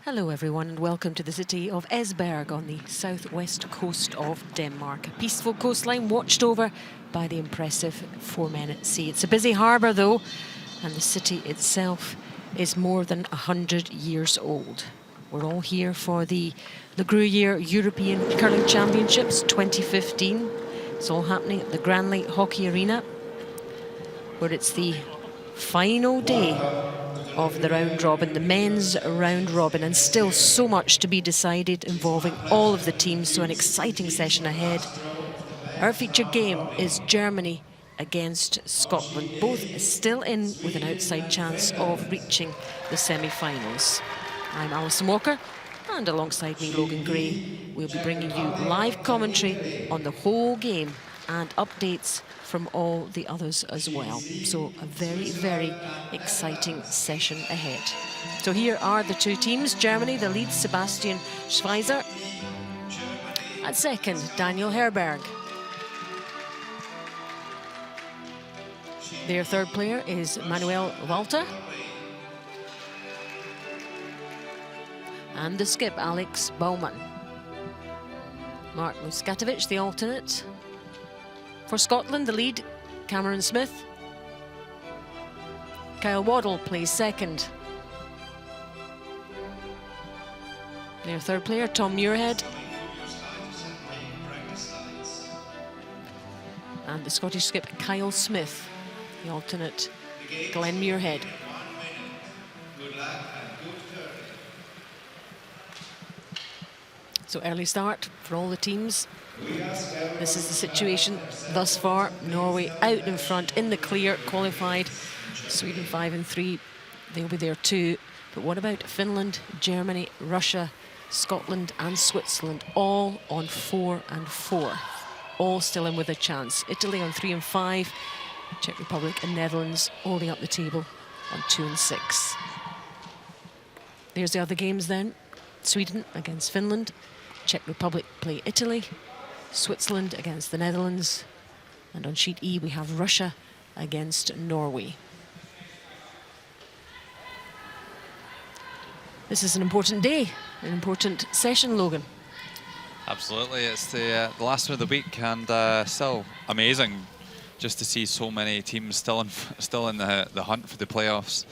Hello everyone and welcome to the city of Esbjerg on the southwest coast of Denmark. A peaceful coastline watched over by the impressive four men at sea. It's a busy harbour though, and the city itself is more than 100 years old. We're all here for the Gruyère European Curling Championships 2015. It's all happening at the Granley Hockey Arena, where it's the final day of the round robin, the men's round robin, and still so much to be decided involving all of the teams, so an exciting session ahead. Our featured game is Germany against Scotland, both still in with an outside chance of reaching the semi-finals. I'm Alison Walker, and alongside me Logan Gray. We'll be bringing you live commentary on the whole game and updates from all the others as well. So a very, very exciting session ahead. So here are the two teams. Germany, the lead, Sebastian Schweizer. At second, Daniel Herberg. Their third player is Manuel Walter. And the skip, Alex Baumann. Mark Muskatovic, the alternate. For Scotland, the lead, Cameron Smith. Kyle Waddle plays second. Their third player, Tom Muirhead. And the Scottish skip, Kyle Smith. The alternate, Glenn Muirhead. So early start for all the teams. This is the situation thus far. Norway out in front in the clear, qualified. Sweden 5 and 3, they'll be there too. But what about Finland, Germany, Russia, Scotland and Switzerland, all on 4 and 4, all still in with a chance. Italy on 3 and 5, Czech Republic and Netherlands holding up the table on 2 and 6. There's the other games then. Sweden against Finland, Czech Republic play Italy, Switzerland against the Netherlands, and on sheet E we have Russia against Norway. This is an important day, an important session, Logan. Absolutely, it's the last one of the week, and still amazing just to see so many teams still in the hunt for the playoffs.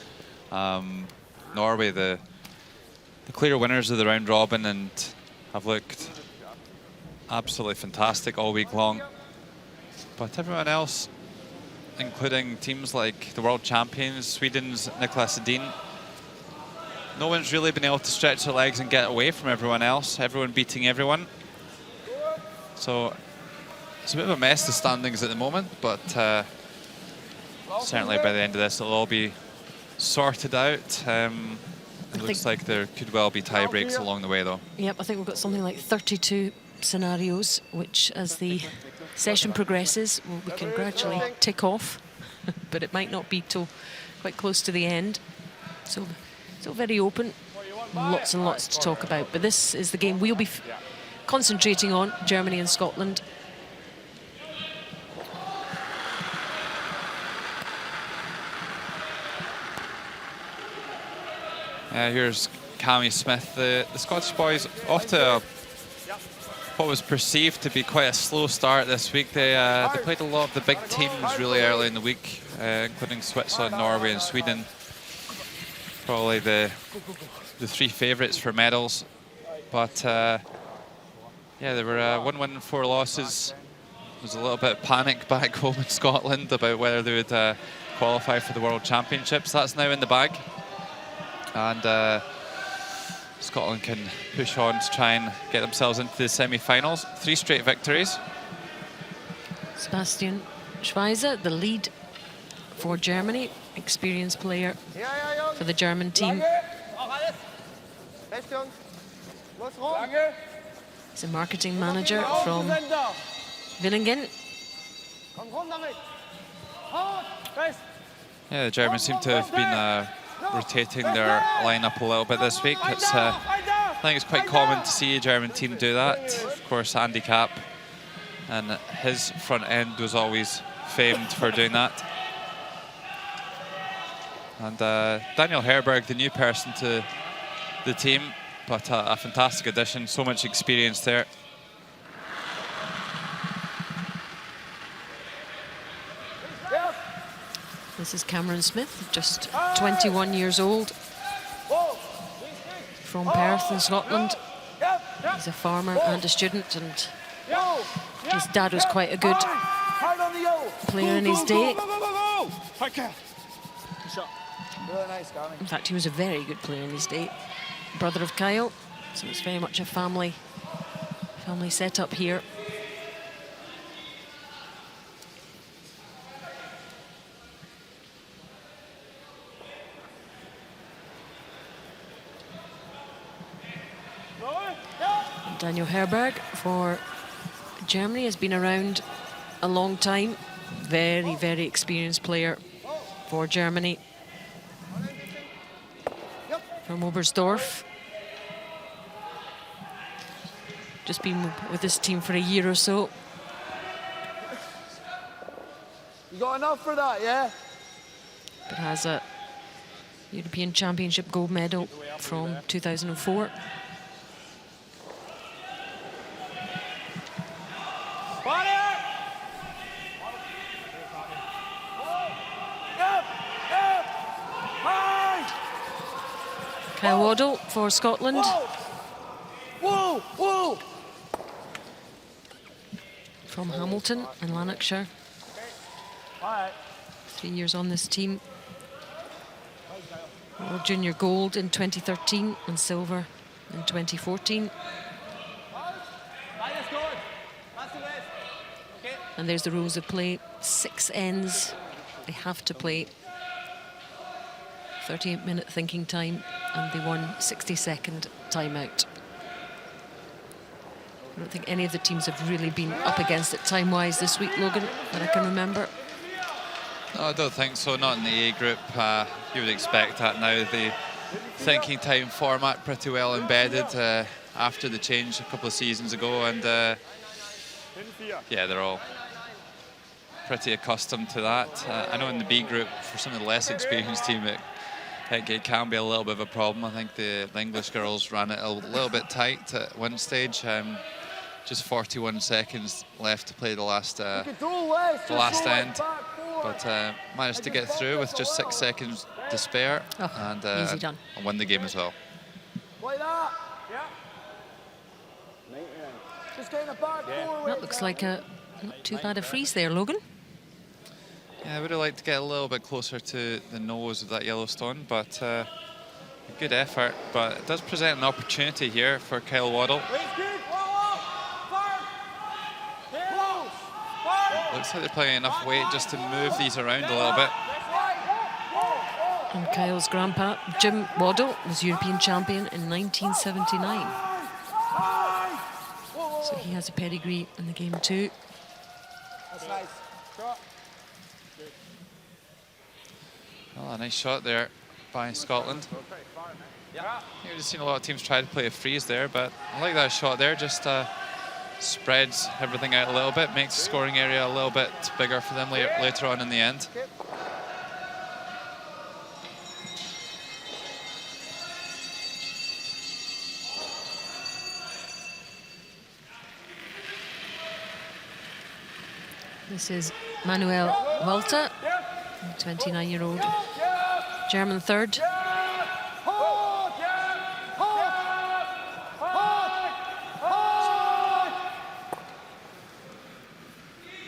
Norway, the clear winners of the round robin, and have looked absolutely fantastic all week long. But everyone else, including teams like the world champions, Sweden's Niklas Edin, no one's really been able to stretch their legs and get away from everyone else, everyone beating everyone. So it's a bit of a mess, the standings at the moment, but certainly by the end of this it'll all be sorted out. It looks like there could well be tie breaks along the way though. Yep, I think we've got something like 32 scenarios, which as the session progresses, we can gradually tick off, but it might not be till quite close to the end. So very open, lots and lots to talk about. But this is the game we'll be concentrating on, Germany and Scotland. Here's Cammy Smith. The Scottish boys off to what was perceived to be quite a slow start this week. They played a lot of the big teams really early in the week, including Switzerland, Norway and Sweden. Probably the three favourites for medals. But yeah, there were 1 win and 4 losses. There was a little bit of panic back home in Scotland about whether they would qualify for the World Championships. That's now in the bag. And Scotland can push on to try and get themselves into the semi-finals. 3 straight victories. Sebastian Schweizer, the lead for Germany, experienced player for the German team. He's a marketing manager from Villingen. Yeah, the Germans seem to have been rotating their lineup a little bit this week. I think it's quite common to see a German team do that. Of course, Andy Capp and his front end was always famed for doing that. And Daniel Herberg, the new person to the team, but a fantastic addition. So much experience there. This is Cameron Smith, just 21 years old, from Perth in Scotland. He's a farmer and a student, and his dad was quite a good player in his day. In fact, he was a very good player in his day. Brother of Kyle, so it's very much a family setup here. Daniel Herberg for Germany has been around a long time. Very, very experienced player for Germany. From Oberstdorf. Just been with this team for a year or so. You got enough for that, yeah? But has a European Championship gold medal from 2004. Kyle Waddle for Scotland. Whoa! Whoa! From Hamilton in Lanarkshire. 3 years on this team. World Junior Gold in 2013 and silver in 2014. And there's the rules of play. 6 ends. They have to play. 38-minute thinking time, and they won 60-second timeout. I don't think any of the teams have really been up against it time-wise this week, Logan, that I can remember. No, I don't think so, not in the A group. You would expect that now. The thinking time format pretty well embedded after the change a couple of seasons ago, and yeah, they're all pretty accustomed to that. I know in the B group, for some of the less experienced team, it can be a little bit of a problem. I think the English girls ran it a little bit tight at one stage. Just 41 seconds left to play the last end, but managed to get through with just 6 seconds to spare, and easy done. won the game as well. Like that. Yeah. Just getting a back forward. That looks like a not too bad a freeze there, Logan. Yeah, I would have liked to get a little bit closer to the nose of that Yellowstone, but a good effort. But it does present an opportunity here for Kyle Waddle. Looks like they're playing enough weight just to move these around a little bit. And Kyle's grandpa, Jim Waddle, was European champion in 1979. So he has a pedigree in the game too. That's nice. Well, a nice shot there by Scotland. You've just seen a lot of teams try to play a freeze there, but I like that shot there. Just spreads everything out a little bit, makes the scoring area a little bit bigger for them later on in the end. This is Manuel Walter, 29-year-old German third.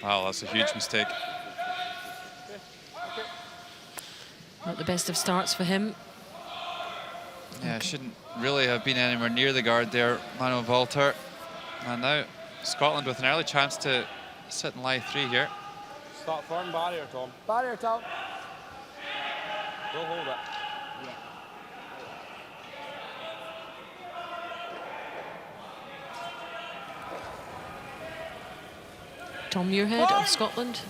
Wow, that's a huge mistake. Not the best of starts for him. Yeah, shouldn't really have been anywhere near the guard there, Manuel Walter. And now Scotland with an early chance to sit in lie 3 here. Start firm barrier, Tom. Barrier, Tom. We'll hold it. Yeah. Tom Muirhead of Scotland,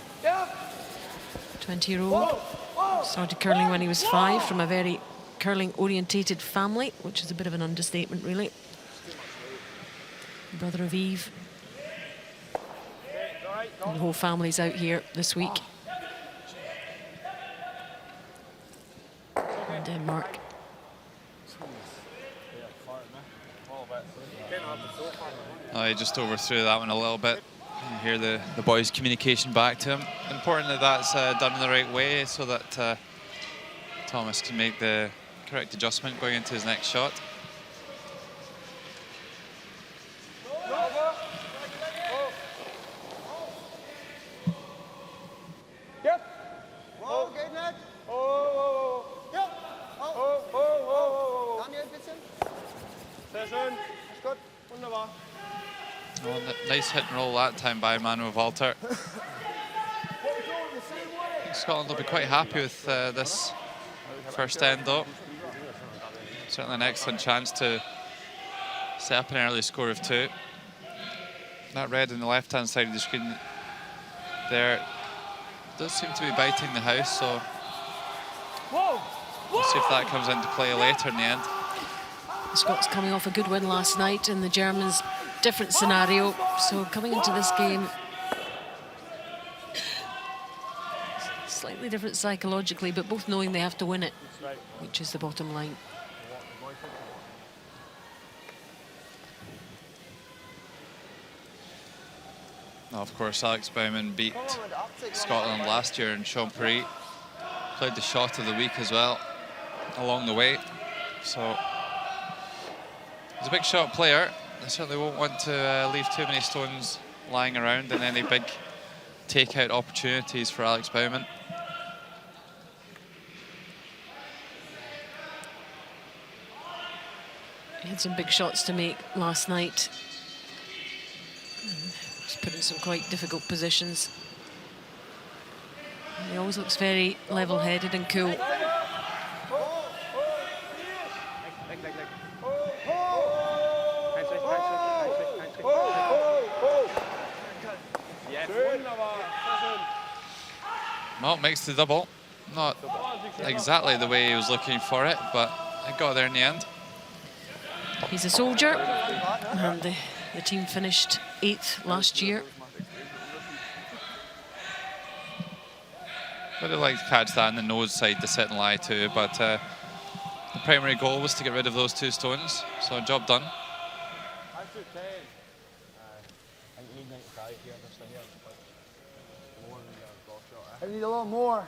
20-year-old. Started curling when he was 5 from a very curling-orientated family, which is a bit of an understatement, really. Brother of Eve. And the whole family's out here this week in Denmark. Oh, he just overthrew that one a little bit. You hear the boys' communication back to him. Important that that's done in the right way so that Thomas can make the correct adjustment going into his next shot. Oh, nice hit and roll that time by Manuel Walter. Scotland will be quite happy with this first end though. Certainly an excellent chance to set up an early score of 2. That red on the left-hand side of the screen there does seem to be biting the house, so we'll see if that comes into play later in the end. The Scots coming off a good win last night, and the Germans, different scenario. So coming into this game, slightly different psychologically, but both knowing they have to win it, which is the bottom line. Now, of course, Alex Bowman beat Scotland last year in Chompery. Played the shot of the week as well along the way. So he's a big shot player. They certainly won't want to leave too many stones lying around and any big take-out opportunities for Alex Bowman. He had some big shots to make last night. He's put in some quite difficult positions. And he always looks very level-headed and cool. Well, makes the double. Not exactly the way he was looking for it, but it got there in the end. He's a soldier, and the team finished 8th last year. Would have liked to catch that in the nose side to sit and lie to, but the primary goal was to get rid of those 2 stones, so job done. I need a lot more.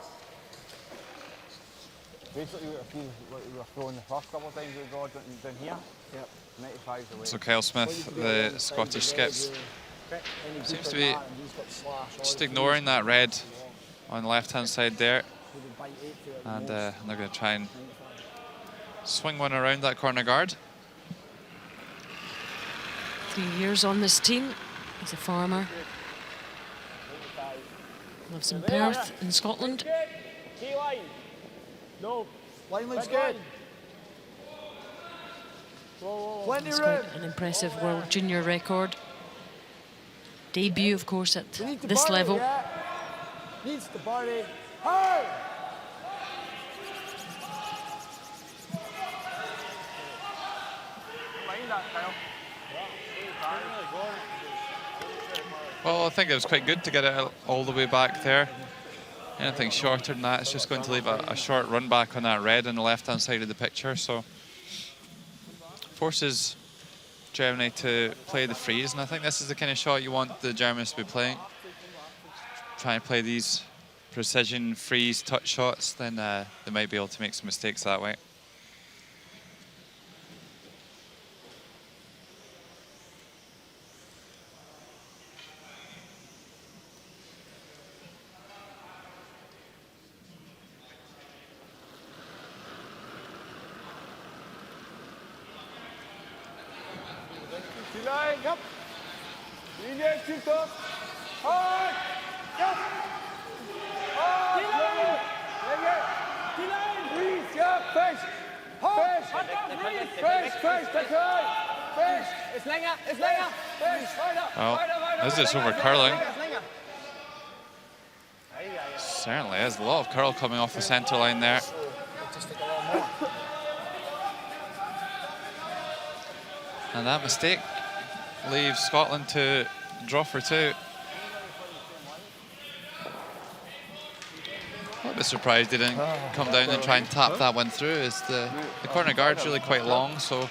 Basically, what we were throwing the first couple of times we got down here. Yep. 95's the way. So Kyle Smith, the Scottish skip, seems to be just ignoring that red on the left-hand side there. And they're going to try and swing one around that corner guard. 3 years on this team. He's a farmer. Lives in Perth in Scotland. Key line. No. Line looks good. Plenty It's room. quite an impressive world junior record. Debut, of course, at this level. Yeah. Needs the party. Hard. Well, I think it was quite good to get it all the way back there. Anything shorter than that, it's just going to leave a short run back on that red on the left-hand side of the picture. So forces Germany to play the freeze, and I think this is the kind of shot you want the Germans to be playing. Try and play these precision freeze touch shots, then they might be able to make some mistakes that way. Line, yep. Linie, tilt op. Hard. Yep. Hard. Lenge. Freeze, ja, fest. Hard. Fest, fest, okay. Fest. Ist länger, ist länger. Fest, weiter. Well, is this over curling? Certainly is. A lot of curl coming off the centre line there. And that mistake leaves Scotland to draw for 2. I'm a bit surprised they didn't come down and try and tap that one through. As the corner guard's really quite long, so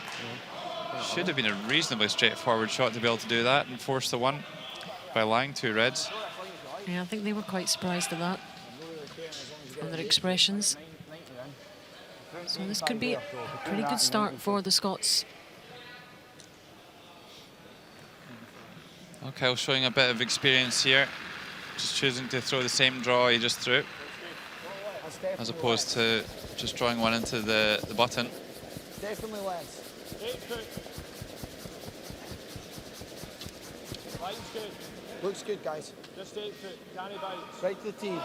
Should have been a reasonably straightforward shot to be able to do that and force the one by lying to Reds. Yeah, I think they were quite surprised at that from their expressions. So this could be a pretty good start for the Scots. Okay, showing a bit of experience here. Just choosing to throw the same draw he just threw, as opposed to just drawing one into the button. Definitely less. Line's good. Looks good, guys. Just 8 foot. Canny bites. Right to the tee.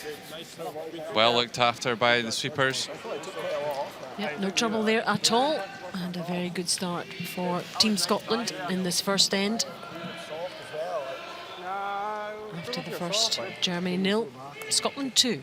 Good. Nice throw. Well looked after by the sweepers. Yep, no trouble there at all. And a very good start for Team Scotland in this first end. After the first, Germany 0, Scotland 2.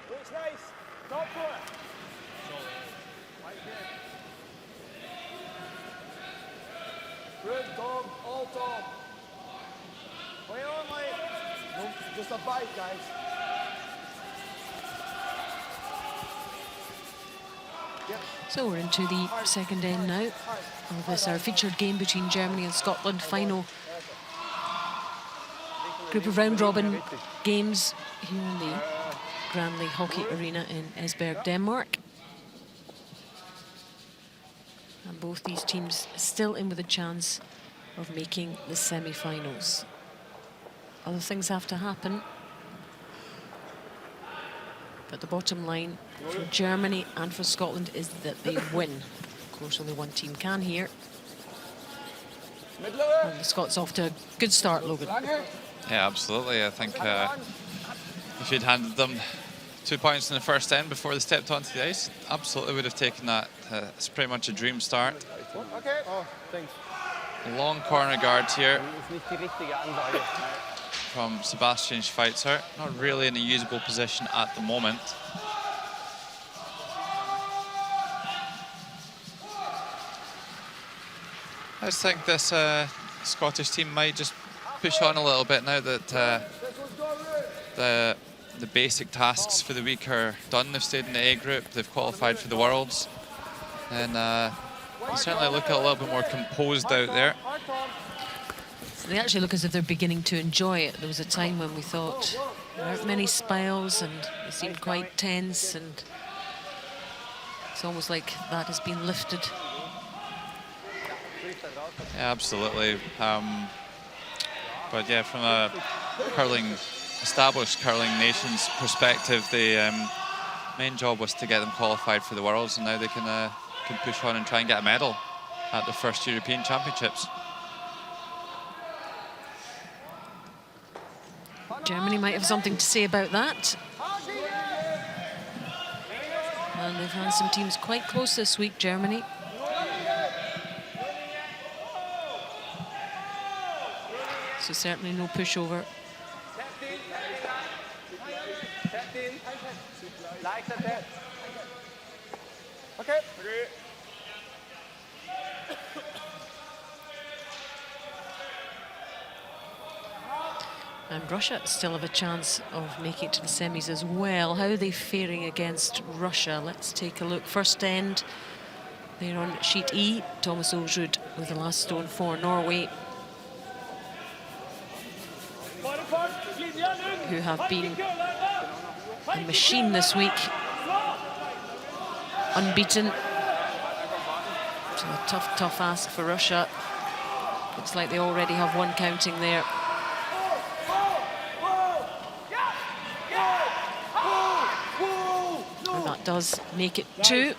Looks nice. Top for it. Good, Tom. All Tom. Play on, mate. No, just a bite, guys. So we're into the second end now of this, our featured game between Germany and Scotland. Final group of round-robin games here in the Granley Hockey Arena in Esbjerg, Denmark. And both these teams still in with a chance of making the semi-finals. Other things have to happen. But the bottom line for Germany and for Scotland is that they win. Of course, only one team can here. And the Scots off to a good start, Logan. Yeah, absolutely. I think if you'd handed them 2 points in the first end before they stepped onto the ice, absolutely would have taken that. It's pretty much a dream start. Okay. Oh, thanks. Long corner guard here from Sebastian Schweitzer. Not really in a usable position at the moment. I just think this Scottish team might just push on a little bit now that the basic tasks for the week are done. They've stayed in the A group, they've qualified for the Worlds, and they certainly look a little bit more composed out there. So they actually look as if they're beginning to enjoy it. There was a time when we thought there aren't many spells and they seemed quite tense, and it's almost like that has been lifted. Yeah, absolutely. But yeah, from a established curling nation's perspective, the main job was to get them qualified for the Worlds, and now they can push on and try and get a medal at the first European Championships. Germany might have something to say about that. And they've had some teams quite close this week, Germany. So certainly no pushover. Okay. And Russia still have a chance of making it to the semis as well. How are they faring against Russia? Let's take a look. First end, they're on sheet E. Thomas Olsrud with the last stone for Norway, who have been a machine this week. unbeaten. So a tough ask for Russia. Looks like they already have one counting there. And that does make it 2.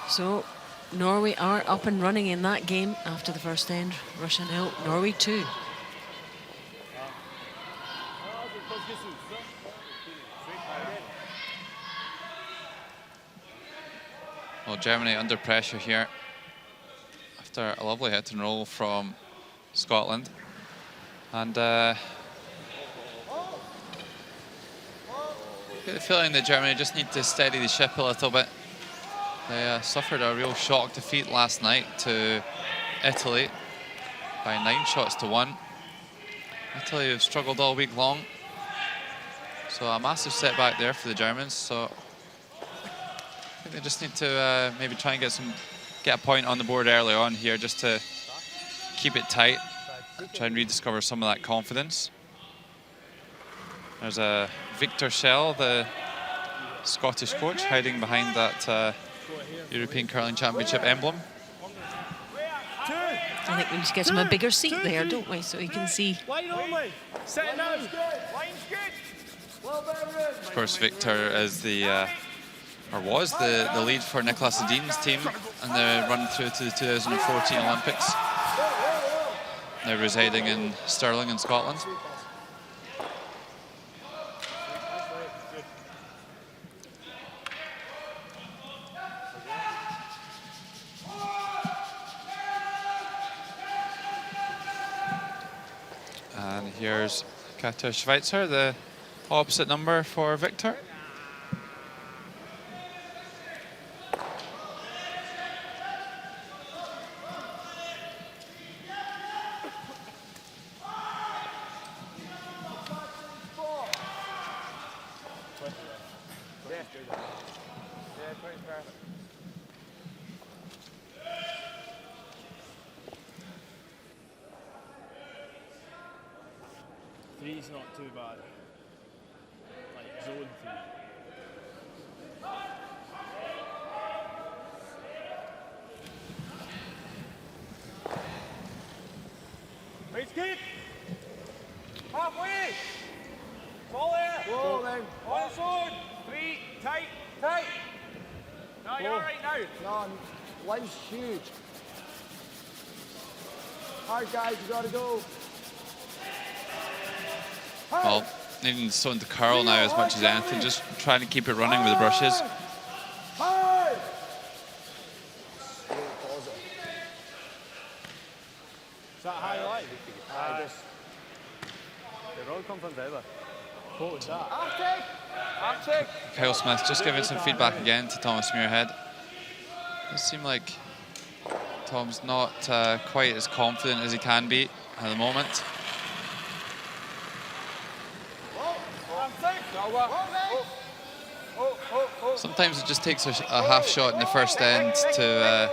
So Norway are up and running in that game after the first end. Russia 0, Norway 2. Well, Germany under pressure here after a lovely hit and roll from Scotland. And I get the feeling that Germany just need to steady the ship a little bit. They suffered a real shock defeat last night to Italy by 9 shots to 1. Italy have struggled all week long. So a massive setback there for the Germans. So I think they just need to maybe try and get a point on the board early on here just to keep it tight, try and rediscover some of that confidence. There's a Victor Schell, the Scottish coach, hiding behind that European Curling Championship emblem. I think we need to get him a bigger seat there, don't we, so he can see. Of course, Victor is was the lead for Nicolas Dean's team and the run through to the 2014 Olympics. They're residing in Stirling in Scotland. And here's Kater Schweitzer, the opposite number for Victor. Three's not too bad. Like zone 3. Right, skate! Halfway! Ball there! Whoa, then. On zone! 3, tight, tight! No, you're all right now. No, line's huge. Hard, guys, you gotta go. Well, needing Stone to curl now as much as anything, just trying to keep it running with the brushes. Is that high line? The road comes from there. What was that? Arctic! Kyle Smith just giving some feedback again to Thomas Muirhead. It seems like Tom's not quite as confident as he can be at the moment. Sometimes it just takes a half shot in the first end to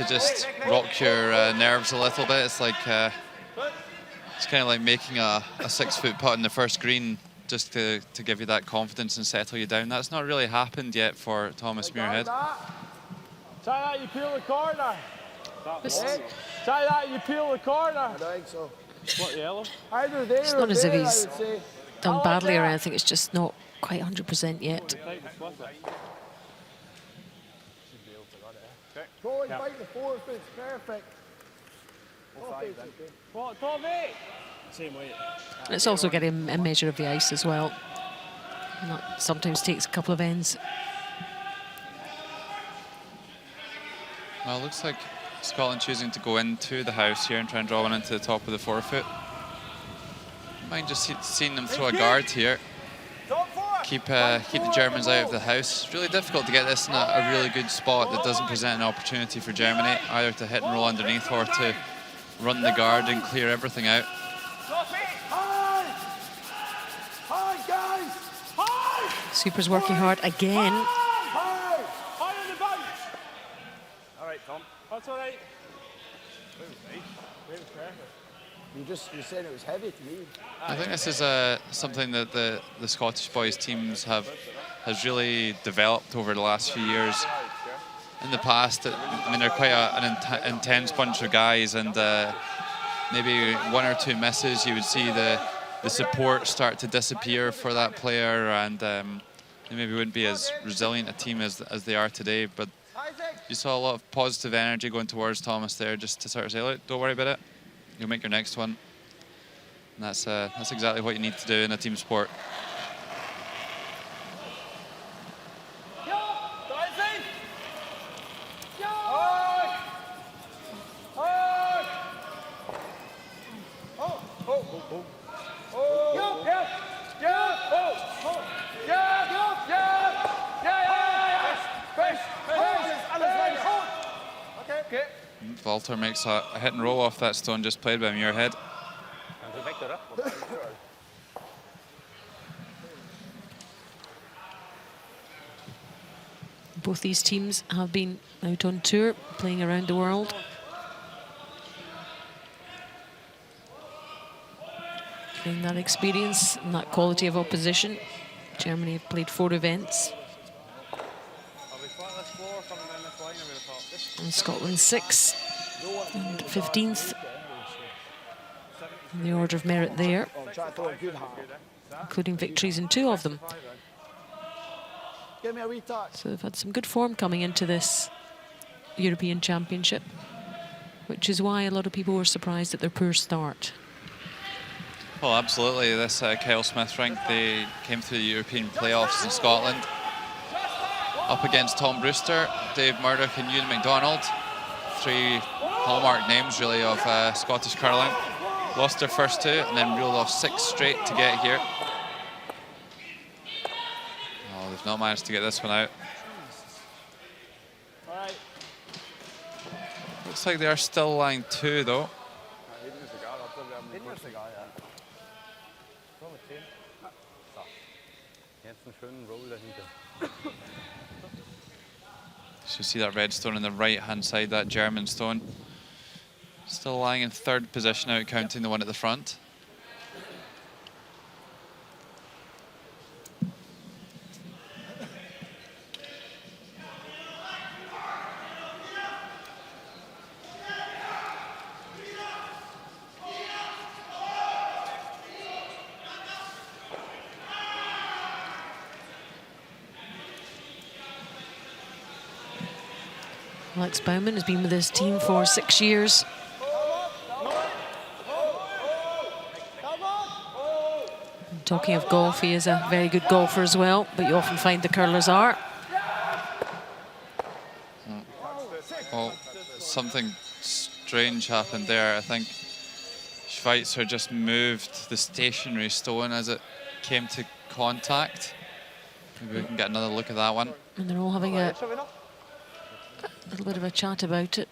just rock your nerves a little bit. It's like it's kind of like making a 6-foot putt in the first green just to give you that confidence and settle you down. That's not really happened yet for Thomas Muirhead. Try that, you peel the corner. Try that, you peel the corner. I don't think so. What, yellow? Either there It's or not as if there, he's I would say. done badly or anything, it's just not quite 100% yet. Go and bite the 4 if it's perfect. What, top 8? Same weight. And it's also getting a measure of the ice as well. And that sometimes takes a couple of ends. Well, it looks like Scotland choosing to go into the house here and try and draw one into the top of the 4-foot. Mind just seeing them throw a guard here. Keep the Germans out of the house. It's really difficult to get this in a really good spot that doesn't present an opportunity for Germany, either to hit and roll underneath or to run the guard and clear everything out. Super's working hard again. All right, Tom. That's all right. You said it was heavy to me. I think this is something that the Scottish boys teams has really developed over the last few years. In the past, I mean, they're quite an intense bunch of guys, and maybe one or two misses, you would see the support start to disappear for that player, and they maybe wouldn't be as resilient a team as they are today. But you saw a lot of positive energy going towards Thomas there, just to sort of say, look, don't worry about it. You'll make your next one. And that's exactly what you need to do in a team sport. Walter makes a hit and roll off that stone just played by Muirhead. Both these teams have been out on tour, playing around the world. Getting that experience and that quality of opposition. Germany have played 4 events. And Scotland 6 and 15th in the order of merit there, including victories in 2 of them. So they've had some good form coming into this European Championship, which is why a lot of people were surprised at their poor start. Well, absolutely. This Kyle Smith rank, they came through the European playoffs in Scotland, up against Tom Brewster, Dave Murdoch and Ewan MacDonald. 3 hallmark names, really, of Scottish curling. Lost their first 2 and then reeled off 6 straight to get here. Oh, they've not managed to get this one out. Looks like they are still line 2, though. So you see that red stone on the right-hand side, that German stone. Still lying in 3rd position out, counting the one at the front. Alex Baumann has been with his team for 6 years. And talking of golf, he is a very good golfer as well, but you often find the curlers are. Well, something strange happened there. I think Schweitzer just moved the stationary stone as it came to contact. Maybe we can get another look at that one. And they're all having a little bit of a chat about it.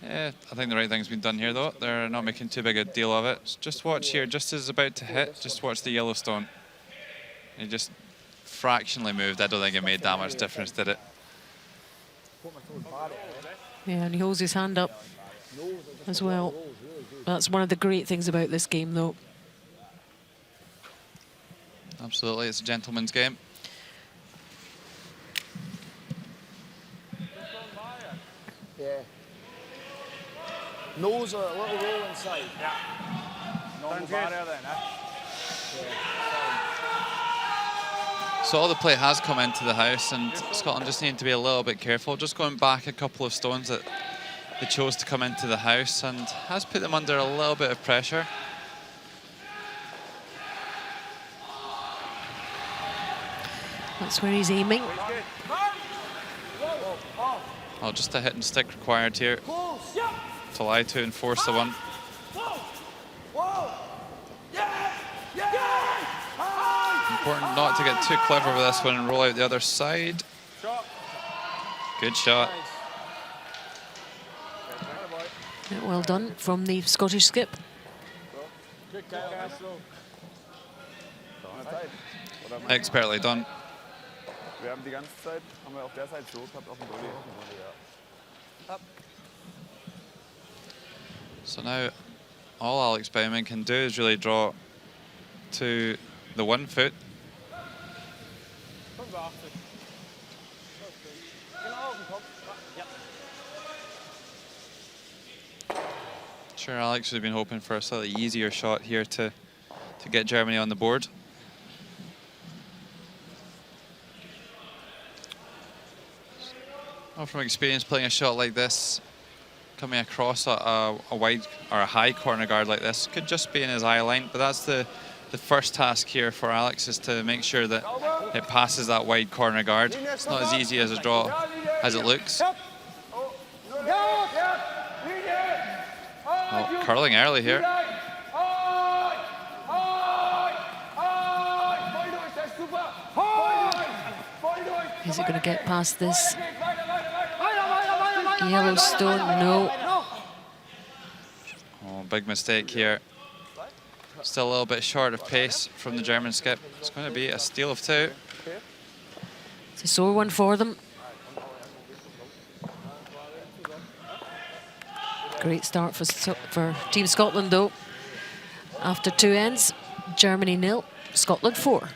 Yeah, I think the right thing's been done here, though. They're not making too big a deal of it. Just watch here, just as it's about to hit, just watch the yellow stone. It just fractionally moved. I don't think it made that much difference, did it? Yeah, and he holds his hand up as well. That's one of the great things about this game, though. Absolutely, it's a gentleman's game. Yeah. Nose or a little roll inside. Yeah. Normal barrier then, eh? So all the play has come into the house, and Scotland just need to be a little bit careful. Just going back a couple of stones that they chose to come into the house, and has put them under a little bit of pressure. That's where he's aiming. Oh, just a hit and stick required here to lie to and force the one. Important not to get too clever with this one and roll out the other side. Good shot. Yeah, well done from the Scottish skip. Expertly done. Wir haben die ganze Zeit, haben wir auf der Seite so gehabt, auf dem Bulli. So now all Alex Baumann can do is really draw to the 1 foot. Sure, Alex would have been hoping for a slightly easier shot here to get Germany on the board. Well, from experience playing a shot like this, coming across a wide or a high corner guard like this could just be in his eye line, but that's the first task here for Alex, is to make sure that it passes that wide corner guard. It's not as easy as a draw as it looks. Well, curling early here. Is it going to get past this Yellowstone? No. Oh, big mistake here. Still a little bit short of pace from the German skip. It's going to be a steal of 2. It's a sore one for them. Great start for Team Scotland, though. After 2 ends, Germany 0, Scotland 4.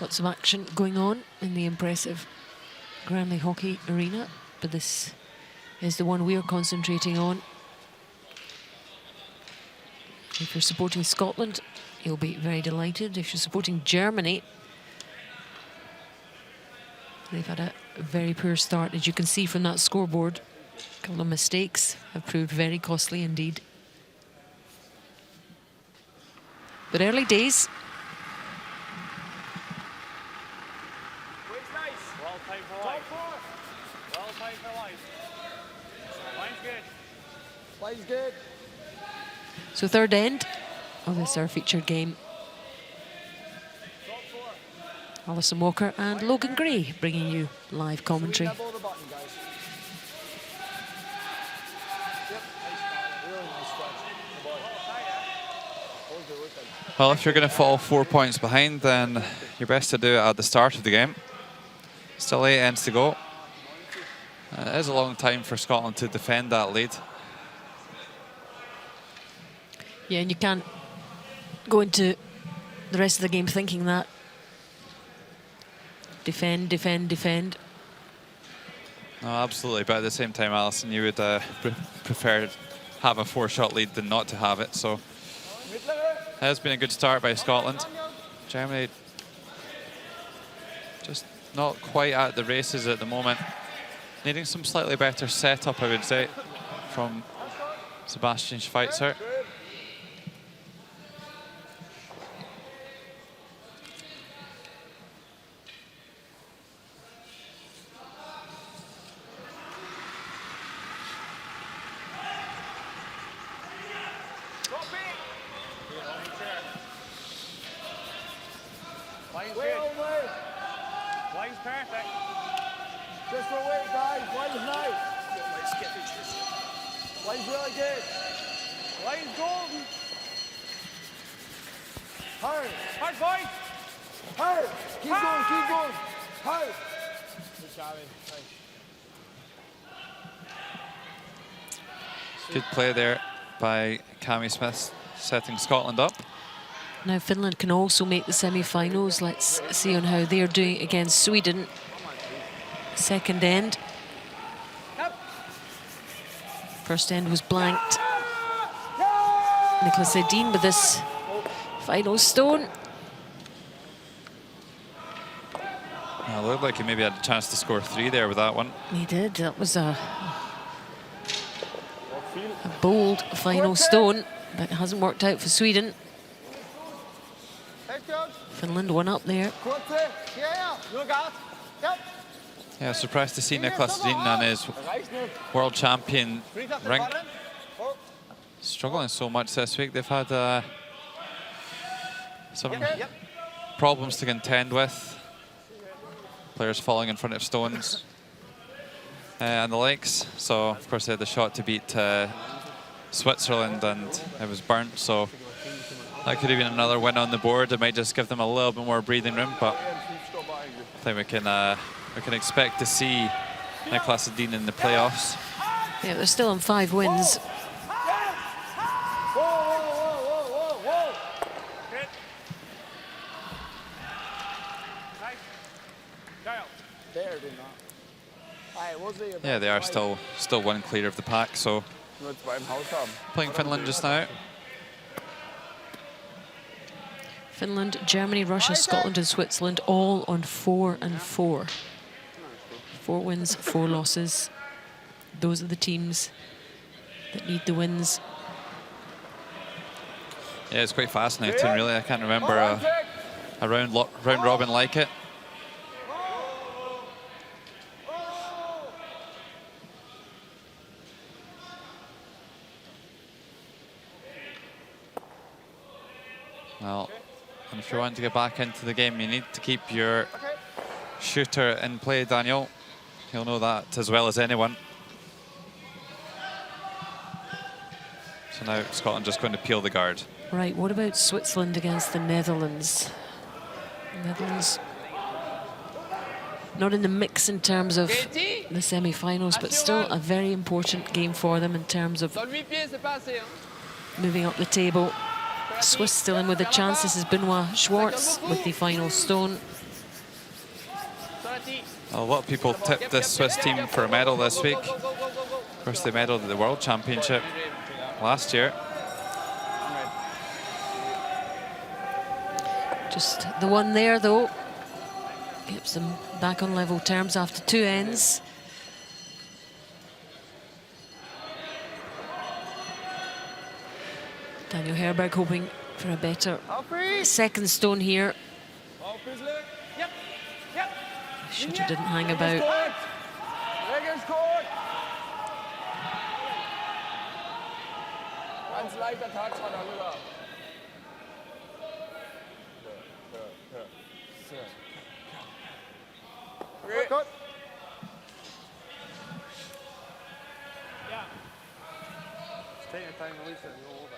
Lots of action going on in the impressive Granley Hockey Arena, but this is the one we're concentrating on. If you're supporting Scotland, you'll be very delighted. If you're supporting Germany, they've had a very poor start, as you can see from that scoreboard. A couple of mistakes have proved very costly indeed. But early days. Line's good. So third end of this our featured game. Alison Walker and Logan Gray bringing you live commentary. Well, if you're going to fall 4 points behind, then you're best to do it at the start of the game. Still 8 ends to go. It is a long time for Scotland to defend that lead. Yeah, and you can't go into the rest of the game thinking that. Defend, defend, defend. No, absolutely. But at the same time, Alison, you would prefer to have a 4-shot lead than not to have it. So it has been a good start by Scotland. Germany just not quite at the races at the moment. Needing some slightly better setup, I would say, from Sebastian Schweitzer. Good play there by Cammy Smith, setting Scotland up. Now Finland can also make the semi-finals. Let's see on how they're doing against Sweden. Second end. First end was blanked. Nicholas Edin with this final stone. It looked like he maybe had a chance to score 3 there with that one. He did. That was a bold final stone, but it hasn't worked out for Sweden. Finland one up there. Yeah, surprised to see Niklas Dean on his world champion ring struggling so much this week. They've had some problems to contend with. Players falling in front of stones and the likes. So, of course, they had the shot to beat Switzerland and it was burnt. So that could have been another win on the board. It might just give them a little bit more breathing room, but I think we can expect to see Niklas Dean in the playoffs. Yeah, they're still on 5 wins. Yeah, they are still one clear of the pack. So playing Finland just now. Finland, Germany, Russia, Scotland and Switzerland all on 4 and 4. 4 wins, 4 losses. Those are the teams that need the wins. Yeah, it's quite fascinating, really. I can't remember a round robin like it. Well, and if you want to get back into the game, you need to keep your shooter in play, Daniel. He'll know that as well as anyone. So now Scotland just going to peel the guard. Right, what about Switzerland against the Netherlands? Netherlands not in the mix in terms of the semi-finals, but still a very important game for them in terms of moving up the table. Swiss still in with a chance. This is Benoit Schwartz with the final stone. A lot of people tipped this Swiss team for a medal this week. Of course, they medalled at the World Championship last year. Just the one there, though, keeps them back on level terms after 2 ends. Daniel Herberg hoping for a better second stone here. Shooter didn't hang about. Good. Take your time, Lisa, you're over.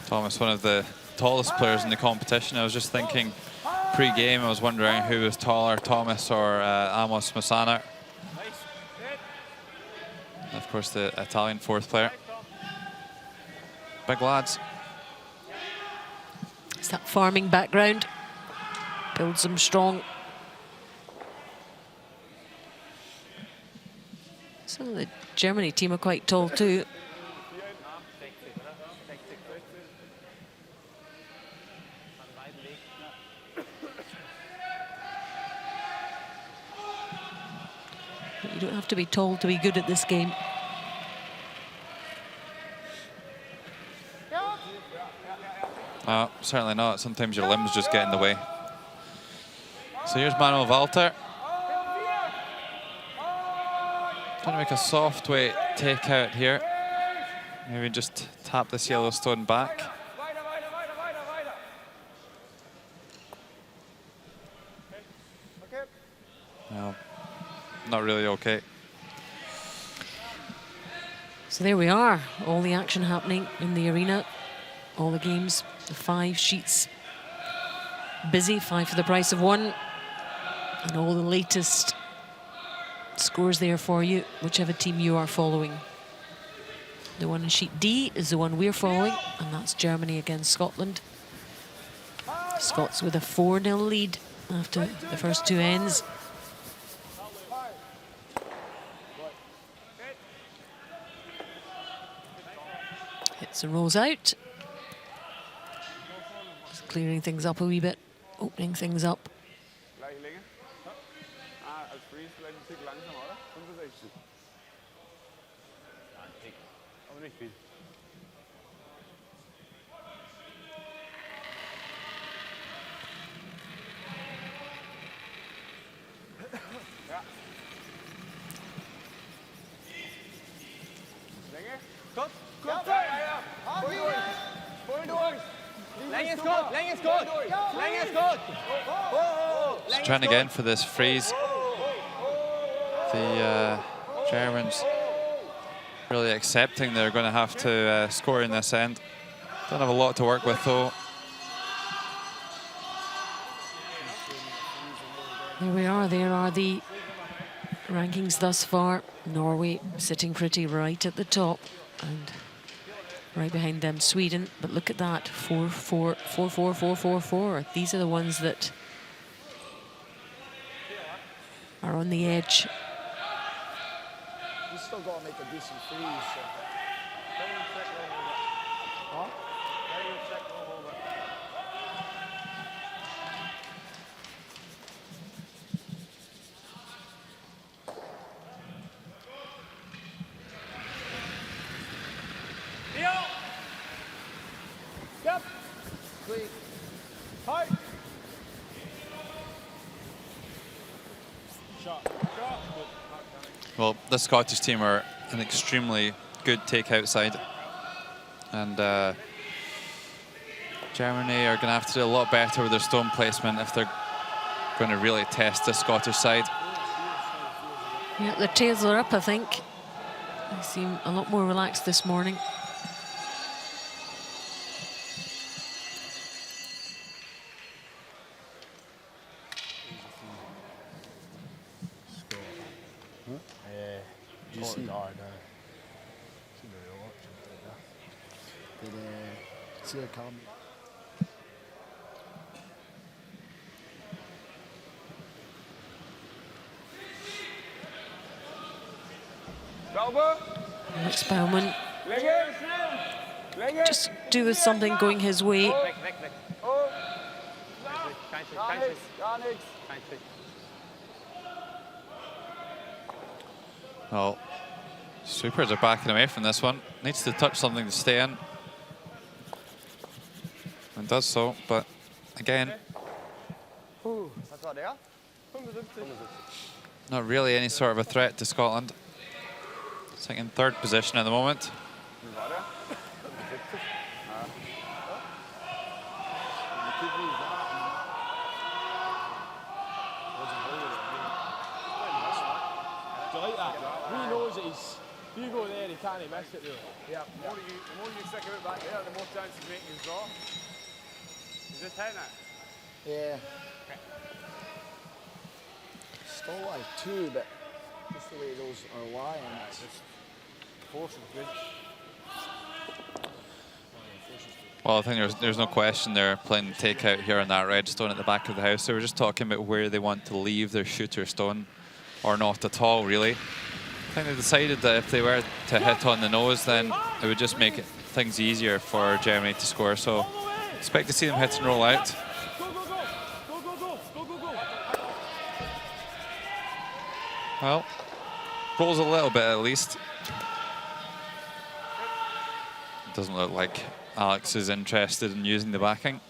Thomas, one of the tallest players in the competition. I was just thinking pre-game, I was wondering who was taller, Thomas or Amos Massaner. Of course, the Italian 4th player. Big lads. It's that farming background. Builds them strong. Some of the Germany team are quite tall too. You don't have to be tall to be good at this game. Certainly not. Sometimes your limbs just get in the way. So here's Manuel Walter. Trying to make a soft weight take out here. Maybe just tap this yellow stone back. No, not really okay. So there we are, all the action happening in the arena, all the games, the 5 sheets busy, 5 for the price of 1, and all the latest scores there for you, whichever team you are following. The one in sheet D is the one we're following, and that's Germany against Scotland. Scots with a 4-0 lead after the first 2 ends. Hits and rolls out. Just clearing things up a wee bit. opening things up. Leg længe. Als freeze, lad den tikke langsommere, oder? 65. Ja, en tik. Aber nicht viel. Ja. Længe. Godt. Godt. Ja, ja, ja. Spul durch. Længe is good. Længe is good. Længe is good. Just trying again for this freeze. The Germans really accepting they're going to have to score in this end. Don't have a lot to work with though. There we are. There are the rankings thus far. Norway sitting pretty right at the top, and right behind them Sweden. But look at that, 4-4, 4-4, 4-4-4. These are the ones that are on the edge. You still got to make a decent freeze. So. Huh? Yep. Clean. Tight. Shot. Shot. Well, the Scottish team are an extremely good takeout side, and Germany are going to have to do a lot better with their stone placement if they're going to really test the Scottish side. Yeah, their tails are up, I think. They seem a lot more relaxed this morning. Did you see? Did see a comment? Sauber. Alex Baumann Længe. Længe. just do with something going his way. Gar nichts. Gar nichts. Well, Supers are backing away from this one. Needs to touch something to stay in. And does so, but again, Was war der? 75. not really any sort of a threat to Scotland. Sitting in third position at the moment. Wie war der? 75. Do you like that? He knows that he's. If you go there, he can't miss it though. Yeah, the more you stick it back there, the more chance of making his draw. Is this hitting it? Yeah. Still like two, but just the way those are lying, it's just Force is good. Well, I think there's no question they're playing takeout here on that red stone at the back of the house. So we're just talking about where they want to leave their shooter stone, or not at all, really. I think they decided that if they were to hit on the nose, then it would just make things easier for Germany to score. So expect to see them hit and roll out. Go, go, go! Go, go, go! Go, go, go! Well, rolls a little bit at least. It doesn't look like Alex is interested in using the backing.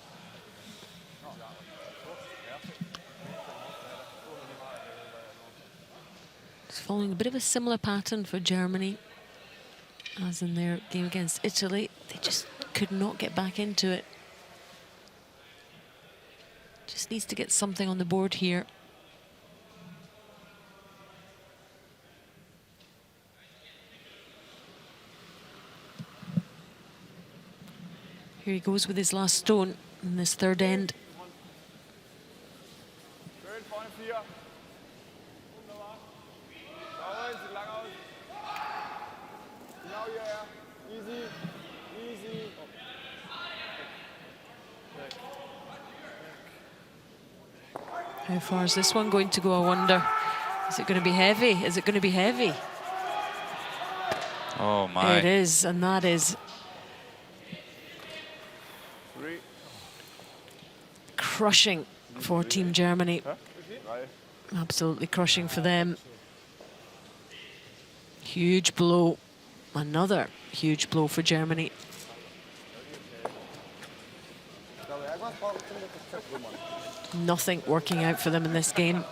It's following a bit of a similar pattern for Germany as in their game against Italy. They just could not get back into it. Just needs to get something on the board here. Here he goes with his last stone in this third end. Schön, vorne 4. Sauber, sieht lang aus. Genau hierher. Easy, easy. How far is this one going to go, I wonder? Is it going to be heavy? Is it going to be heavy? Oh my. It is, and that is 3. crushing for Team Germany. Absolutely crushing for them. Huge blow. Another huge blow for Germany. Nothing working out for them in this game.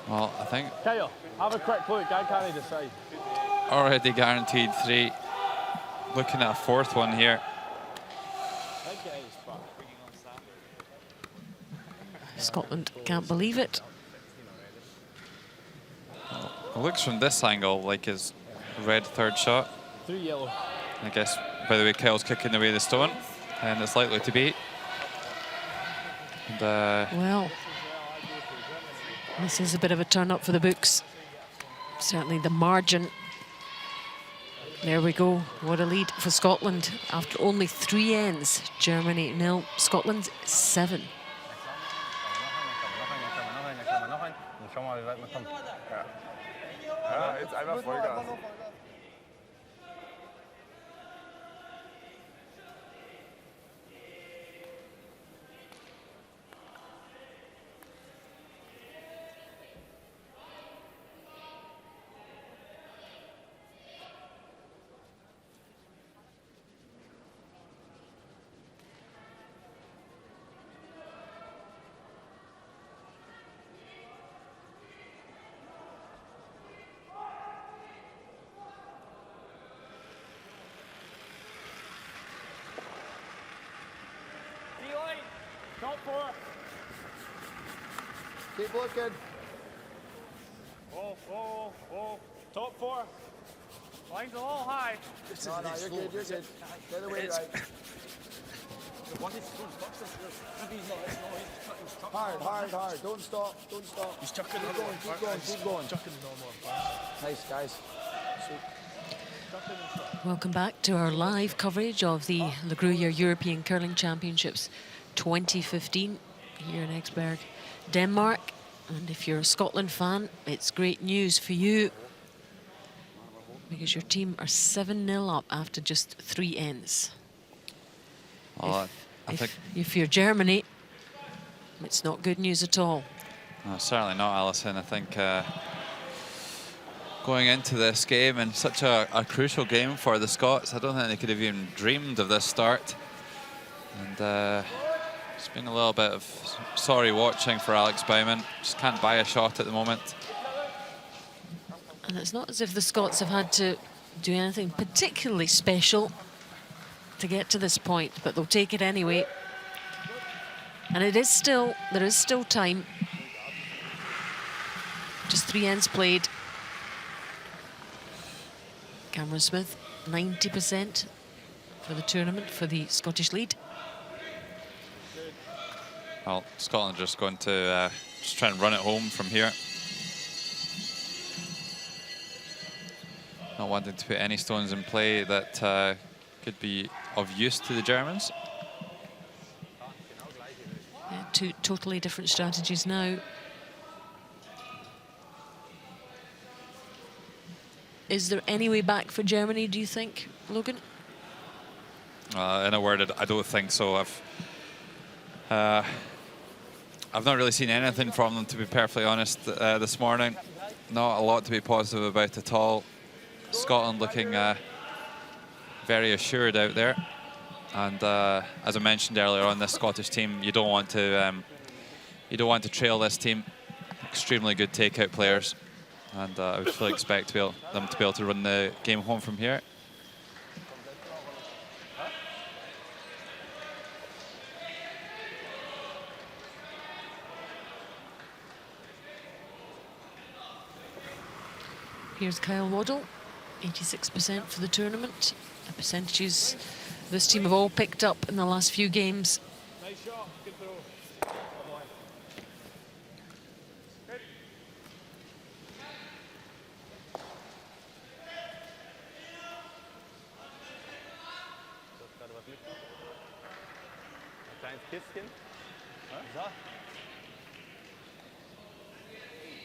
Well, I think Kyle, have a quick look. I can't decide. already guaranteed 3. Looking at a 4th one here. Scotland can't believe it. It looks from this angle like his red 3rd shot. 3 yellow. I guess, by the way, Kyle's kicking away the stone, and it's likely to be. And, Well, this is a bit of a turn up for the books. Certainly the margin. There we go. What a lead for Scotland after only 3 ends. Germany 0, Scotland 7. Ja, jetzt einfach Vollgas. D-line, top 4. Keep looking. Oh, top 4. Lines a little high. No, you're good, you're good. The other way, right. Hard. Don't stop. He's chucking Keep going. chucking the normal. Nice, guys. Welcome back to our live coverage of the Gruyère European Curling Championships 2015 here in Esbjerg, Denmark. And if you're a Scotland fan, it's great news for you because your team are 7-0 up after just 3 ends. well, I think If you're Germany, it's not good news at all. no, certainly not, Alison. I think going into this game, and such a crucial game for the Scots, I don't think they could have even dreamed of this start. And it's been a little bit of sorry watching for Alex Baumann. Just can't buy a shot at the moment. And it's not as if the Scots have had to do anything particularly special to get to this point, but they'll take it anyway. And there is still time. Just 3 ends played. Cameron Smith, 90% for the tournament for the Scottish lead. Well, Scotland are just going to just try and run it home from here. Not wanting to put any stones in play that could be of use to the Germans. Yeah, 2 totally different strategies now. Is there any way back for Germany, do you think, Logan? In a word, I don't think so. I've not really seen anything from them, to be perfectly honest, this morning. Not a lot to be positive about at all. Scotland looking very assured out there. And as I mentioned earlier on, this Scottish team, you don't want to trail this team. Extremely good takeout players. And I would fully expect them to be able to run the game home from here. Here's Kyle Waddle, 86% for the tournament. The percentages this team have all picked up in the last few games. Nice shot, good throw. Kleines bisschen. So.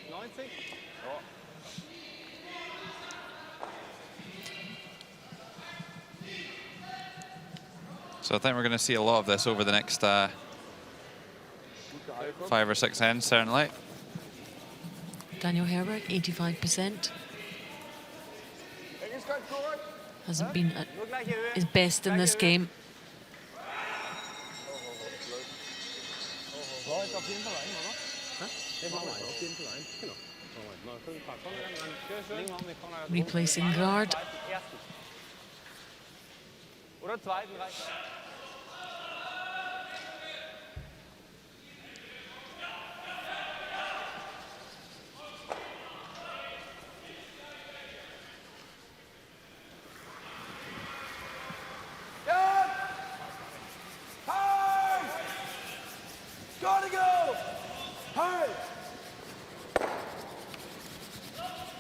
90. Ja. So I think we're going to see a lot of this over the next 5 or 6 ends, certainly. Daniel Herberg, 85%. Hasn't been at his best in this game. Replacing guard. Oder zweiten reicht. Gotta go! Hurry!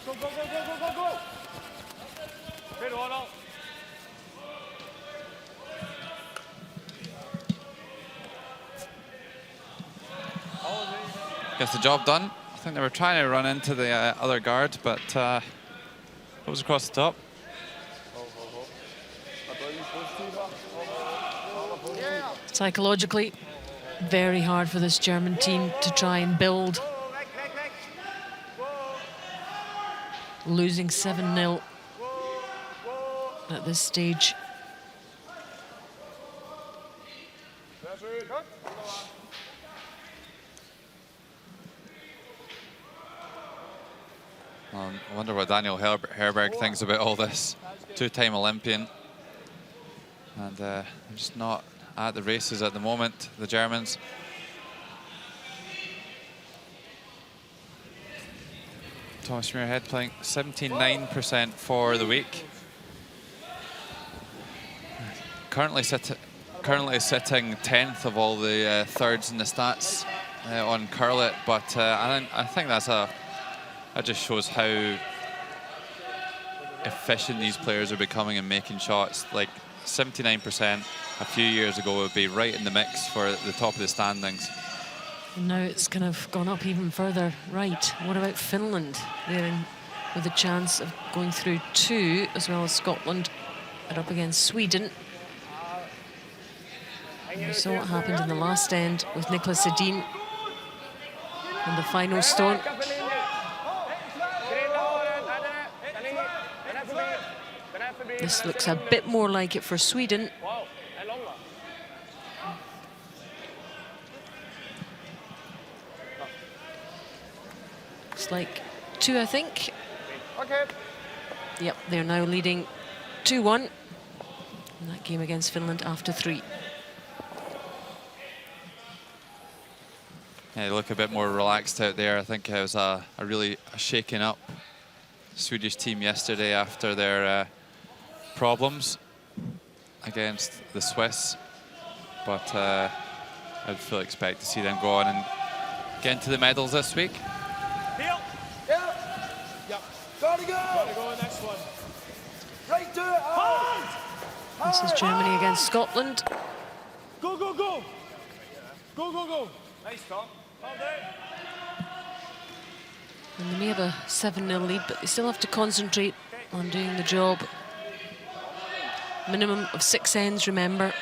Go, go, go, go, go, go, go! Fedt, Ronald. Gets the job done. I think they were trying to run into the other guard, but goes across the top. Psychologically, very hard for this German team to try and build. Losing 7-0 at this stage. I wonder what Daniel Herberg thinks about all this. Two-time Olympian. And they're just not at the races at the moment, the Germans. Thomas Muirhead playing 79% for the week. Currently sitting 10th of all the thirds in the stats on curlet, but I think that just shows how efficient these players are becoming in making shots. Like 79% a few years ago would be right in the mix for the top of the standings. Now it's kind of gone up even further right. What about Finland? They're in with a chance of going through 2, as well as Scotland are up against Sweden. And we saw what happened in the last end with Nicolas Sedin on the final stone. This looks a bit more like it for Sweden. Looks like 2, I think. Okay. Yep, they're now leading 2-1 in that game against Finland after 3. Yeah, they look a bit more relaxed out there. I think it was a really shaken up Swedish team yesterday after their problems against the Swiss. But I'd fully expect to see them go on and get into the medals this week. Yeah. Gotta go! Gotta go next one. Right to it! This is Germany against Scotland. Go, go, go! Go, go, go! Nice, Tom. Well done. And they may have a 7-0 lead, but they still have to concentrate on doing the job. Minimum of 6 ends, remember.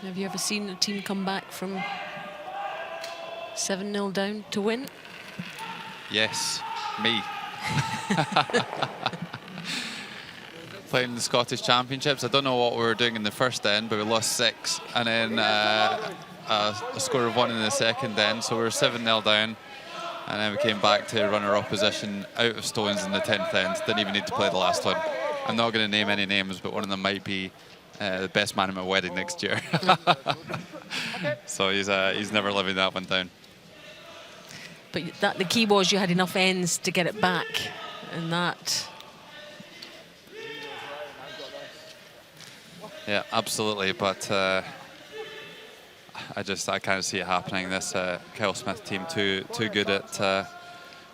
Have you ever seen a team come back from 7-0 down to win? Yes, me. Playing the Scottish Championships. I don't know what we were doing in the first end, but we lost 6, and then a score of 1 in the second end. So we were 7-0 down, and then we came back to runner-up position out of stones in the 10th end. Didn't even need to play the last one. I'm not going to name any names, but one of them might be the best man at my wedding next year. So he's never living that one down. But the key was you had enough ends to get it back, and that. Yeah, absolutely. But I kind of see it happening. This Kyle Smith team too good at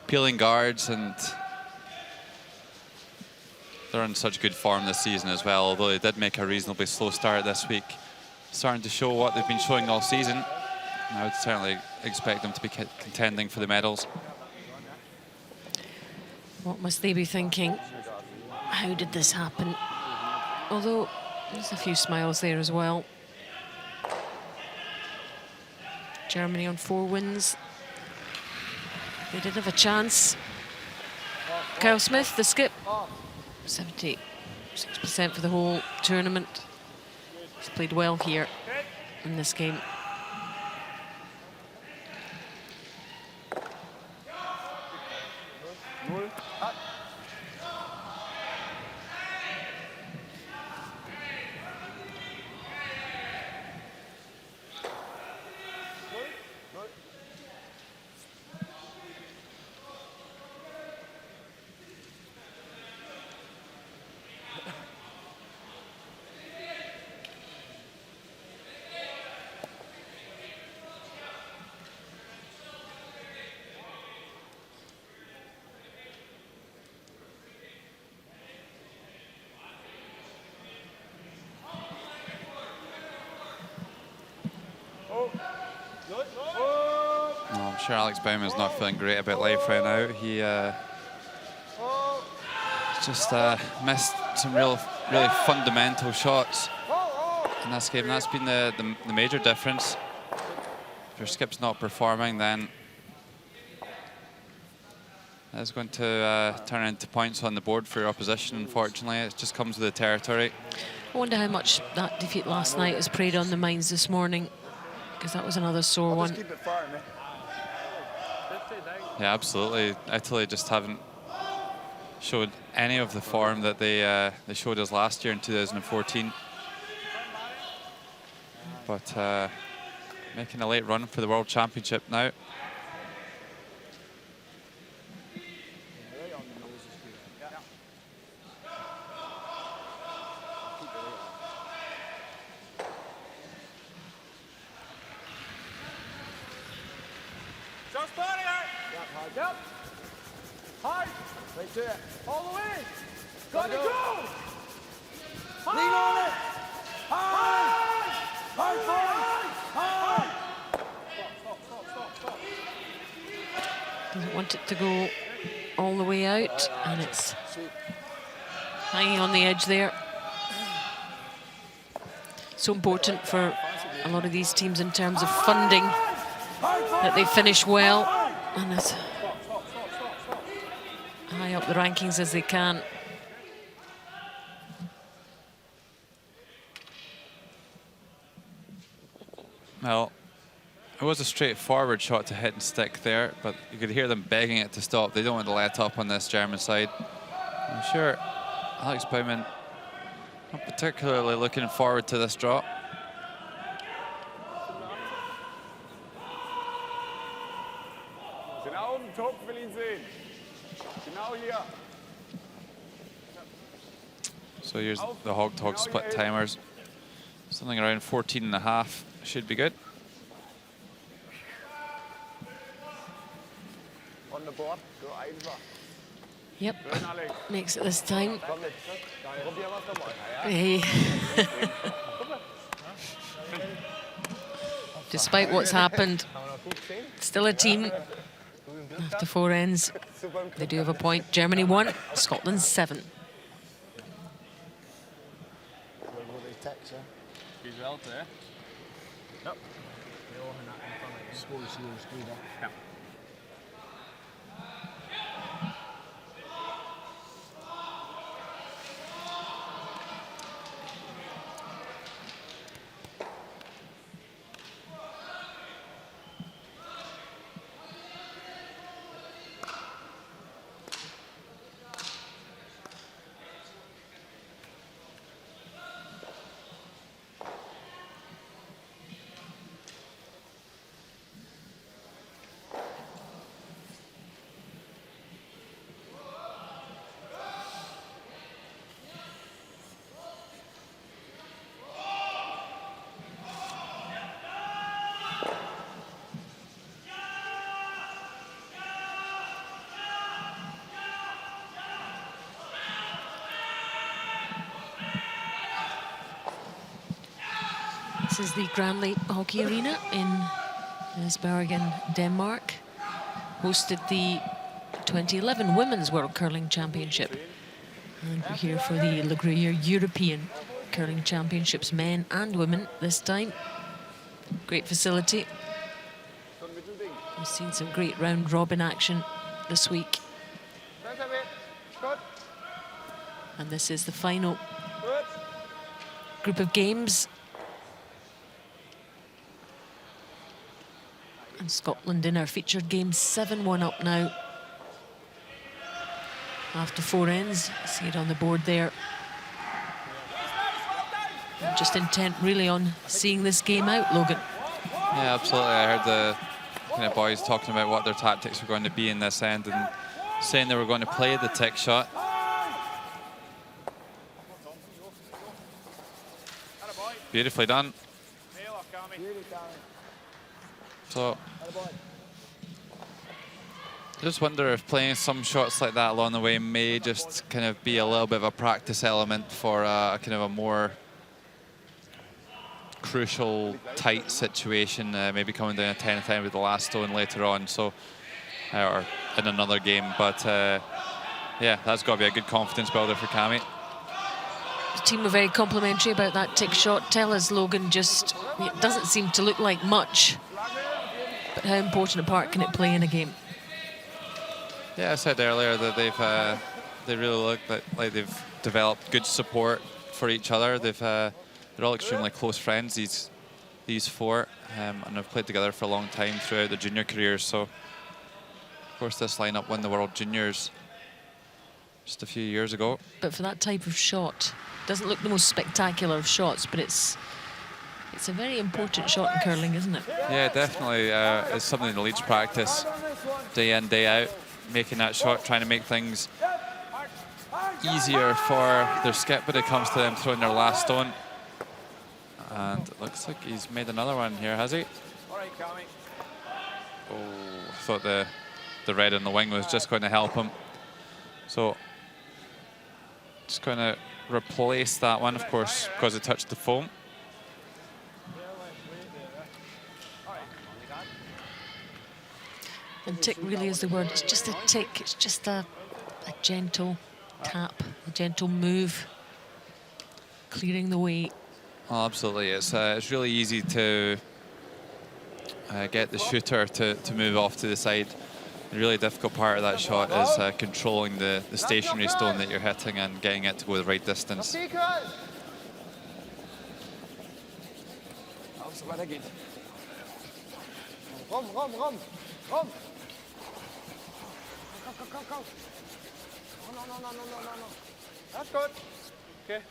peeling guards, and they're in such good form this season as well. Although they did make a reasonably slow start this week, starting to show what they've been showing all season. I would certainly expect them to be contending for the medals. What must they be thinking? How did this happen? Although there's a few smiles there as well. Germany on 4 wins. They did have a chance. Kyle Smith, the skip, 76% for the whole tournament. He's played well here in this game. I'm sure Alex Bauman's not feeling great about life right now. He just missed some really fundamental shots in this game. That's been the major difference. If your skip's not performing, then it's going to turn into points on the board for your opposition, unfortunately. It just comes with the territory. I wonder how much that defeat last night has preyed on the minds this morning, because that was another sore one. Keep it far, man. Yeah, absolutely. Italy just haven't showed any of the form that they showed us last year in 2014. But making a late run for the World Championship now. Just body out. Yep. Hard. Right to it. All the way. Gotta go. Lean on it. Hard. Hard, boys. Hard. Doesn't want it to go all the way out, and it's hanging on the edge there. So important for a lot of these teams in terms of funding, that they finish well and as high up the rankings as they can. Well, it was a straightforward shot to hit and stick there, but you could hear them begging it to stop. They don't want to let up on this German side. I'm sure Alex Bauman not particularly looking forward to this draw. Genau im Topf will ihn sehen. Genau hier. So here's the hog-to-hog split timers. Something around 14.5 should be good. On the board. Go einfach. Yep, makes it this time. Komm mit. Probier was dabei. Hey. Despite what's happened, still a team after 4 ends. They do have a point. Germany 1, Scotland 7. He's wel there. Yep. Score, Ja. This is the Granley Hockey Arena in Esbjerg in Denmark. Hosted the 2011 Women's World Curling Championship. And we're here for the Gruyère European Curling Championships, men and women this time. Great facility. We've seen some great round robin action this week. And this is the final group of games. And Scotland in our featured game, 7-1 up now. After 4 ends, see it on the board there. I'm just intent really on seeing this game out, Logan. Yeah, absolutely. I heard the kind of boys talking about what their tactics were going to be in this end and saying they were going to play the tick shot. Beautifully done. So, I just wonder if playing some shots like that along the way may just kind of be a little bit of a practice element for a kind of a more crucial, tight situation, maybe coming down a 10-10 with the last stone later on, so or in another game. But yeah, that's got to be a good confidence builder for Cami. The team were very complimentary about that tick shot. Tell us, Logan, just it doesn't seem to look like much, but how important a part can it play in a game? Yeah, I said earlier that they really look like they've developed good support for each other. They're all extremely close friends, these four, and have played together for a long time throughout their junior careers. So, of course, this lineup won the World Juniors just a few years ago. But for that type of shot, doesn't look the most spectacular of shots, but it's a very important shot in curling, isn't it? Yeah, definitely. It's something the Leeds practice day in, day out, making that shot, trying to make things easier for their skip when it comes to them throwing their last stone. And it looks like he's made another one here, has he? Oh, I thought the red on the wing was just going to help him. So, just going to replace that one, of course, because it touched the foam. And tick really is the word. It's just a tick. It's just a gentle tap, a gentle move, clearing the way. Oh, absolutely. It's really easy to get the shooter to move off to the side. The really difficult part of that shot is controlling the stationary stone that you're hitting and getting it to go the right distance. Kom. No. That's good. Okay.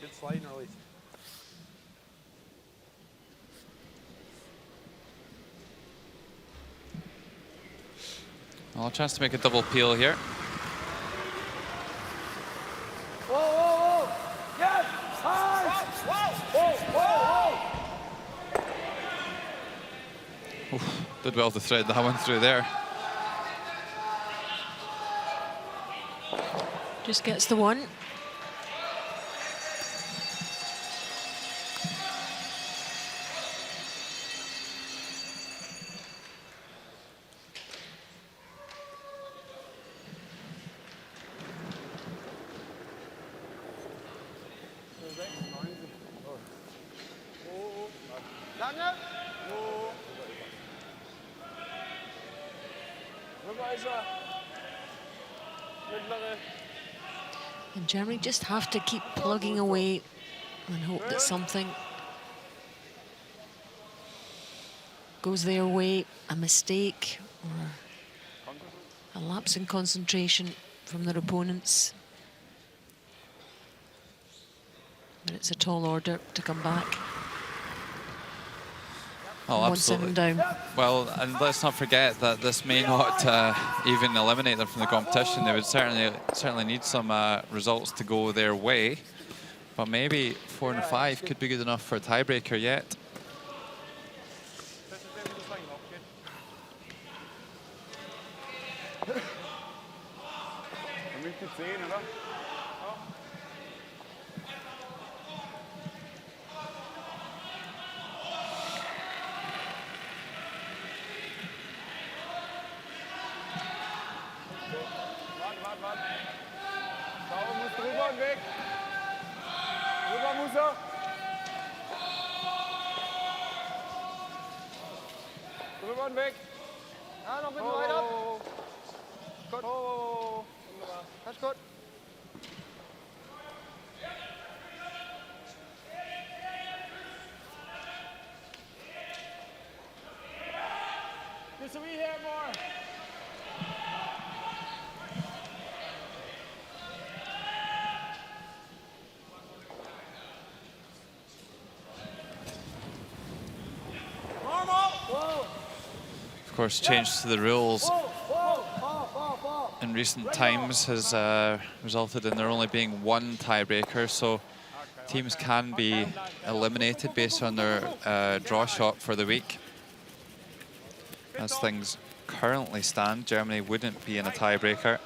Good sliding release. Well, a chance to make a double peel here. Whoa. Yes. Oof, did well to thread that one through there. Just gets the one. And Germany just have to keep plugging away and hope that something goes their way, a mistake or a lapse in concentration from their opponents. But it's a tall order to come back. Oh, absolutely. 1-7 down. Well, and let's not forget that this may not even eliminate them from the competition. They would certainly need some results to go their way. But maybe 4 and 5 could be good enough for a tiebreaker yet. så. Du får den væk. Ja, nå finder du højt op. Godt. Pas godt. This we here more. Of course, change to the rules in recent times has resulted in there only being one tiebreaker, so teams can be eliminated based on their draw shot for the week. As things currently stand, Germany wouldn't be in a tiebreaker,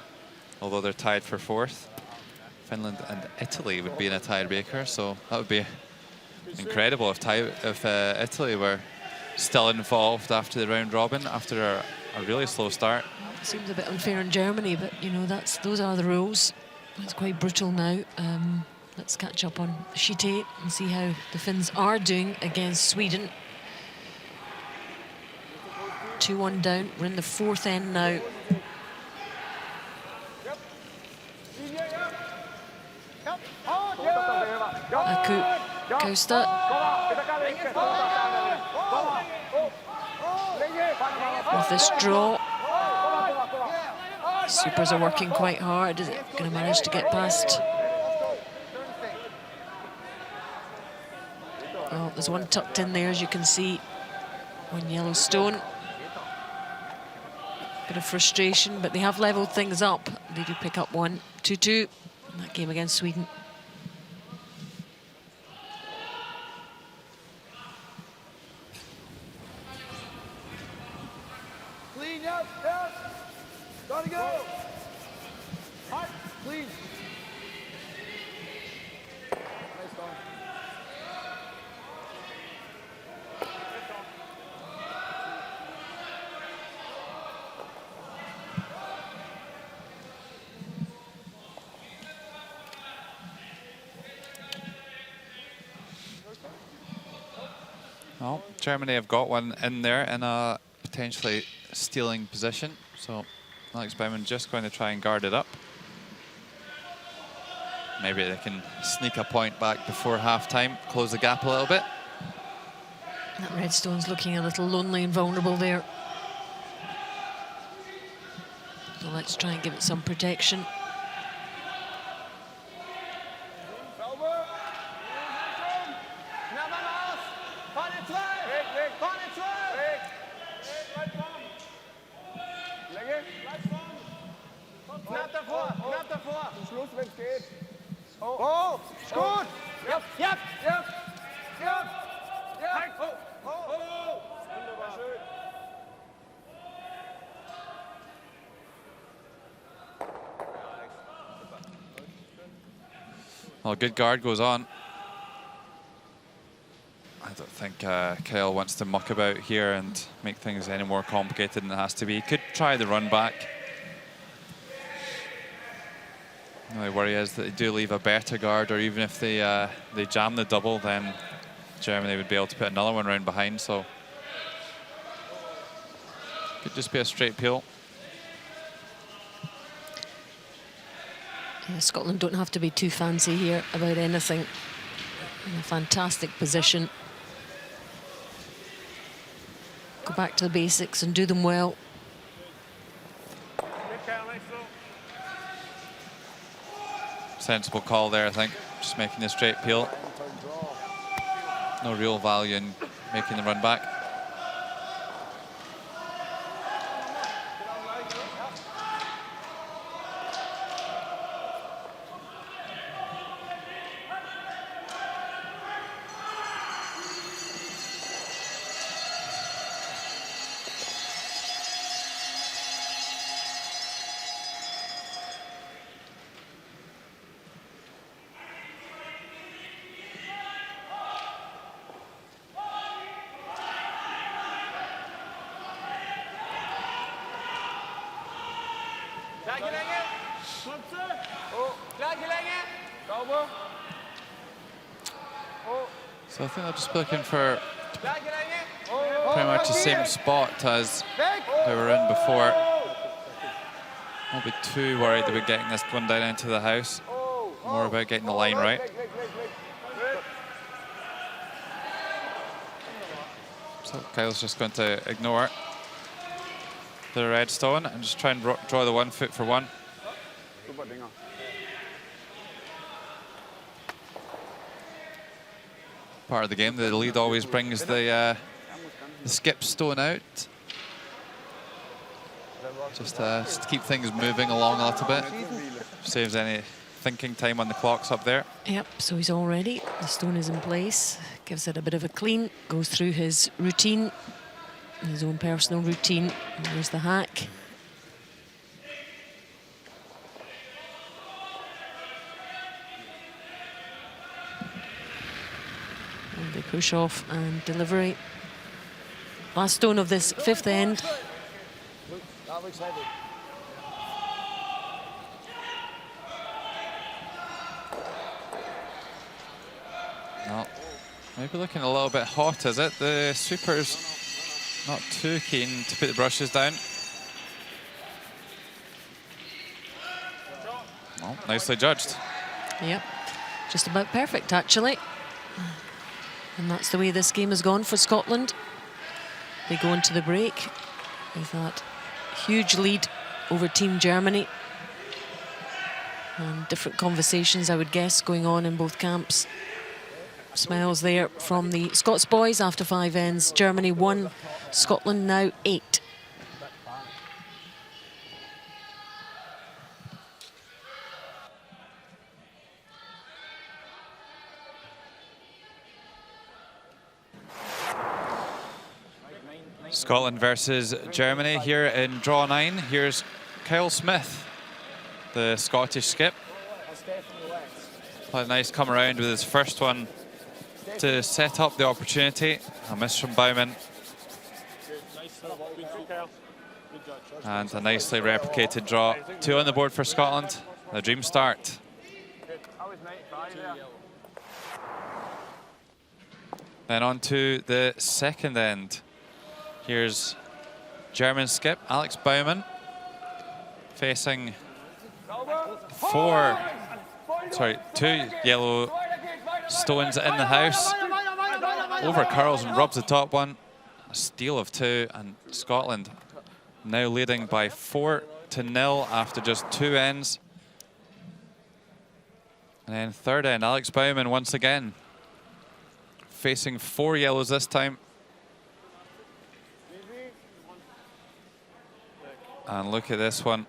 although they're tied for 4th. Finland and Italy would be in a tiebreaker, so that would be incredible if Italy were still involved after the round robin, after a really slow start. It seems a bit unfair in Germany, but you know, those are the rules. It's quite brutal now. Let's catch up on sheet 8 and see how the Finns are doing against Sweden. 2-1 down. We're in the 4th end now. Aku Costa. With this draw, supers are working quite hard. Is it going to manage to get past? Oh, there's one tucked in there, as you can see. One yellow stone. Bit of frustration, but they have levelled things up. They do pick up one, 2-2 in that game against Sweden. Clean, yep, yep. Gotta go. Hard, clean. Nice dog. Well, Germany have got one in there in a potentially stealing position, so Alex Baumann just going to try and guard it up. Maybe they can sneak a point back before half-time, close the gap a little bit. That red stone's looking a little lonely and vulnerable there. So let's try and give it some protection. Schluss, wenn es geht. Oh, ist gut. Yep, yep, yep, yep, yep. Oh, oh, oh. Wunderbar. Schön. Well, good guard goes on. I don't think Kyle wants to muck about here and make things any more complicated than it has to be. He could try the run back. The only worry is that they do leave a better guard, or even if they jam the double, then Germany would be able to put another one round behind. So could just be a straight peel. Yeah, Scotland don't have to be too fancy here about anything. In a fantastic position. Go back to the basics and do them well. Sensible call there, I think. Just making a straight peel. No real value in making the run back. So I think they're just looking for pretty much the same spot as they were in before. Won't be too worried about getting this one down into the house. More about getting the line right. So Kyle's just going to ignore the red stone and just try and draw the 1 foot for 1. Part of the game, the lead always brings the skip stone out. Just to keep things moving along a little bit. Saves any thinking time on the clocks up there. Yep, so he's all ready. The stone is in place. Gives it a bit of a clean. Goes through his routine, his own personal routine. And there's the hack. And the push off and delivery. Last stone of this 5th end. That looks heavy. No, maybe looking a little bit hot, is it? The sweeper's not too keen to put the brushes down. Oh, nicely judged. Yep, just about perfect actually. And that's the way this game has gone for Scotland. They go into the break with that huge lead over Team Germany. And different conversations, I would guess, going on in both camps. Smiles there from the Scots boys after 5 ends. Germany 1, Scotland now 8. Scotland versus Germany here in draw 9. Here's Kyle Smith, the Scottish skip. Quite a nice come around with his first one to set up the opportunity. A miss from Baumann. And a nicely replicated draw. 2 on the board for Scotland. A dream start. Then on to the second end. Here's German skip Alex Baumann facing 2 yellow stones in the house. Over curls and rubs the top one. A steal of 2, and Scotland now leading by 4-0 after just 2 ends. And then third end, Alex Baumann once again facing 4 yellows this time. And look at this one.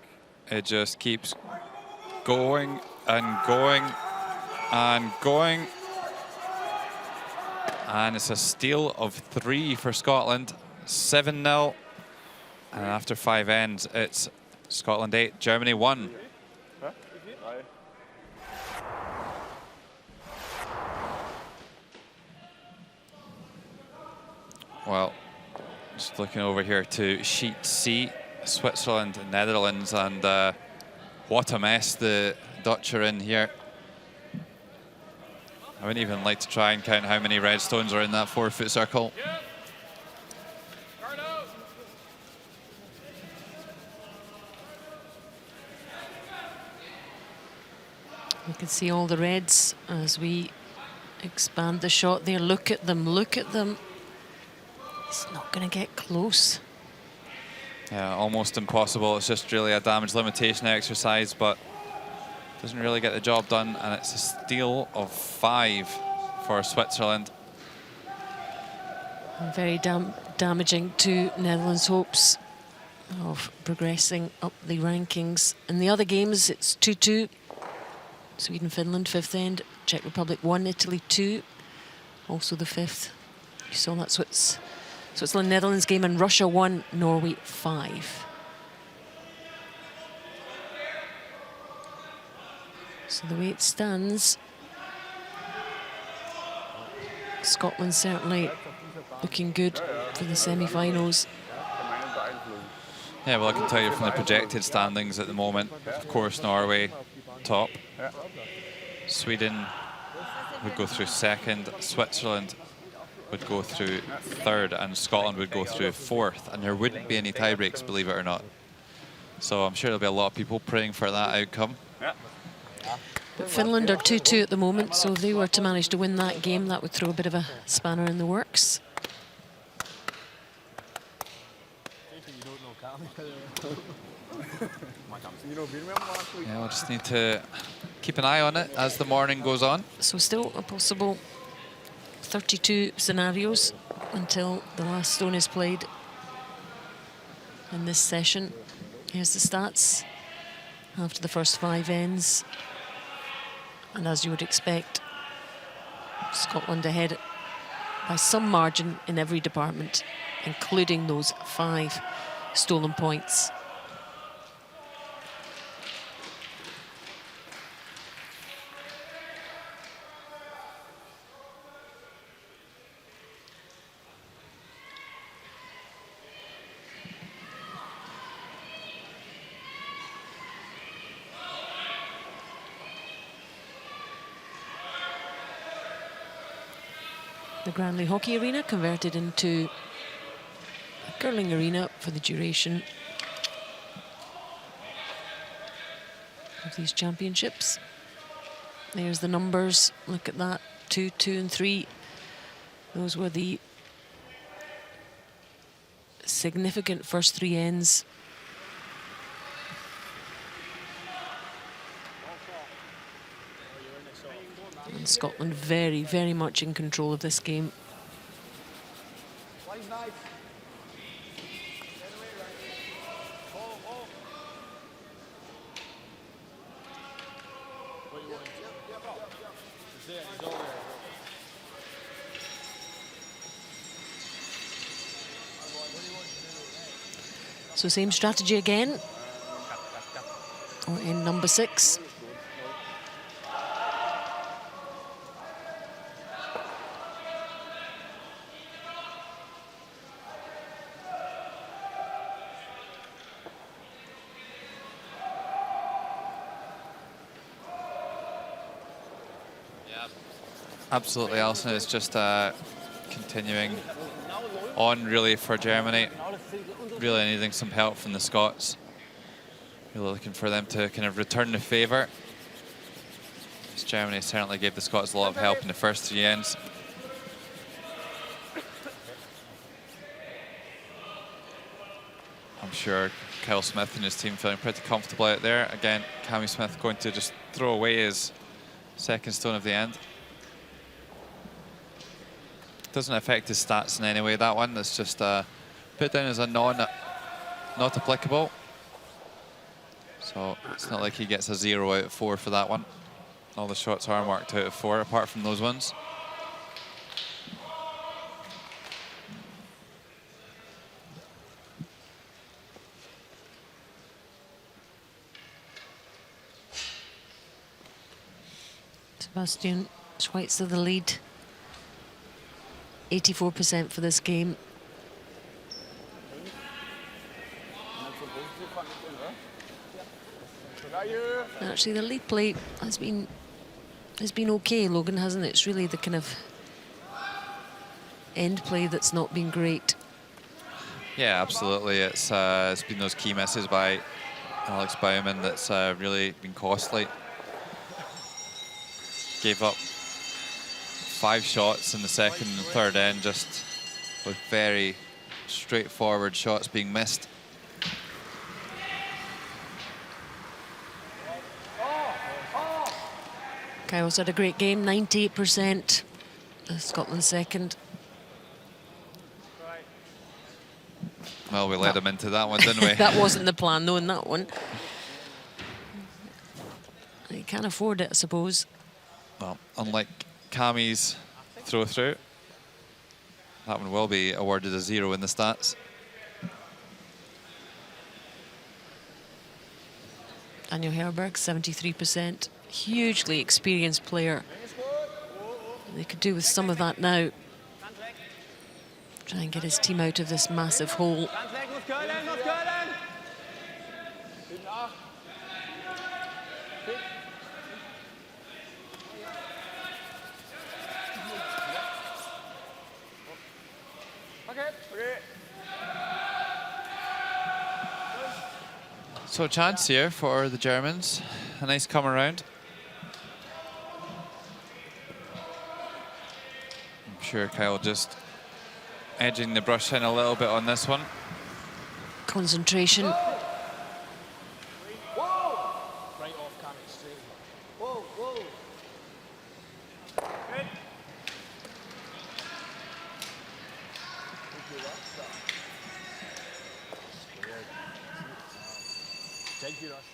It just keeps going and going and going. And it's a steal of 3 for Scotland. 7-0. And after 5 ends, it's Scotland 8, Germany 1. Well, just looking over here to sheet C. Switzerland, Netherlands, and what a mess the Dutch are in here. I wouldn't even like to try and count how many red stones are in that 4-foot circle. You can see all the reds as we expand the shot there. Look at them, look at them. It's not going to get close. Yeah, almost impossible. It's just really a damage limitation exercise, but doesn't really get the job done. And it's a steal of 5 for Switzerland. And very damaging to Netherlands' hopes of progressing up the rankings. In the other games, it's 2-2. Sweden, Finland, 5th end. Czech Republic 1, Italy 2. Also the 5th. You saw that Switzerland, Netherlands game, and Russia 1, Norway 5. So the way it stands, Scotland certainly looking good for the semi-finals. Yeah, well, I can tell you from the projected standings at the moment, of course, Norway top. Sweden would go through second, Switzerland would go through third, and Scotland would go through fourth, and there wouldn't be any tie breaks, believe it or not. So I'm sure there'll be a lot of people praying for that outcome. But Finland are 2-2 at the moment, so if they were to manage to win that game, that would throw a bit of a spanner in the works. Yeah, we'll just need to keep an eye on it as the morning goes on. So still a possible 32 scenarios until the last stone is played in this session. Here's the stats after the first 5 ends. And as you would expect, Scotland ahead by some margin in every department, including those 5 stolen points. The Granley Hockey Arena converted into a curling arena for the duration of these championships. There's the numbers. Look at that. 2, 2 and 3. Those were the significant first 3 ends. And Scotland very, very much in control of this game. So same strategy again. Or in number 6. Absolutely, Alison. It's just continuing on really for Germany. Really needing some help from the Scots. Really looking for them to kind of return the favour. Germany certainly gave the Scots a lot of help in the first 3 ends. I'm sure Kyle Smith and his team feeling pretty comfortable out there. Again, Cammy Smith going to just throw away his second stone of the end. Doesn't affect his stats in any way, that one. That's just put down as a not applicable. So it's not like he gets a 0 out of 4 for that one. All the shots are marked out of 4, apart from those ones. Sebastian Schweitzer the lead. 84% for this game. Actually, the lead play has been okay, Logan, hasn't it? It's really the kind of end play that's not been great. Yeah, absolutely. It's been those key misses by Alex Baumann that's really been costly. Gave up 5 shots in the second and third end, just with very straightforward shots being missed. Kyle's had a great game, 98%. Scotland second. Well, we led him into that one, didn't we? That wasn't the plan, though, in that one. He can't afford it, I suppose. Well, unlike Cammy's throw through, that one will be awarded a 0 in the stats. Daniel Herberg, 73%. Hugely experienced player. They could do with some of that now. Try and get his team out of this massive hole. So a chance here for the Germans. A nice come around. I'm sure Kyle just edging the brush in a little bit on this one. Concentration. Right off Cami, straight. Whoa, whoa. Good. Thank you, Rush.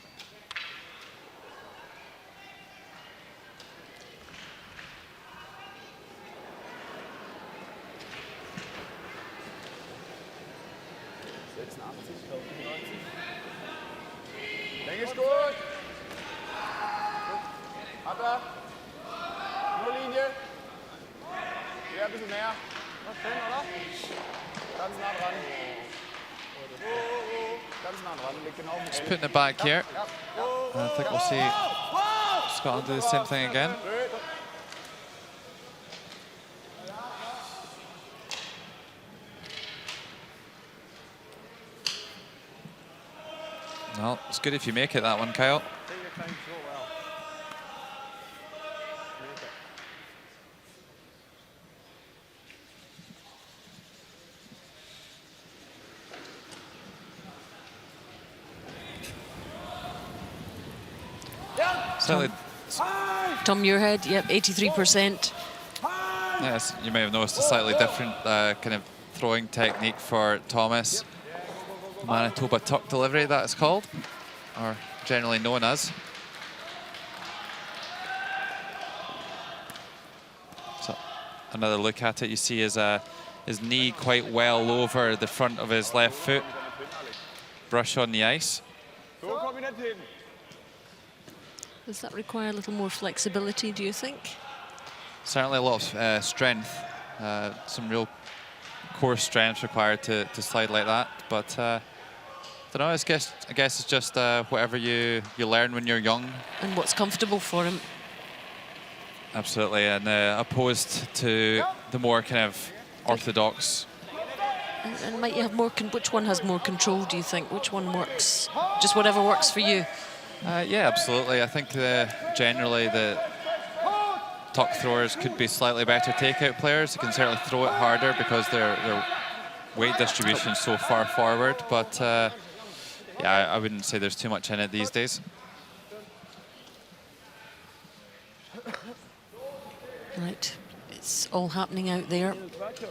Länge ist gut. Ab da. Nur Linie. Ja, ein bisschen mehr. Schön, oder? Ganz nah dran. Ganz nah dran. Liegt genau auf dem Just L. putting it back here. And I think we'll see Scotland do the same thing again. Well, it's good if you make it, that one, Kyle. Take your time so well. Make it. Slightly, Tom Muirhead, yep, 83%. yes, you may have noticed a slightly different kind of throwing technique for Thomas. Manitoba tuck delivery, that is called, or generally known as. So another look at it, you see his knee quite well over the front of his left foot. Brush on the ice. So komm ich nicht hin. Does that require a little more flexibility, do you think? Certainly a lot of strength, some real core strength required to slide like that. But I don't know. I guess it's just whatever you learn when you're young. And what's comfortable for him. Absolutely, and opposed to the more kind of orthodox. And might you have more? Which one has more control? Do you think? Which one works? Just whatever works for you. Yeah, absolutely. I think generally the tuck throwers could be slightly better takeout players. They can certainly throw it harder because their weight distribution is so far forward. But yeah, I wouldn't say there's too much in it these days. Right, it's all happening out there.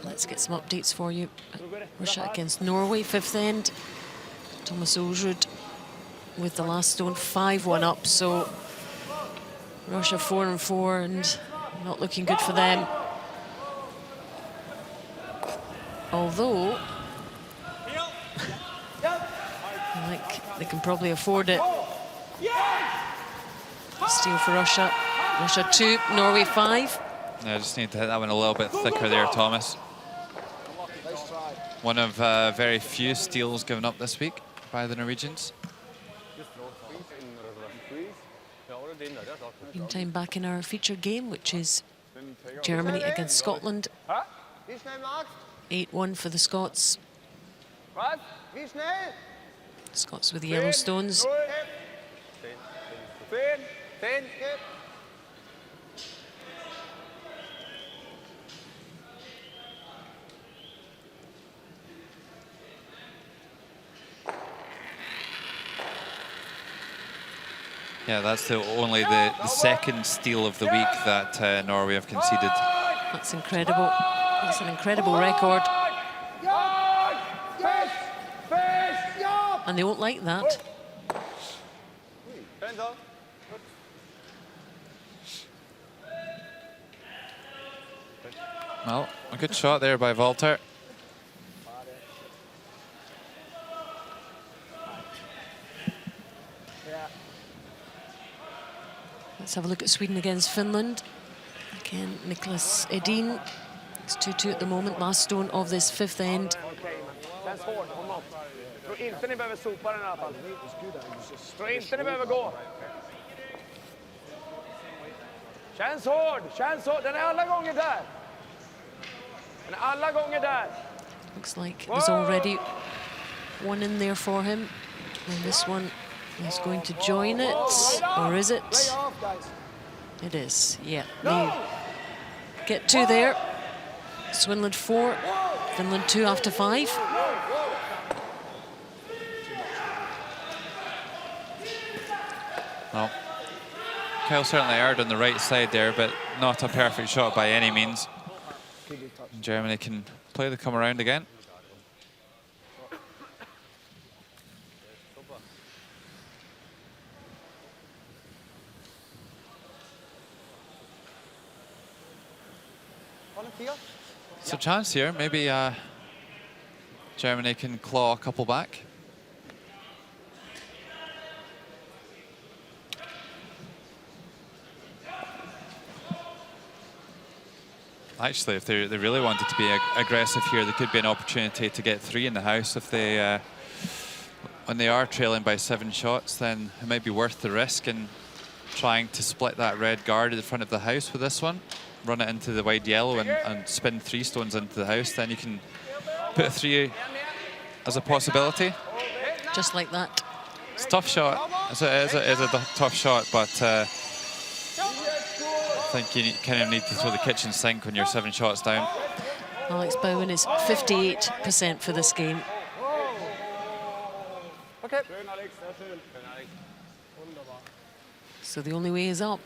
Let's get some updates for you. Russia against Norway, fifth end. Thomas Olsrud with the last stone, 5-1 up. So Russia 4-4 and not looking good for them. Although I think they can probably afford it. Steal for Russia. Russia 2, Norway 5. I just need to hit that one a little bit thicker there, Thomas. One of very few steals given up this week by the Norwegians. Meantime, back in our featured game, which is Germany against Scotland. Wie schnell, Max? 8-1 for the Scots. Was? Wie schnell? Scots with the yellow stones. 10, 10, skip. Yeah, that's only the second steal of the week that Norway have conceded. That's incredible. That's an incredible record. And they won't like that. Well, a good shot there by Walter. Let's have a look at Sweden against Finland. Again, Nicholas Edin. It's 2-2 at the moment. Last stone of this fifth end. Känns hård, kom upp. Jag tror inte ni behöver sopa den i alla fall. Jag tror inte ni behöver gå. Känns hård, känns hård. Den är alla gånger där. Den är alla gånger där. Looks like there's already one in there for him. And this one is going to join it, or is it? Lay off, guys. It is, yeah. They get 2 there. Swinland 4, Finland 2 after 5. Well, Kyle certainly erred on the right side there, but not a perfect shot by any means. Germany can play the come around again. So chance here, maybe Germany can claw a couple back. Actually, if they really wanted to be aggressive here, there could be an opportunity to get 3 in the house. If they, when they are trailing by 7 shots, then it might be worth the risk in trying to split that red guard at the front of the house with this one. Run it into the wide yellow and spin 3 stones into the house. Then you can put a 3 as a possibility. Just like that. It's a tough shot. It is a tough shot, but I think you kind of need to throw the kitchen sink when you're 7 shots down. Alex Bowen is 58% for this game. Okay. So the only way is up.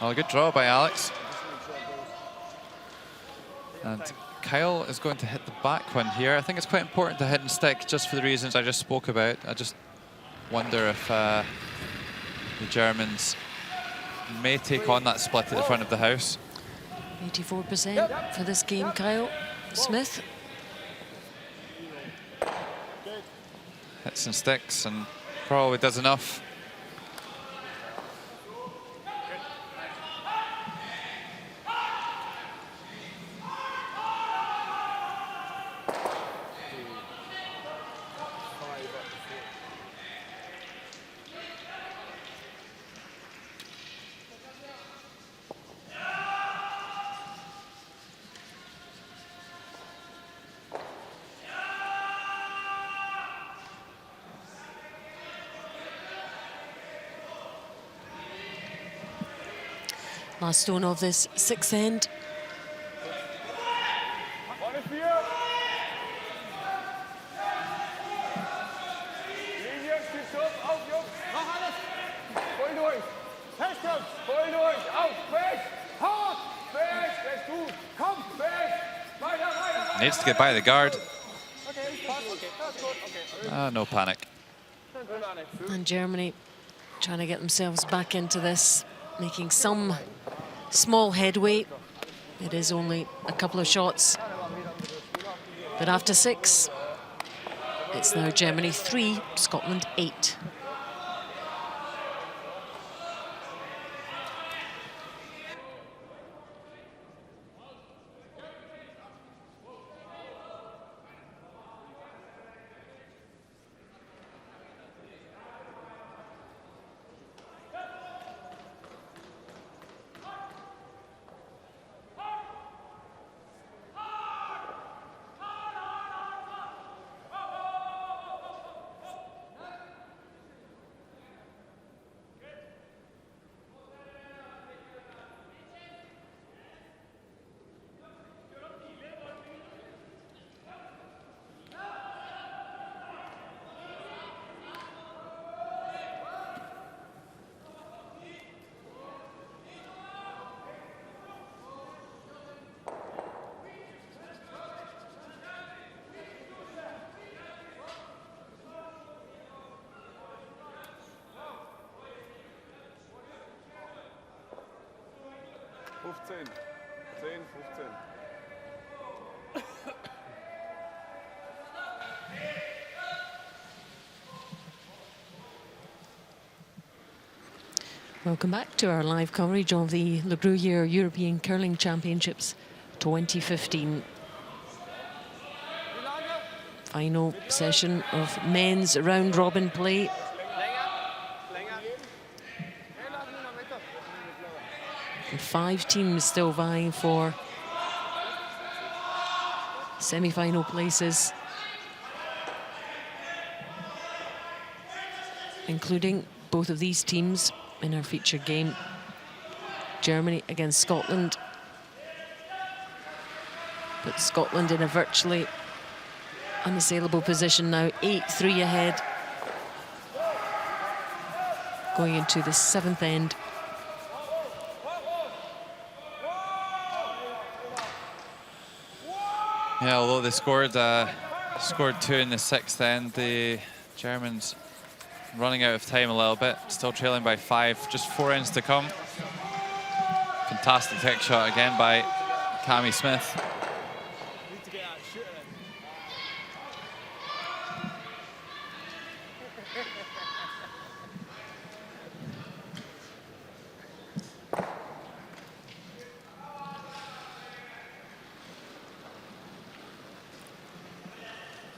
Well, a good draw by Alex. And Kyle is going to hit the back one here. I think it's quite important to hit and stick just for the reasons I just spoke about. I just wonder if the Germans may take on that split at the front of the house. 84% for this game, Kyle Smith. Hits and sticks and probably does enough. Last stone of this 6th end. Needs to get by the guard. No panic. And Germany trying to get themselves back into this, making some small headway. It is only a couple of shots. But after 6, it's now Germany 3, Scotland 8. Welcome back to our live coverage of the Gruyère European Curling Championships 2015. Final session of men's round-robin play. And 5 teams still vying for semi-final places, including both of these teams in our featured game. Germany against Scotland. But Scotland in a virtually unassailable position now, 8-3 ahead. Going into the 7th end. Yeah, although they scored 2 in the 6th end, the Germans running out of time a little bit, still trailing by 5, just 4 ends to come. Fantastic tech shot again by Cami Smith.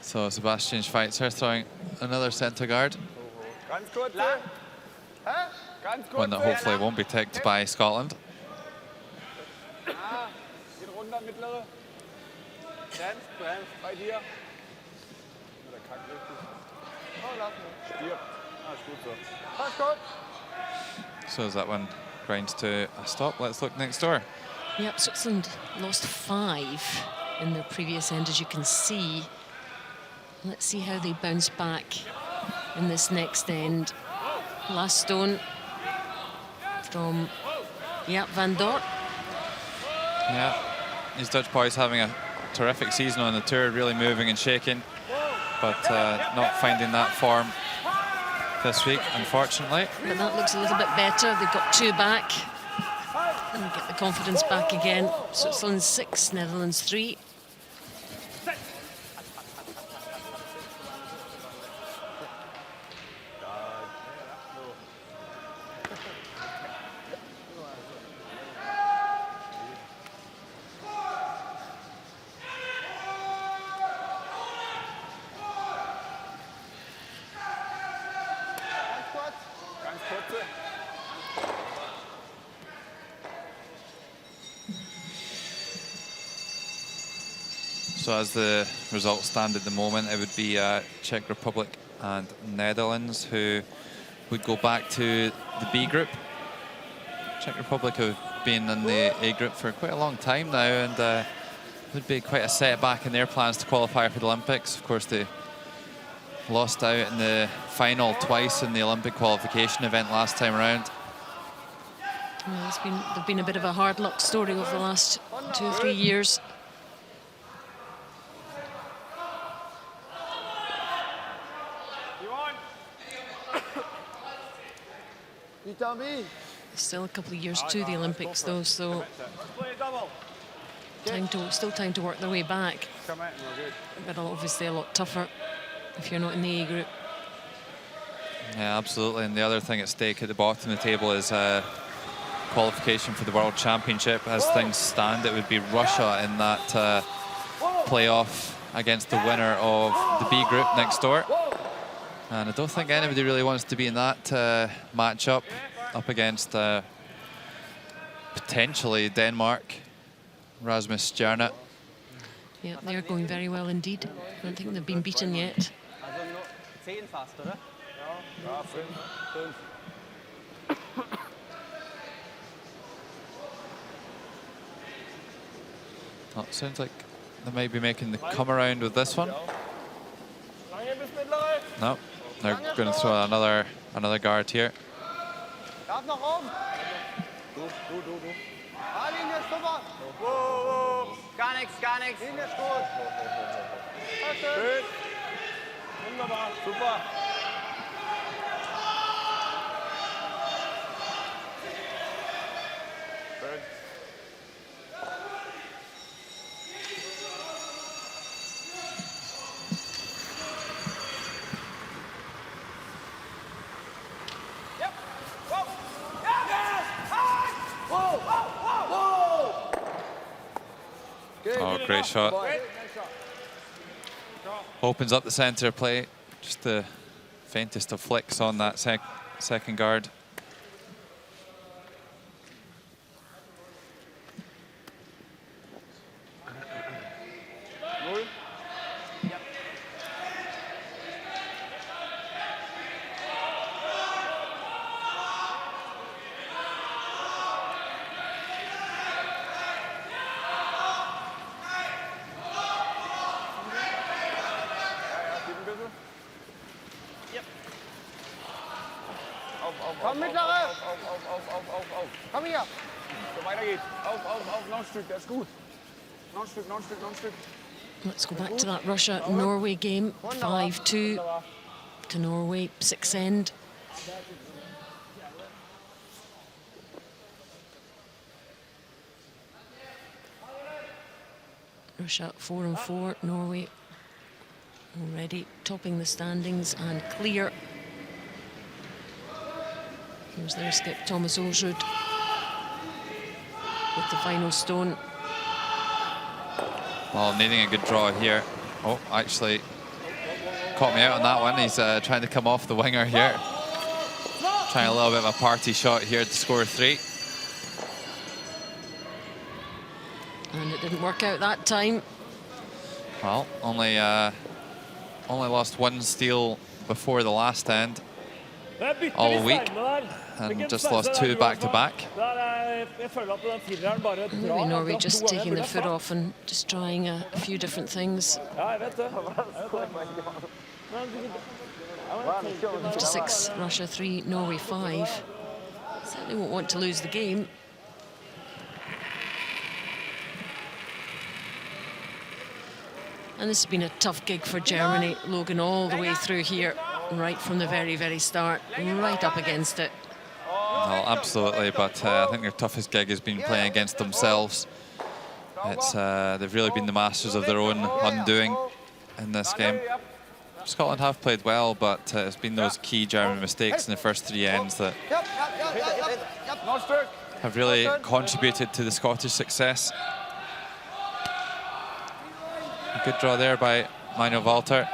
So Sebastian Schweitzer throwing another centre guard. One that hopefully won't be ticked by Scotland. So as that one grinds to a stop, let's look next door. Yep, Switzerland lost 5 in their previous end, as you can see. Let's see how they bounce back in this next end. Last stone from Van Dort. Yeah, these Dutch boys having a terrific season on the tour, really moving and shaking, but not finding that form this week, unfortunately. But that looks a little bit better. They've got 2 back and get the confidence back again. Switzerland 6, Netherlands 3. So as the results stand at the moment, it would be Czech Republic and Netherlands who would go back to the B group. Czech Republic have been in the A group for quite a long time now, and would be quite a setback in their plans to qualify for the Olympics. Of course, they lost out in the final twice in the Olympic qualification event last time around. Well, they've been a bit of a hard luck story over the last 2 or 3 years. Still a couple of years to the Olympics, though, so still time to work their way back. But obviously a lot tougher if you're not in the A group. Yeah, absolutely. And the other thing at stake at the bottom of the table is qualification for the World Championship. As things stand, it would be Russia in that playoff against the winner of the B group next door. And I don't think anybody really wants to be in that matchup up against potentially Denmark, Rasmus Stjerna. Yeah, they're going very well indeed. I don't think they've been beaten yet. Oh, it sounds like they might be making the come around with this one. No, they're going to throw another guard here. Gar nichts, gar nichts. Linie ist gut. Schön. Wunderbar, super. Schön. Oh, great shot. opens up the centre play. Just the faintest of flicks on that second guard. Komm, mittlere! Auf. Komm hier! So weiter geht's. Auf, noch ein Stück, das ist gut. Noch ein Stück. Let's go back to that Russia-Norway game. 5-2 to Norway, 6th end. Russia 4-4, Norway already topping the standings and clear. Here's their skip, Thomas Olsrud, with the final stone. Well, needing a good draw here. Oh, actually caught me out on that one. He's trying to come off the winger here. Trying a little bit of a party shot here to score 3. And it didn't work out that time. Well, only lost 1 steal before the last end all week, and just lost 2 back-to-back. Maybe Norway just taking their foot off and just trying a few different things. 56, Russia 3, Norway 5. Certainly won't want to lose the game. And this has been a tough gig for Germany, Logan, all the way through here, right from the very, very start, right up against it. Well, absolutely, but I think their toughest gig has been playing against themselves. It's they've really been the masters of their own undoing in this game. Scotland have played well, but it's been those key German mistakes in the first 3 ends that have really contributed to the Scottish success. A good draw there by Manuel Walter.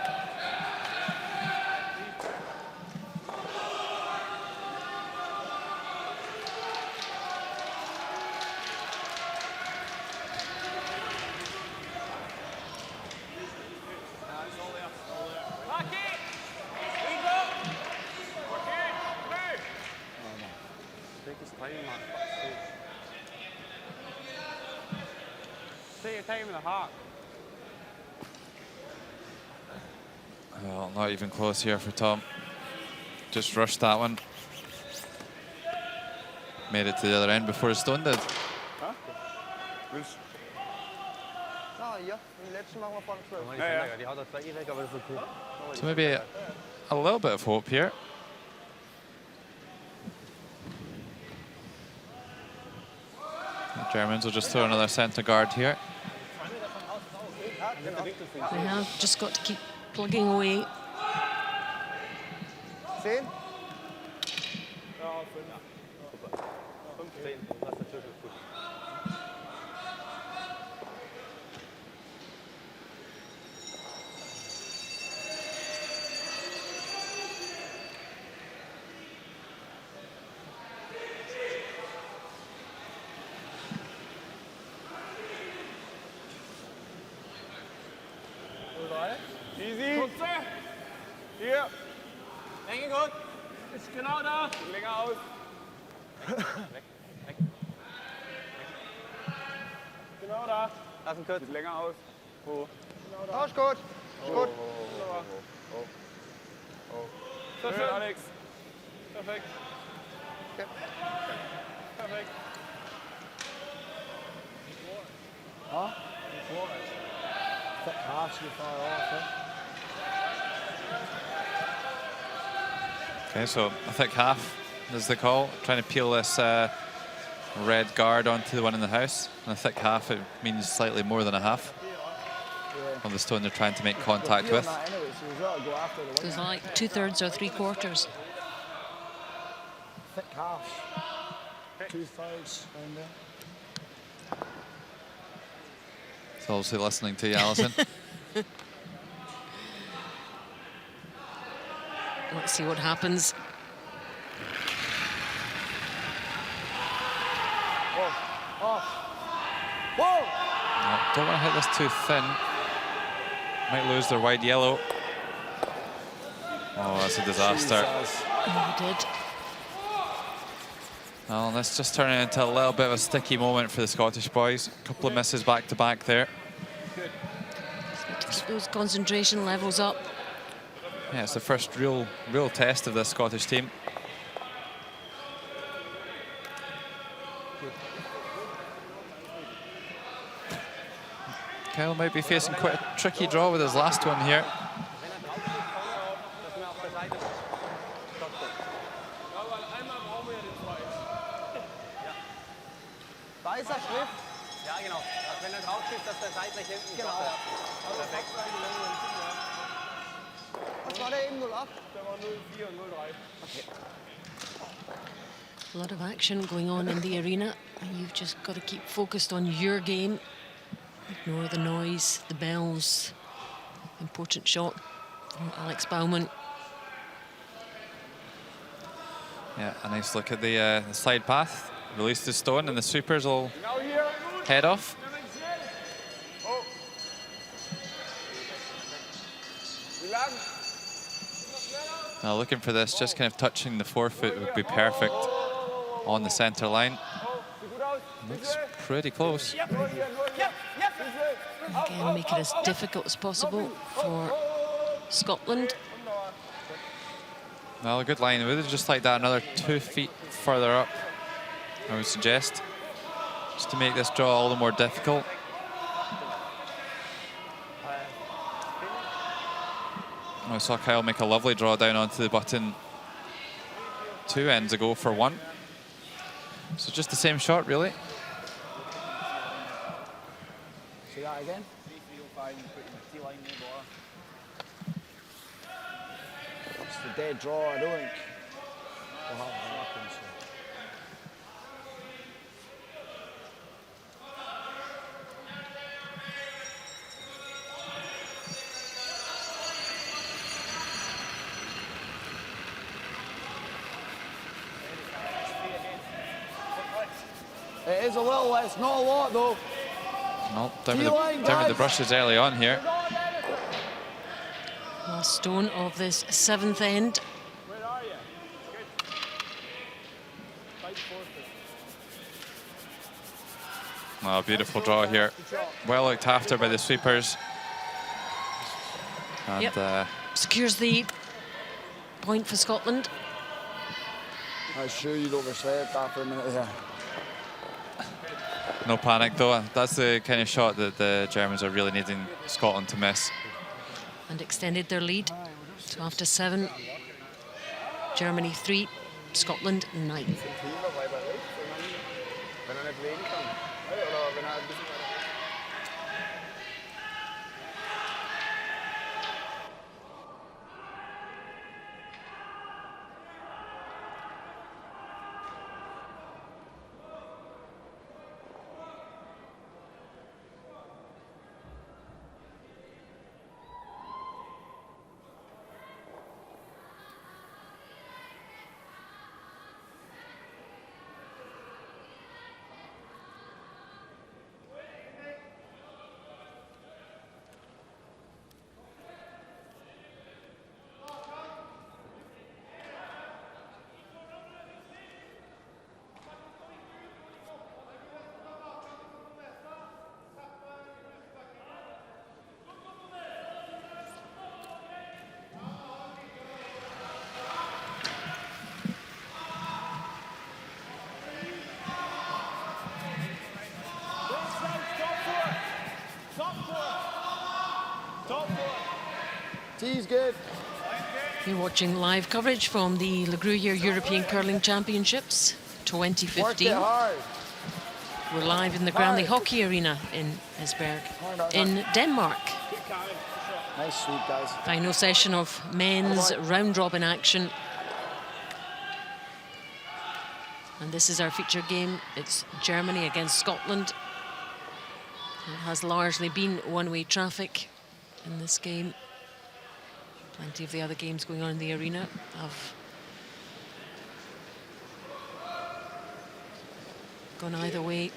Well, not even close here for Tom. Just rushed that one. Made it to the other end before his stone did. So maybe a little bit of hope here. The Germans will just throw another centre guard here. They have just got to keep plugging away. Easy. Hier. Enge gut. Ist genau da. Länger aus. Weg. Genau da. Lass ihn kurz. Sieht länger aus. Wo? Genau da. Ist gut. Ist gut. So schön, Alex. Perfekt. Okay. Perfekt. Huh? Thick half, you fire off, eh? Okay, so a thick half is the call. Trying to peel this red guard onto the one in the house. And a thick half, it means slightly more than a half of the stone they're trying to make contact with. So it's like 2/3 or 3/4. Thick half. 2/3 around there. It's obviously listening to you, Alison. Let's see what happens. Whoa! No, don't want to hit this too thin. Might lose their wide yellow. Oh, that's a disaster. Jesus. Oh, he did. Well, that's just turning into a little bit of a sticky moment for the Scottish boys. A couple of misses back to back there. Just need to keep those concentration levels up. Yeah, it's the first real test of this Scottish team. Kyle might be facing quite a tricky draw with his last one here. Da ist der Schritt. Ja, genau. Also wenn er drauf ist, dass der seitlich hinten Genau. Perfekt. Was war der eben 08? Der war 04 und 03. A lot of action going on in the arena, and you've just got to keep focused on your game. Ignore the noise, the bells. Important shot from Alex Baumann. Yeah, a nice look at the side path. Release the stone and the sweepers will head off. Now looking for this, just kind of touching the forefoot would be perfect on the centre line. Looks pretty close. Again, make it as difficult as possible for Scotland. Well, a good line. Would have just like that another 2 feet further up, I would suggest, just to make this draw all the more difficult. I saw Kyle make a lovely draw down onto the button 2 ends ago for 1. So just the same shot, really. See that again? It's the dead draw, I don't think. We'll have it happen, so. It is a little, it's not a lot though. Well, down with the brushes early on here. Last stone of this 7th end. Where are you? Good. Fight forfeit. Oh, beautiful draw here. Well looked after by the sweepers. And Yep. Secures the point for Scotland. I was sure you'd overslept that for a minute there. no panic though. That's the kind of shot that the Germans are really needing Scotland to miss. And extended their lead. So after 7, Germany 3, Scotland 9. Tea's good. You're watching live coverage from the Gruyère European Curling Championships Work it 2015. hard. We're live in the Groundley Hockey Arena in Esbjerg, in Denmark. Nice sweep, guys. Final session of men's round-robin action. And this is our feature game. It's Germany against Scotland. It has largely been one-way traffic in this game. Plenty of the other games going on in the arena have gone either way.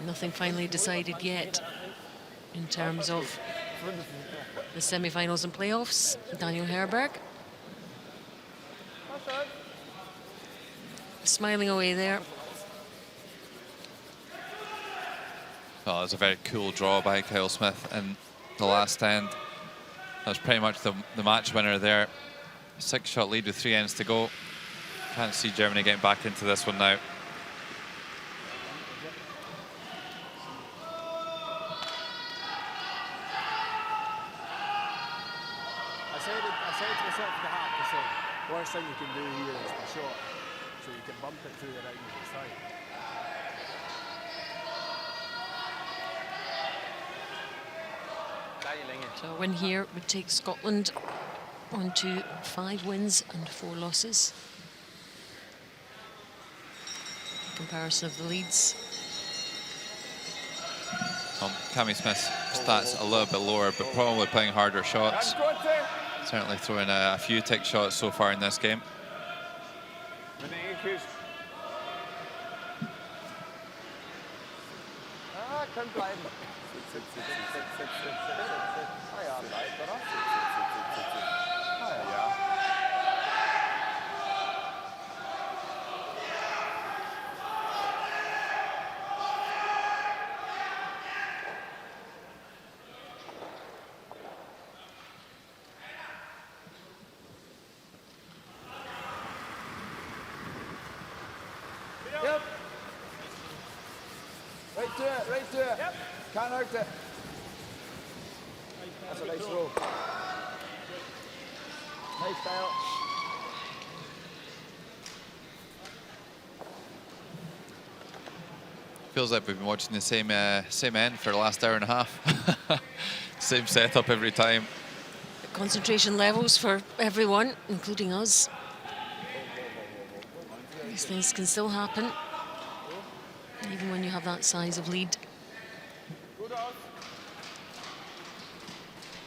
Nothing finally decided yet in terms of the semi-finals and playoffs. Daniel Herberg smiling away there. Well, it was a very cool draw by Kyle Smith in the last end. That was pretty much the match winner there. 6-shot lead with 3 ends to go. Can't see Germany getting back into this one now. I said to myself at the half, I said, worst thing you can do here is the shot, so you can bump it through the right side. So a win here would take Scotland on to 5 wins and 4 losses. Comparison of the leads. Cammy Smith's stats a little bit lower, but probably playing harder shots. Certainly throwing a few tick shots so far in this game. Yep. Right to it, right to it. Yep. Can't hurt it. That's a nice throw. Nice style. Feels like we've been watching the same end for the last hour and a half. Same setup every time. Concentration levels for everyone, including us. These things can still happen, even when you have that size of lead.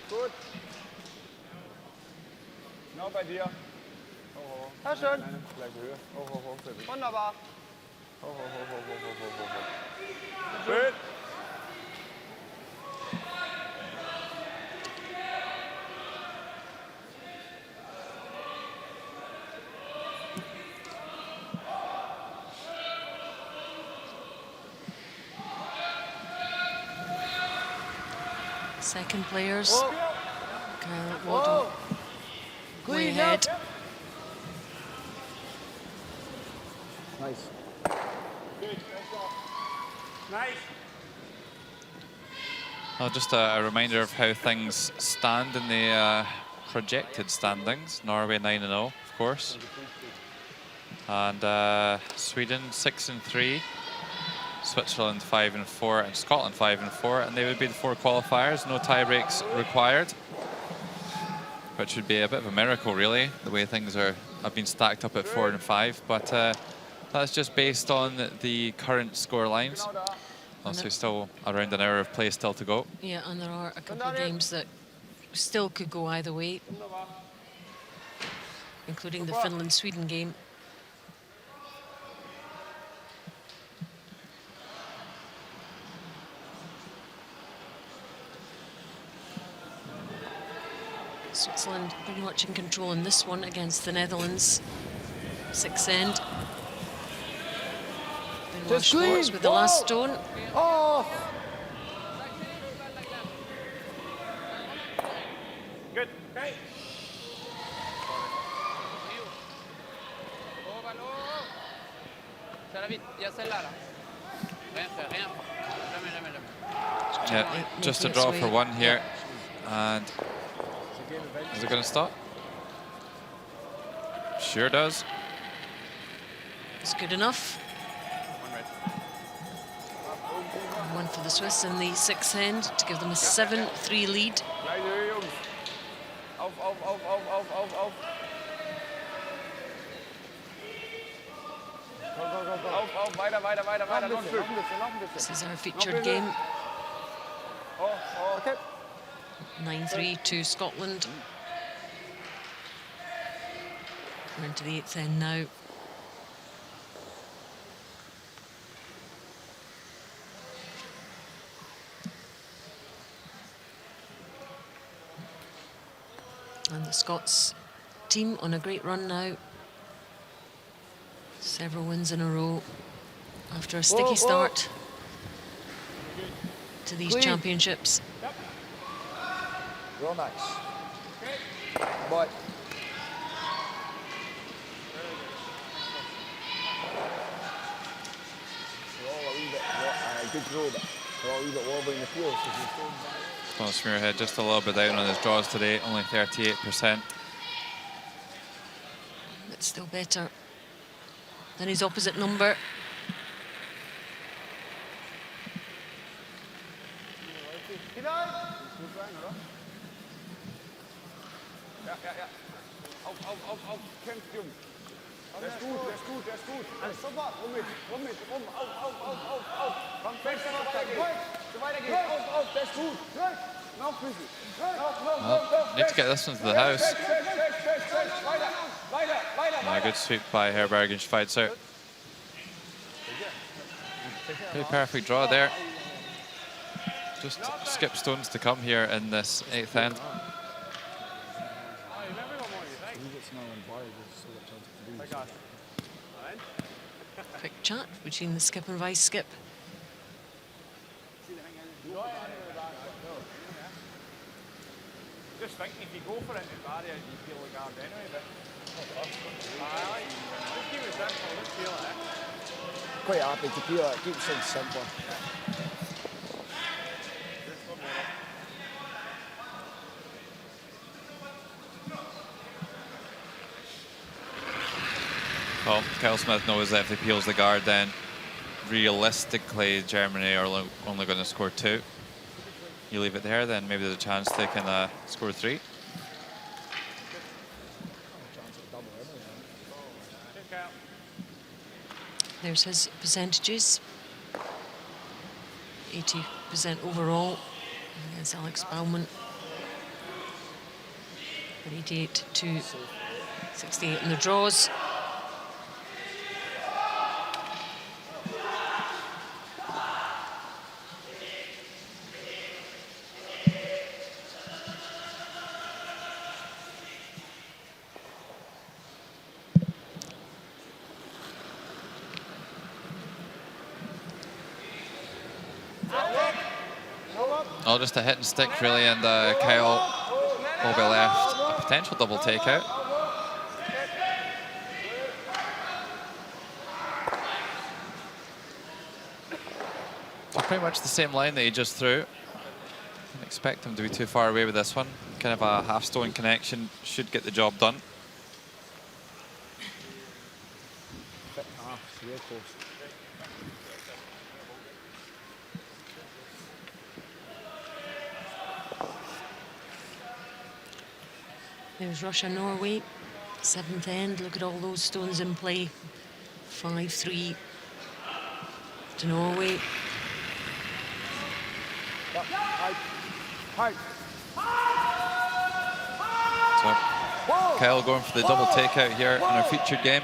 Gut. Genau bei dir. Ja, schön. Gleiche Höhe. Wunderbar. Schön. Second players. Kyle Waddle way ahead. Nice. Nice. Well, just a reminder of how things stand in the projected standings. Norway 9-0, of course. And Sweden 6-3. Switzerland 5-4 and Scotland 5-4, and they would be the 4 qualifiers. No tie breaks required, which would be a bit of a miracle, really, the way things have been stacked up at 4 and 5. But that's just based on the current score lines. Also, still around an hour of play still to go. Yeah, and there are a couple of games that still could go either way, including the Finland-Sweden game. Switzerland pretty much in control in this one against the Netherlands. 6th end. Benoit Schwartz with the last stone. Oh! Good. Okay. Yeah, just a draw for 1 here. And is it going to stop? Sure does. It's good enough. 1 for the Swiss in the 6th end to give them a 7-3 lead. Gleiche Höhe, Jungs. Auf, auf, auf, auf, auf, auf, auf. Auf, auf, weiter, weiter, weiter, weiter. Noch ein Stück. This is our featured game. Oh, oh, okay. 9-3 to Scotland. We're into the 8th end now. And the Scots team on a great run now. Several wins in a row after a sticky start to these championships. Real nice. But we're all a wee bit good throw, but we're all a wee bit wobbly in the field. Thomas Muirhead just a little bit down on his draws today, only 38%. But still better than his opposite number. Auf, kämpft, Jungs. Der ist gut. Alles super, rum mit, auf. Komm, fest, so weiter geht's. Auf, der ist gut. Noch ein bisschen. Noch. Need to get this one to the house. Weiter. Yeah, good sweep by Herberg and Schweiz out. Pretty perfect draw there. Just skip stones to come here in this 8th end. Quick chat between the skip and vice skip. Just thinking if you go for it in the barrier, you feel the guard anyway, but just keep it simple, just feel it. Quite happy to feel it, keeps things simple. Well, Kyle Smith knows that if he peels the guard, then realistically Germany are only going to score 2. You leave it there, then maybe there's a chance they can score 3. There's his percentages. 80% overall against Alex Baumann. 88 to 68 in the draws. Oh, just a hit and stick really, and Kyle will be left a potential double takeout. So pretty much the same line that he just threw. Didn't expect him to be too far away with this one. Kind of a half-stone connection, should get the job done. Real close. There's Russia-Norway, 7th end. Look at all those stones in play. 5-3 to Norway. Height. So Kyle going for the double takeout here in our featured game.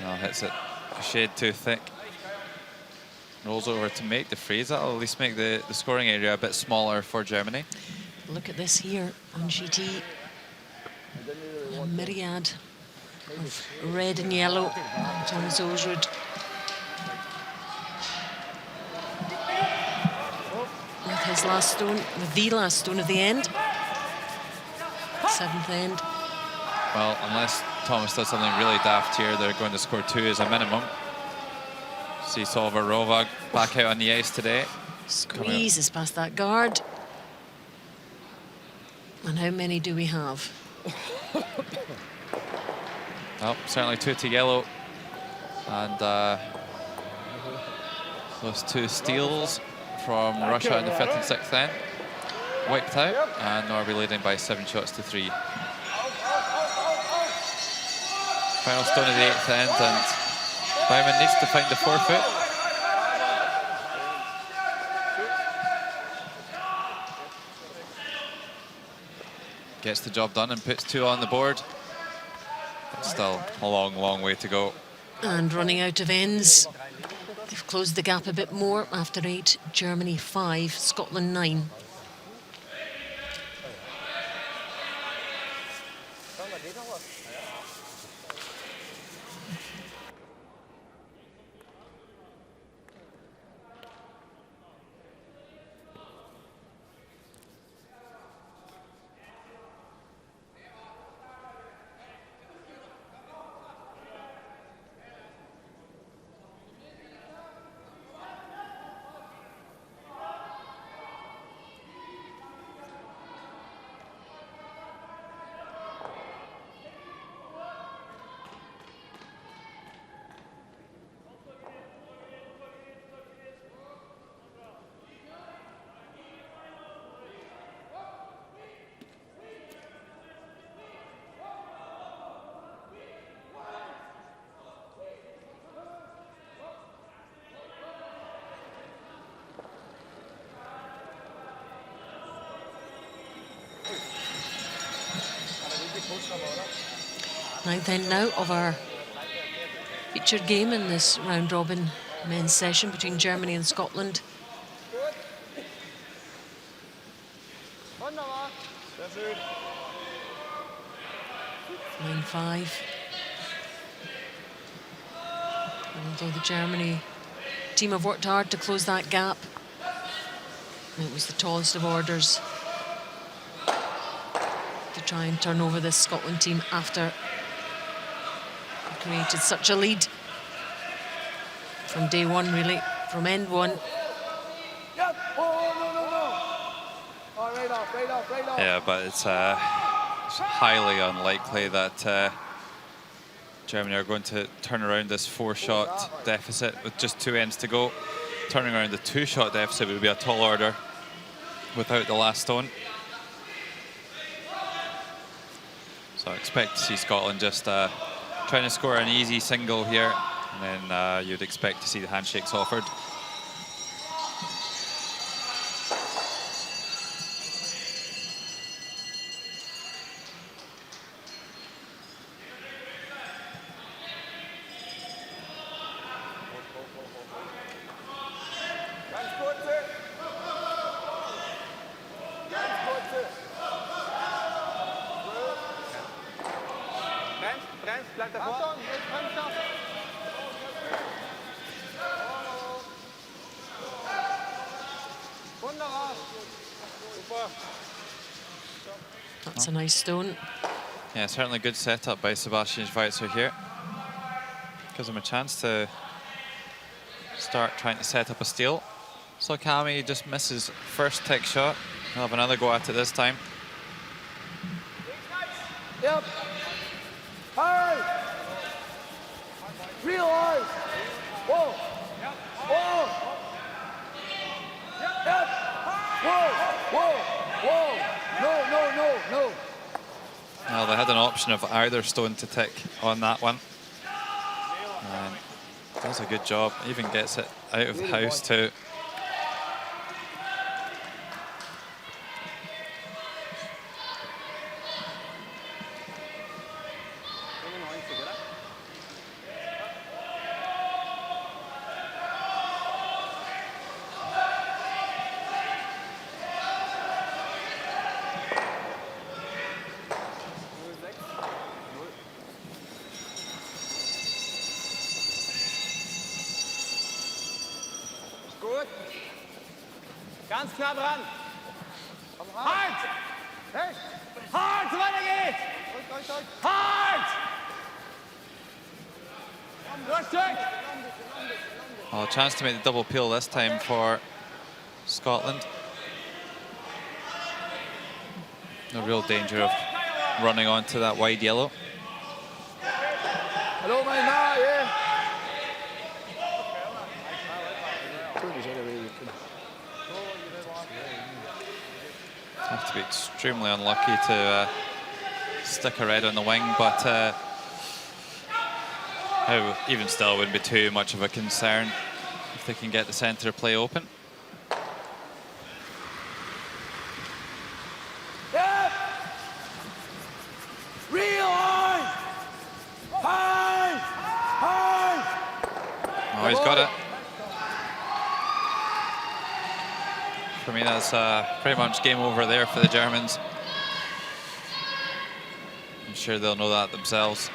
No, hits it a shade too thick. Rolls over to make the freeze. That'll at least make the scoring area a bit smaller for Germany. Look at this here on GT. A myriad of red and yellow on Thomas Osrud. With his last stone, with the last stone of the end. 7th end. Well, unless Thomas does something really daft here, they're going to score 2 as a minimum. See Solver Rovag back out on the ice today. Squeezes past that guard. And how many do we have? Well, certainly 2 to yellow. And those 2 steals from Russia in the 5th and 6th end. Wiped out, and Norway leading by 7 shots to 3. Final stone of the 8th end, and Baumann needs to find the forefoot. Gets the job done and puts 2 on the board. But still a long, long way to go. And running out of ends. They've closed the gap a bit more after 8. Germany 5, Scotland 9. Ninth end now of our featured game in this round-robin men's session between Germany and Scotland. 9-5. Although the Germany team have worked hard to close that gap, it was the tallest of orders to try and turn over this Scotland team after they created such a lead from day one, really, from end one. Yeah, but it's highly unlikely that Germany are going to turn around this 4-shot deficit with just 2 ends to go. Turning around the 2-shot deficit would be a tall order without the last stone. So I expect to see Scotland just trying to score an easy single here, and then you'd expect to see the handshakes offered. That's a nice stone. Yeah, certainly good setup by Sebastian Schweitzer here. Gives him a chance to start trying to set up a steal. So Kami just misses first tech shot. He'll have another go at it this time. Yep. Hard. Realize. Whoa. Whoa. Yep. Whoa. Whoa. Whoa. No. Well, they had an option of either stone to tick on that one. And does a good job. Even gets it out of the house too. Gut. Ganz knapp ran. Hart! Hey. Hart, weiter geht's! Hart! Durchzug! Well, a chance to make the double peel this time for Scotland. No real danger of running onto that wide yellow. Hallo, mein Haar, yeah. Have to be extremely unlucky to stick a red on the wing, but even still wouldn't be too much of a concern if they can get the centre of play open. Yep. Realize. he's got it. For me, that's pretty much game over there for the Germans. I'm sure they'll know that themselves.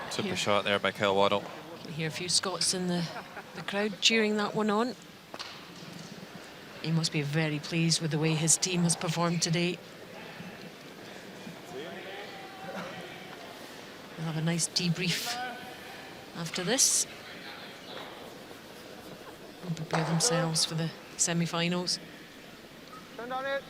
Super shot there by Kyle Waddle. You hear a few Scots in the crowd cheering that one on. He must be very pleased with the way his team has performed today. They'll have a nice debrief after this and prepare themselves for the semi-finals. Turn on it.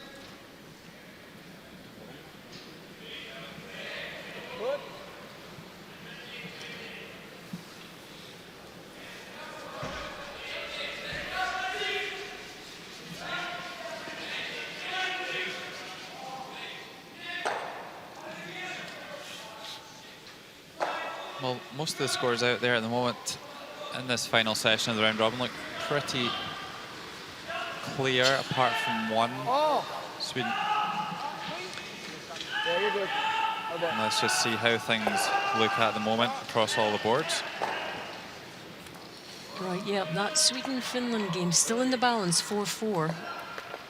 Well, most of the scores out there at the moment in this final session of the round robin look pretty clear, apart from one. Sweden. Yeah, you're good. And let's just see how things look at the moment across all the boards. Right, yeah, that Sweden-Finland game still in the balance, 4-4.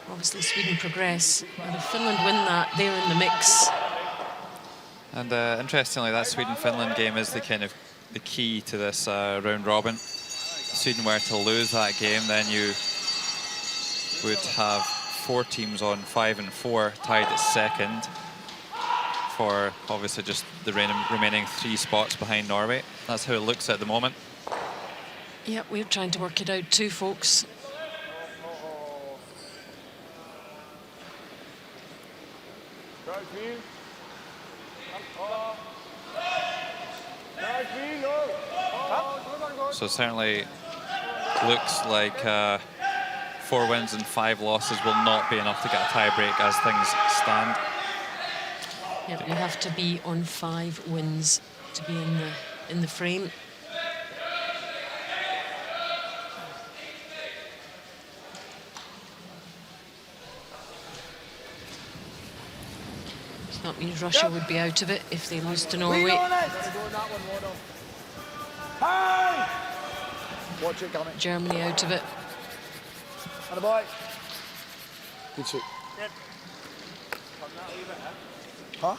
Obviously Sweden progress, and if Finland win that, they're in the mix. And interestingly, that Sweden-Finland game is the kind of the key to this round robin. If Sweden were to lose that game, then you would have 4 teams on 5 and 4 tied at second, for obviously just the remaining 3 spots behind Norway. That's how it looks at the moment. Yeah, we're trying to work it out too, folks. So certainly looks like 4 wins and 5 losses will not be enough to get a tie-break as things stand. Yeah, you have to be on 5 wins to be in the frame. So that means Russia would be out of it if they lose to Norway. Watch it coming. Germany out of it. And a boy. Good shoot. Huh?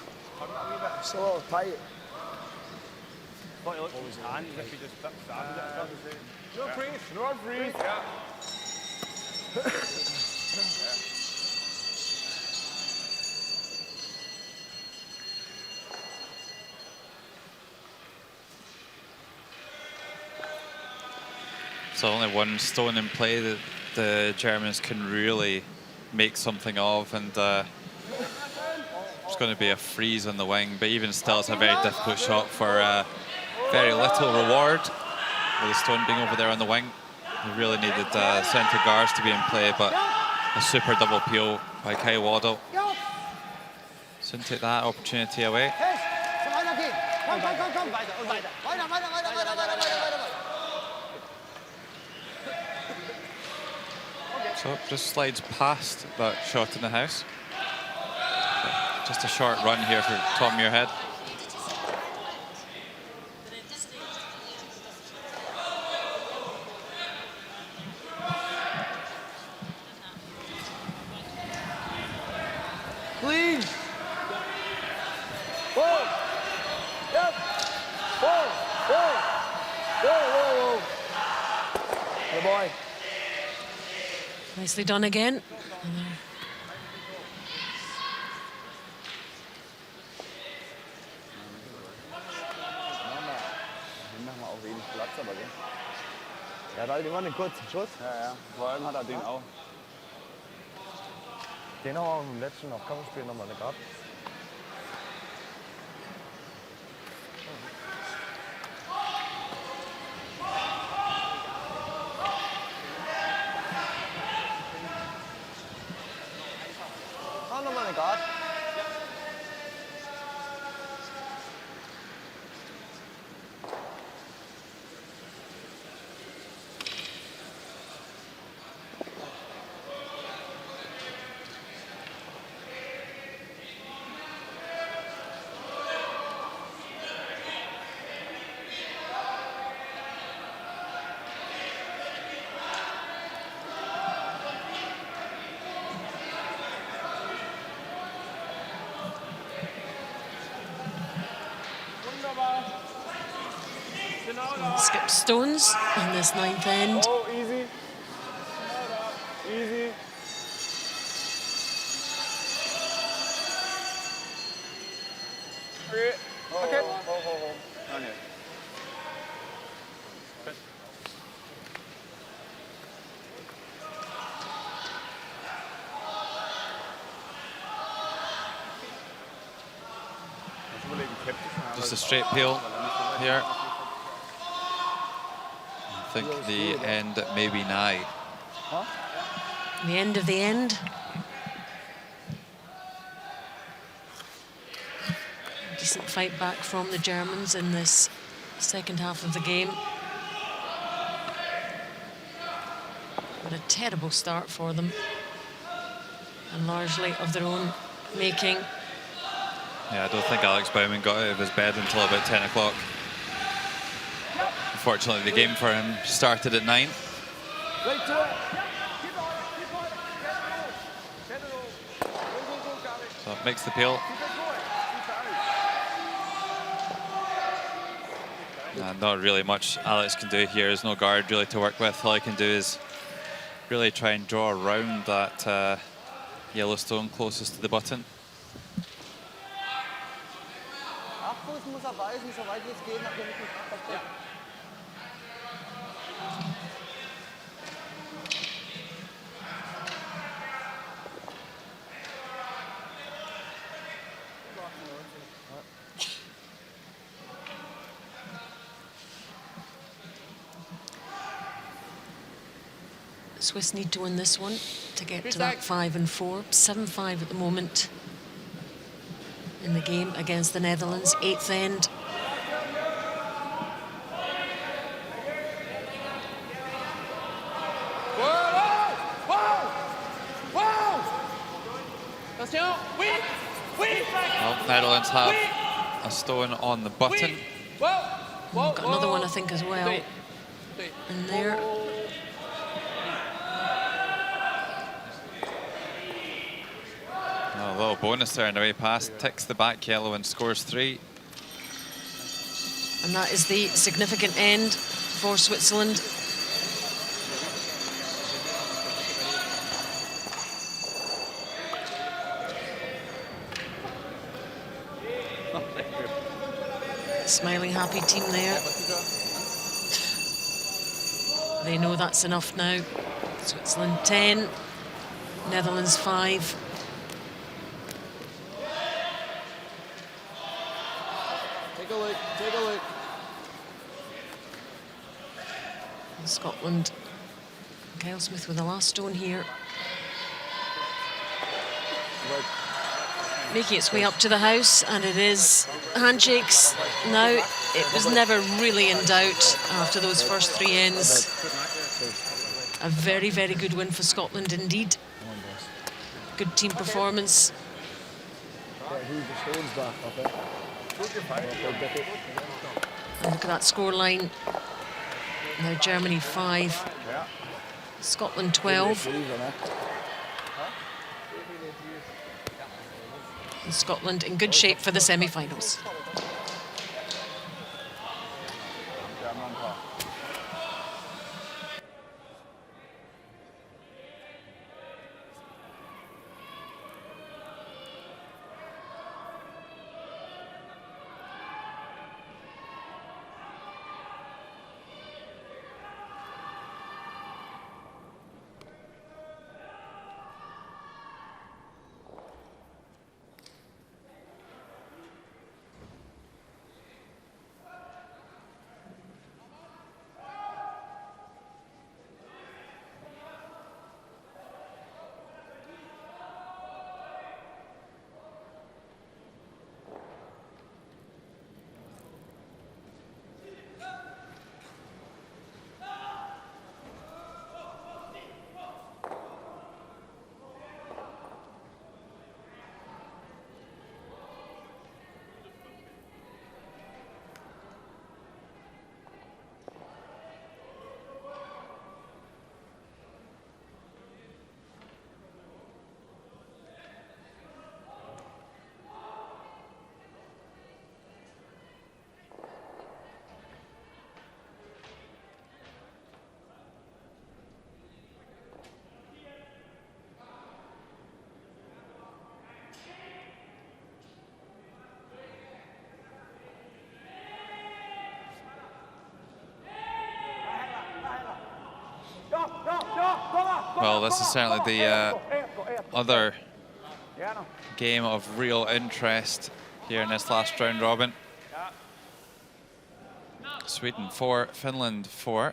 It's a little tight. Always hand if you just No freeze, no freeze. So only one stone in play that the Germans can really make something of, and it's going to be a freeze on the wing, but even still it's a very difficult shot for very little reward, with the stone being over there on the wing. They really needed centre guards to be in play, but a super double peel by Kai Waddle. Shouldn't take that opportunity away. So just slides past that shot in the house. Just a short run here for Tom Muirhead. Clean. Whoa. Yep. Whoa. Whoa. Whoa, whoa, whoa. Good boy. Nicely done again. Den machen wir auch wenig Platz, aber gell? Er hat halt immer einen kurzen Schuss. Ja, ja. Vor allem hat er den auch. Den haben wir auch im letzten noch Kampfspiel nochmal gehabt. Auch nochmal eine Guard. Skip stones on this ninth end. Oh, easy. Easy. Okay. Hold. Not yet. Just a straight peel here. I think the end may be nigh. The end of the end. Decent fight back from the Germans in this second half of the game. But a terrible start for them. And largely of their own making. Yeah, I don't think Alex Baumann got out of his bed until about 10 o'clock. Unfortunately, the game for him started at 9. Right to it. So it makes the peel. And not really much Alex can do here. There's no guard really to work with. All he can do is really try and draw around that yellow stone closest to the button. Muss weisen, so weit jetzt gehen, nachdem ich mich abpacke. Swiss need to win this one to get to that 5 and 4. 7-5 at the moment in the game against the Netherlands. 8th end. Well, Netherlands have a stone on the button. Got another one, I think, as well. In there. A little bonus there on the way past. Ticks the back yellow and scores 3. And that is the significant end for Switzerland. Smiling, happy team there. They know that's enough now. Switzerland 10, Netherlands 5. Take a look, take a look. And Scotland, Kyle Smith with the last stone here. Making its way up to the house, and it is handshakes now. It was never really in doubt after those first 3 ends. A very, very good win for Scotland indeed. Good team performance. And look at that scoreline. Now Germany 5, Scotland 12. And Scotland in good shape for the semi-finals. Well, this is certainly the other game of real interest here in this last round robin. Sweden 4, Finland 4.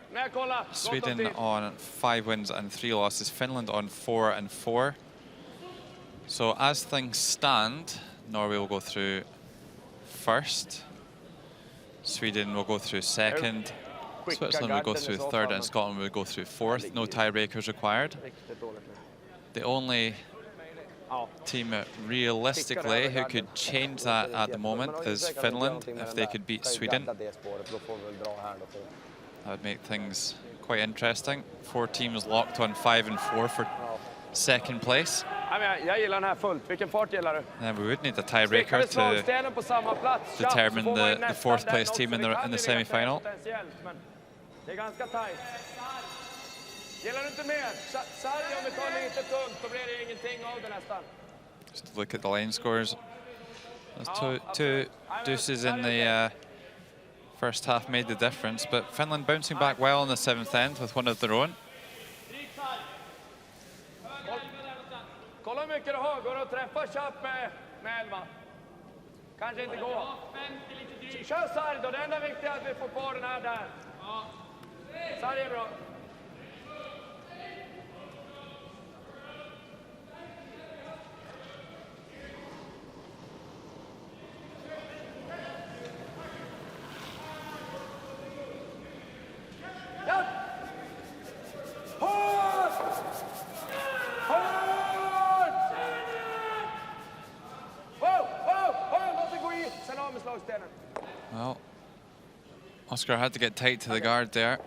Sweden on 5 wins and 3 losses. Finland on 4 and 4. So as things stand, Norway will go through first. Sweden will go through second. Switzerland will go through third, and Scotland will go through fourth. No tiebreakers required. The only team realistically who could change that at the moment is Finland, if they could beat Sweden. That would make things quite interesting. 4 teams locked on 5 and 4 for second place. And we would need a tiebreaker to determine the 4th place team in the semi-final. Just look at the line scores. Those two deuces in the first half made the difference, but Finland bouncing back well in the 7th end with one of their own. Kolla hur mycket du har. Går det att träffa Chapp med 11? Kanske inte går. Kör sarg då. Det enda viktiga är att vi får på den här där. Sarg är bra. Well, Oscar had to get tight to the guard there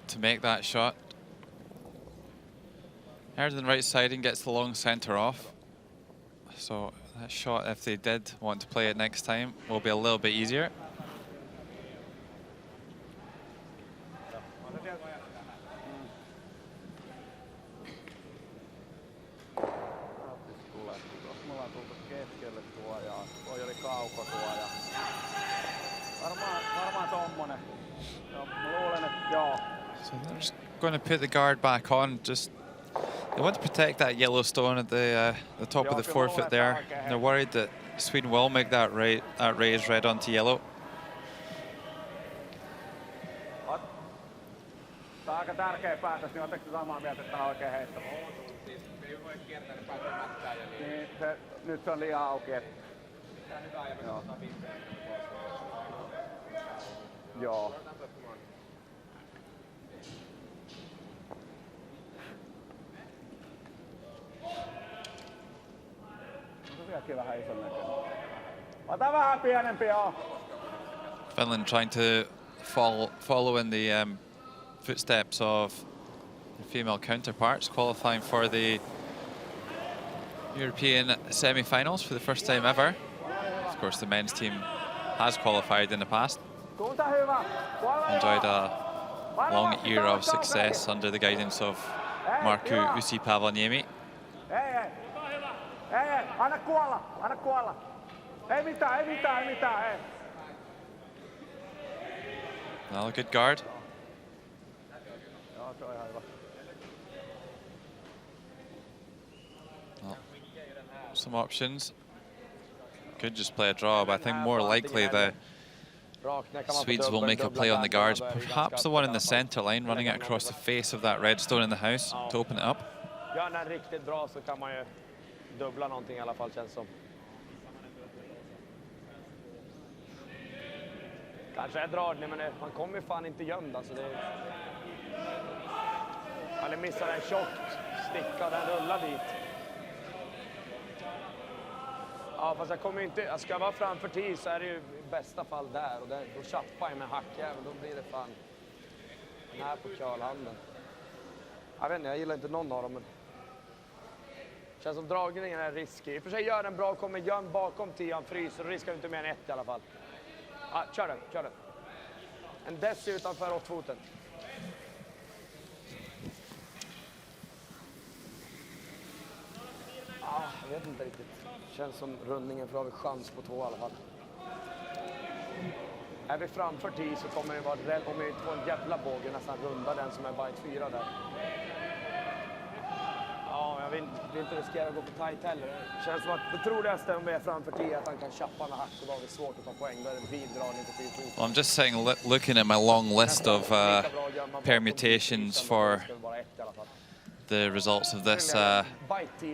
to make that shot. Herden right side and gets the long centre off. So that shot, if they did want to play it next time, will be a little bit easier. So they're just going to put the guard back on. Just they want to protect that yellow stone at the top of the forefoot there. And they're worried that Sweden will make that raise red onto yellow. Aika tärkeä päätös, niin oletteko samaa mieltä, että tämä on oikein heitto? Niin, nyt se on liian auki. Joo. Finland trying to follow in the footsteps of their female counterparts, qualifying for the European semi-finals for the first time ever. Of course, the men's team has qualified in the past. Enjoyed a long era of success under the guidance of Markku Uusipäävaniemi. Anna kuolla. Ei mitään. Well, a good guard. Well, some options. Could just play a draw, but I think more likely the Swedes will make a play on the guards. Perhaps the one in the centre line, running it across the face of that red stone in the house to open it up. Gör den riktigt bra så kan man ju dubbla någonting i alla fall, känns som. Kanske är dragning, men man kommer fan inte gömd. Alltså det eller missar en tjock sticka och den rullar dit. Ja, fast jag kommer inte... Jag ska vara framför 10 så är det ju i bästa fall där. Och då chappar jag med hackjäveln. Då blir det fan den här på kölhanden. Jag vet inte, jag gillar inte någon av dem. Men känns som dragningen är riskig. I och för sig gör den bra, kommer gömd bakom 10, fryser och riskar inte mer än 1 i alla fall. Ja, kör den. En dess utanför 8-foten. Ja, jag vet inte riktigt. Känns som rundningen för att ha chans på 2 i alla fall. Är vi framför 10 så kommer det vara rädd om vi inte får en jävla båge nästan runda den som är bara ett 4 där. vill inte riskera att gå för tajt heller. Det känns som att det troligaste om vi är framför 10 är att han kan tjappa med hack och då har vi svårt att ta poäng. Då är det bildragning till 10 fot. Well, I'm just saying, looking at my long list of permutations for the results of this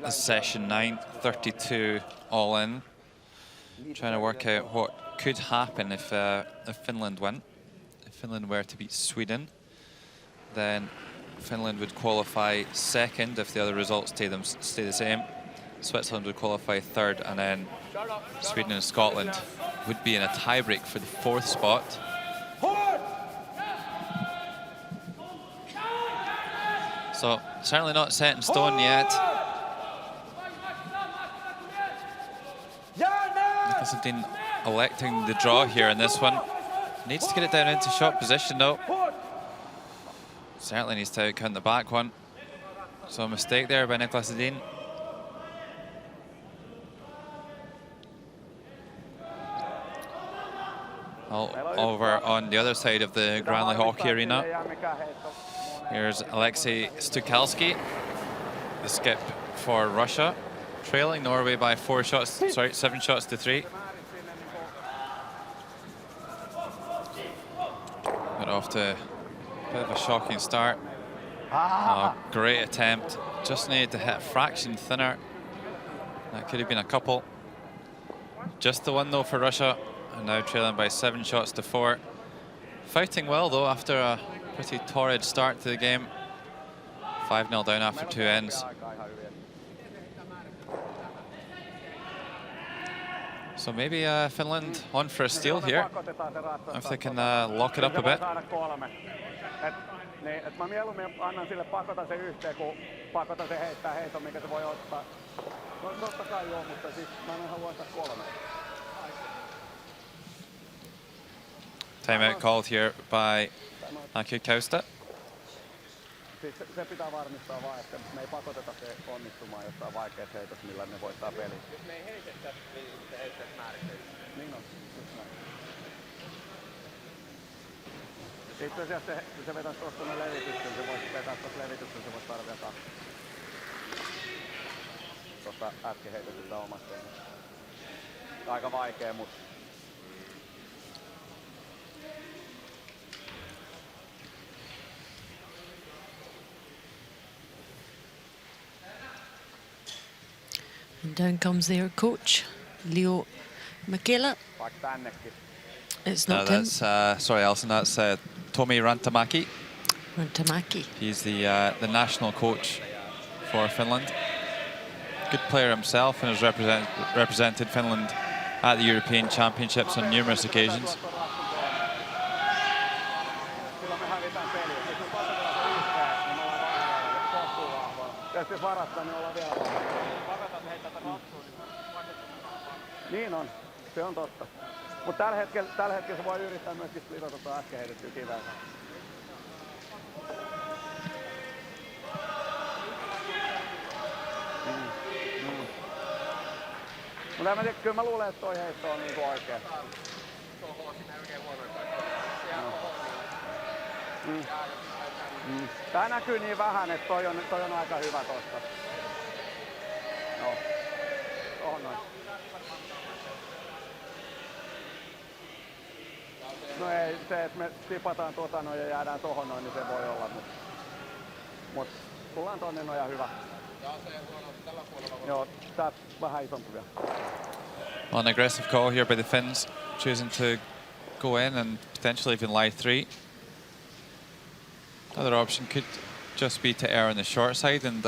session 9, 32 all in. Trying to work out what could happen if Finland win. If Finland were to beat Sweden, then Finland would qualify second if the other results stay the same. Switzerland would qualify third, and then Sweden and Scotland would be in a tiebreak for the 4th spot. So certainly not set in stone yet. Nicholson electing the draw here in this one. Needs to get it down into shot position though. Certainly needs to outcount the back one. So a mistake there by Niklas Edin. Over on the other side of the Granley Hockey Arena, here's Alexei Stukalski, the skip for Russia, trailing Norway by 7 shots to 3. Got off to a bit of a shocking start. Oh, great attempt. Just needed to hit a fraction thinner. That could have been a couple. Just the one though for Russia, and now trailing by 7 shots to 4. Fighting well though after a pretty torrid start to the game. 5-0 down after 2 ends. So maybe Finland on for a steal here, if they can lock it up a bit. Mä mieluummin annan sille pakota se yhteen, kun pakota se heittää heiton, mikä se voi ottaa. No totta kai joo, mutta siis mä en halua ottaa 3. Timeout called here by Aki Kausta. Siis se pitää varmistaa vaan, että me ei pakoteta se onnistumaan jossain vaikeassa heitossa, millä ne voittaa peliä. Jos me ei heitetä, niin se heitteet määrittelee. Niin on, just näin. Itse asiassa se vetäisi tuosta ne levityksen, se voisi vetää tuosta levityksen, se voisi saada vielä 2. Tuosta äsken heitetystä omasta. Aika vaikea, mutta... And down comes their coach, Leo Mäkelä. It's not him. That's, sorry, Alison, that's Tomi Rantamäki. Rantamäki. He's the national coach for Finland. Good player himself and has represented Finland at the European Championships on numerous occasions. Niin on, se on totta. Mutta tällä hetkellä se voi yrittää myöskin splitata tuota äsken heitettyä kiväänsä. Mutta kyllä mä luulen, että toi heitto on niinku oikea. Tää näkyy niin vähän, että toi on aika hyvä tosta. Joo. Tohon noin. No ei, se, että me tipataan tuota noin ja jäädään tohon noin, niin se voi olla, mut tullaan tonne noin ja hyvä. Joo, tää vähän isompi vielä. An aggressive call here by the Finns, choosing to go in and potentially even lie 3. Another option could just be to err on the short side and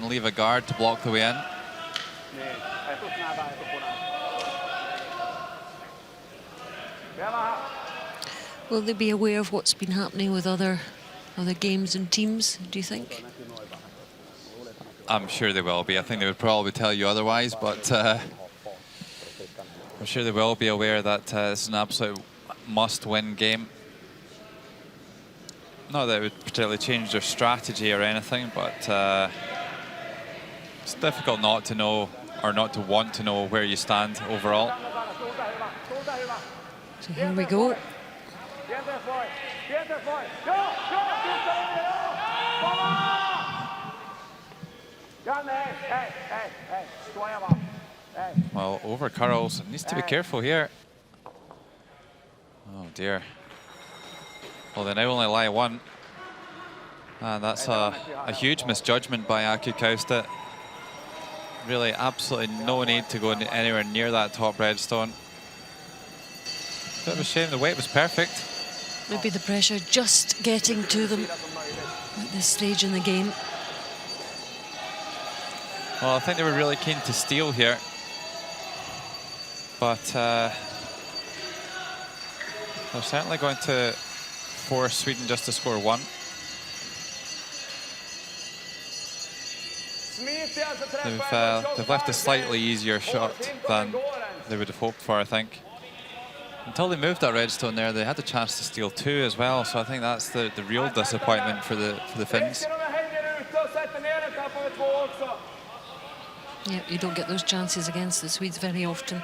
leave a guard to block the way in. Niin, ei tus nää vähän etupunainen. Vielä vähän. Will they be aware of what's been happening with other games and teams, do you think? I'm sure they will be. I think they would probably tell you otherwise, but I'm sure they will be aware that this is an absolute must-win game. Not that it would particularly change their strategy or anything, but it's difficult not to know or not to want to know where you stand overall. So here we go. Well, over curls. Needs to be careful here. Oh dear. Well, they now only lie one. And that's a huge misjudgment by Aku Kausta. Really, absolutely no need to go anywhere near that top redstone. Bit of a shame, the weight was perfect. Maybe the pressure just getting to them at this stage in the game. Well, I think they were really keen to steal here. But they're certainly going to force Sweden just to score one. They've left a slightly easier shot than they would have hoped for, I think. Until they moved that redstone there, they had the chance to steal two as well. So I think that's the real disappointment for the Finns. Yeah, you don't get those chances against the Swedes very often.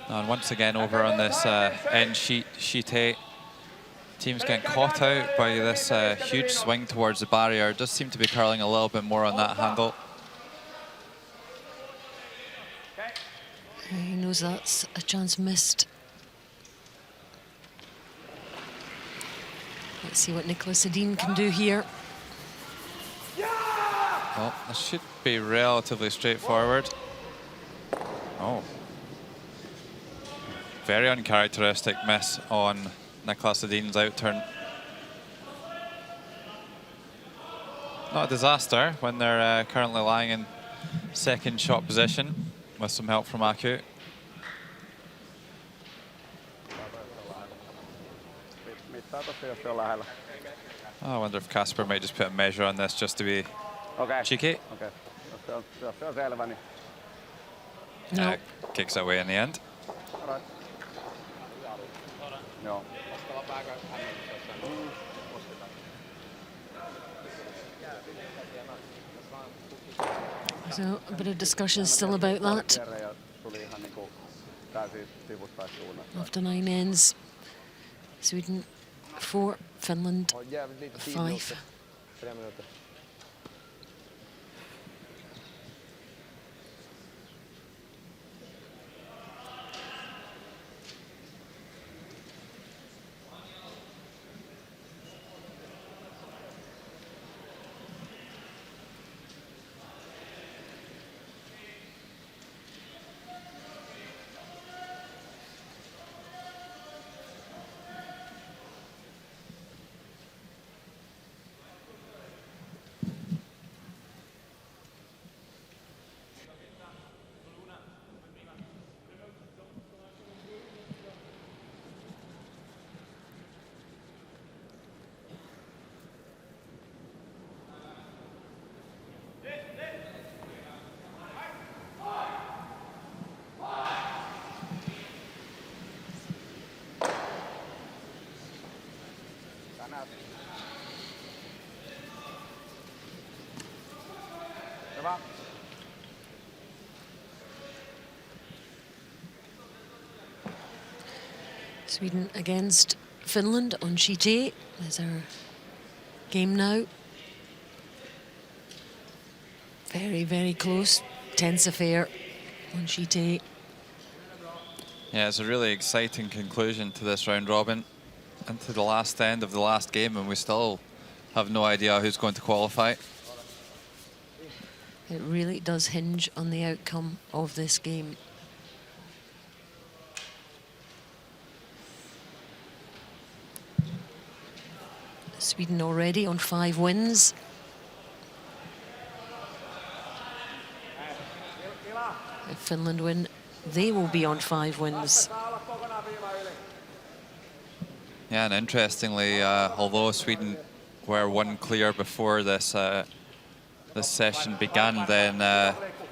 And once again, over on this end sheet, sheet 8, team's getting caught out by this huge swing towards the barrier. Does seem to be curling a little bit more on that handle. He knows that's a chance missed. Let's see what Nicholas Edin can do here. Well, this should be relatively straightforward. Oh. Very uncharacteristic miss on Nicholas Edin's out turn. Not a disaster when they're currently lying in second shot position with some help from Aku. Oh, I wonder if Kasper might just put a measure on this just to be cheeky. No. Kicks it away in the end. So a bit of discussion still about that. After 9 ends, Sweden 4, Finland 5. Sweden against Finland on sheet A. There's our game now. Very, very close. Tense affair on sheet A. Yeah, it's a really exciting conclusion to this round robin and to the last end of the last game, and we still have no idea who's going to qualify. It really does hinge on the outcome of this game. Sweden already on 5 wins. If Finland win, they will be on 5 wins. Yeah, and interestingly, although Sweden were 1 clear before this this session began, then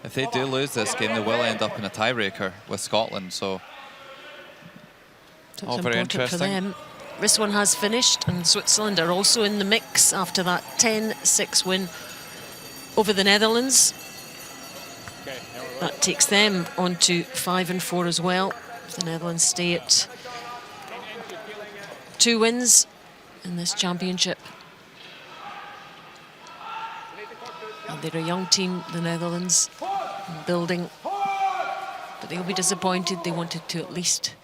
if they do lose this game, they will end up in a tiebreaker with Scotland. So, all very interesting. For them. This one has finished, and Switzerland are also in the mix after that 10-6 win over the Netherlands. That takes them on to 5 and 4 as well. The Netherlands stay at 2 wins in this championship. And they're a young team, the Netherlands, building. But they'll be disappointed. They wanted to at least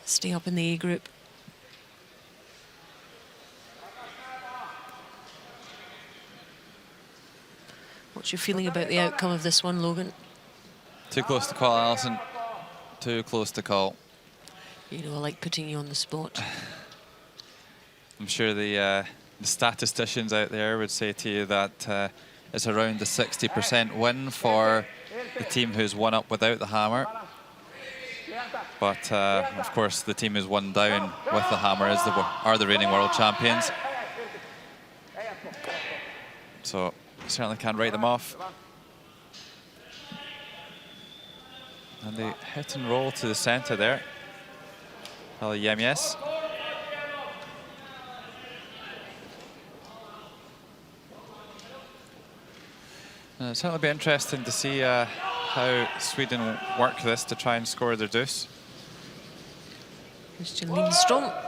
stay up in the A group. What's your feeling about the outcome of this one, Logan? Too close to call, Alison. Too close to call. You know, I like putting you on the spot. I'm sure the statisticians out there would say to you that it's around the 60% win for the team who's won up without the hammer. But of course, the team who's won down with the hammer are the reigning world champions. So certainly can't write them off. And they hit and roll to the centre there. Yes. It'll certainly be interesting to see how Sweden work this to try and score their deuce. Christian Lindström.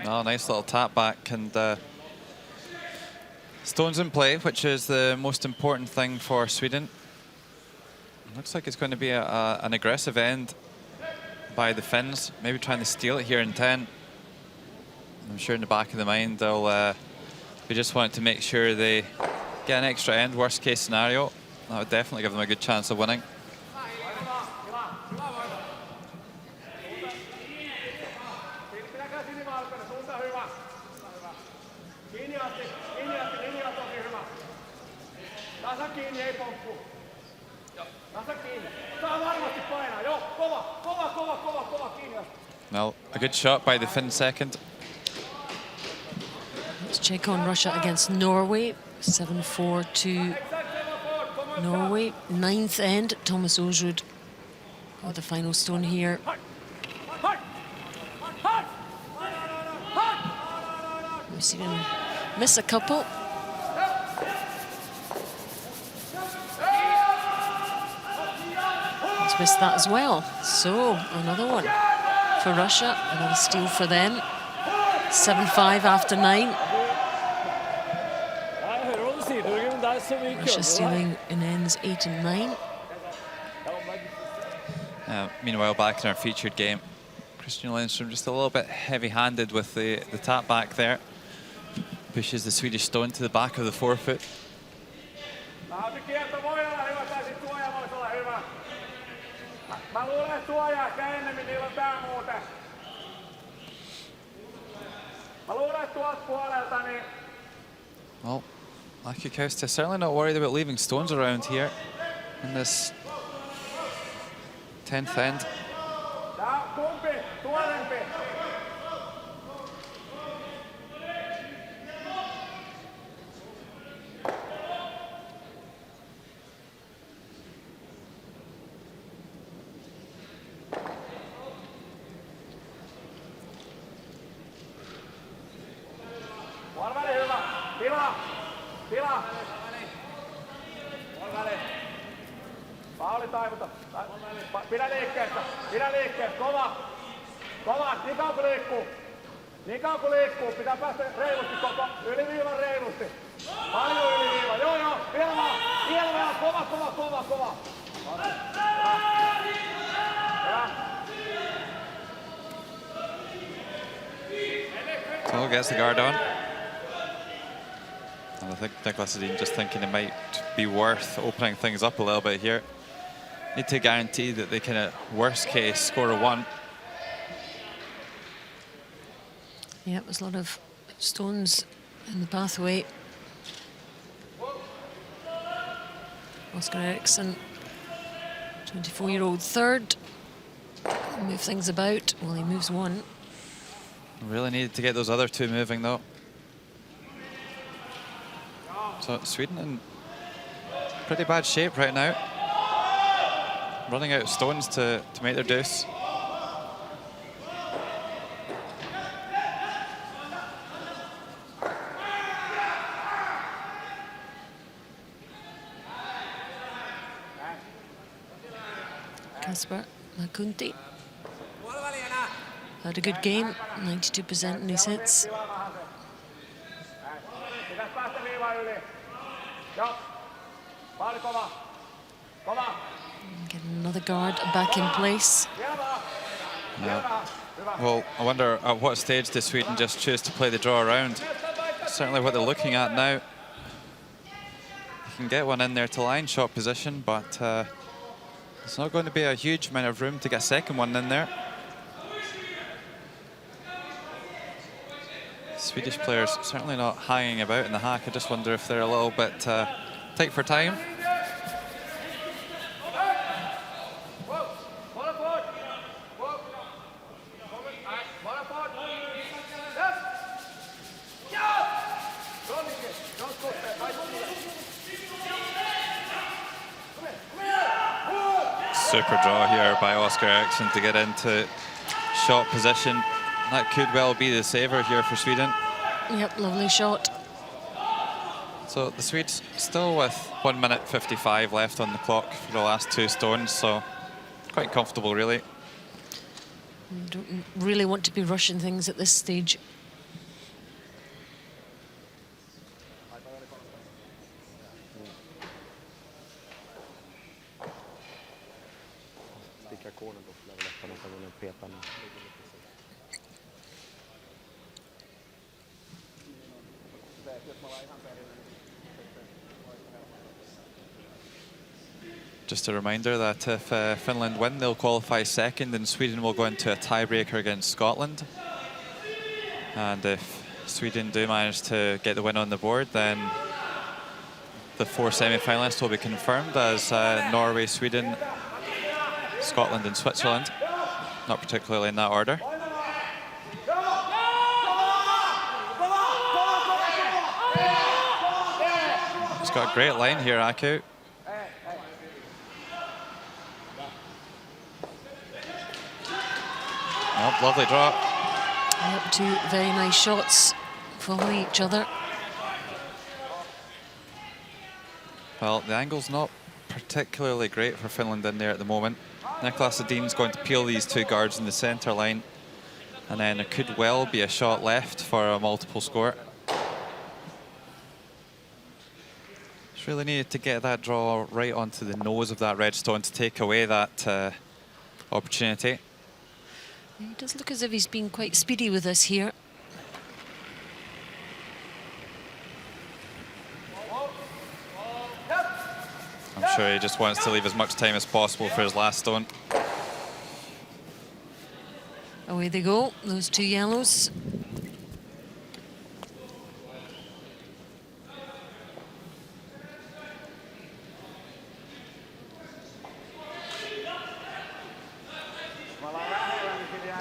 Oh, nice little tap back, and stones in play, which is the most important thing for Sweden. Looks like it's going to be an aggressive end by the Finns, maybe trying to steal it here in 10. I'm sure in the back of the mind they'll we just want to make sure they get an extra end, worst case scenario. That would definitely give them a good chance of winning. Well, a good shot by the Finn second. Let's check on Russia against Norway. 7-4 to Norway. 9th end. Thomas Ojrud got the final stone here. We've seen him miss a couple. He's missed that as well. So another one for Russia, another steal for them. 7-5 after 9. Russia stealing in ends 8 and 9. Meanwhile, back in our featured game, Christian Lindström just a little bit heavy-handed with the tap back there. Pushes the Swedish stone to the back of the forefoot. Well, Aki Kausta certainly not worried about leaving stones around here in this 10th end. Pidä liikkeestä, kova, niin kauan kun liikkuu. Niin kauan kun liikkuu, pitää päästä reilusti koko, yliviivan reilusti. Paljon yliviiva, joo, vielä vaan, kova. So gets the guard on. And I think Niklas Edin just thinking it might be worth opening things up a little bit here. Need to guarantee that they can, at worst case, score a 1. Yeah, there's a lot of stones in the pathway. Oscar Eriksson, 24-year-old third. Move things about. Well, he moves one. Really needed to get those other two moving, though. So Sweden in pretty bad shape right now. Running out of stones to make their deuce. Kasper Makunti had a good game, 92% in his hits. Get another guard back in place. Yeah. Well, I wonder at what stage does Sweden just choose to play the draw around? Certainly what they're looking at now. You can get one in there to line shot position, but there's not going to be a huge amount of room to get a second one in there. Swedish players certainly not hanging about in the hack. I just wonder if they're a little bit tight for time. Super draw here by Oscar Eriksson to get into shot position. That could well be the saver here for Sweden. Yep, lovely shot. So the Swedes still with 1 minute 55 left on the clock for the last 2 stones, so quite comfortable really. Don't really want to be rushing things at this stage. Just a reminder that if Finland win, they'll qualify second, and Sweden will go into a tiebreaker against Scotland. And if Sweden do manage to get the win on the board, then the 4 semi-finalists will be confirmed as Norway, Sweden, Scotland and Switzerland. Not particularly in that order. He's got a great line here, Aku. Oh, lovely draw. Yep, 2 very nice shots following each other. Well, the angle's not particularly great for Finland in there at the moment. Niklas Edin's going to peel these 2 guards in the centre line, and then there could well be a shot left for a multiple score. Just really needed to get that draw right onto the nose of that red stone to take away that opportunity. He does look as if he's been quite speedy with this here. I'm sure he just wants to leave as much time as possible for his last stone. Away they go, those 2 yellows.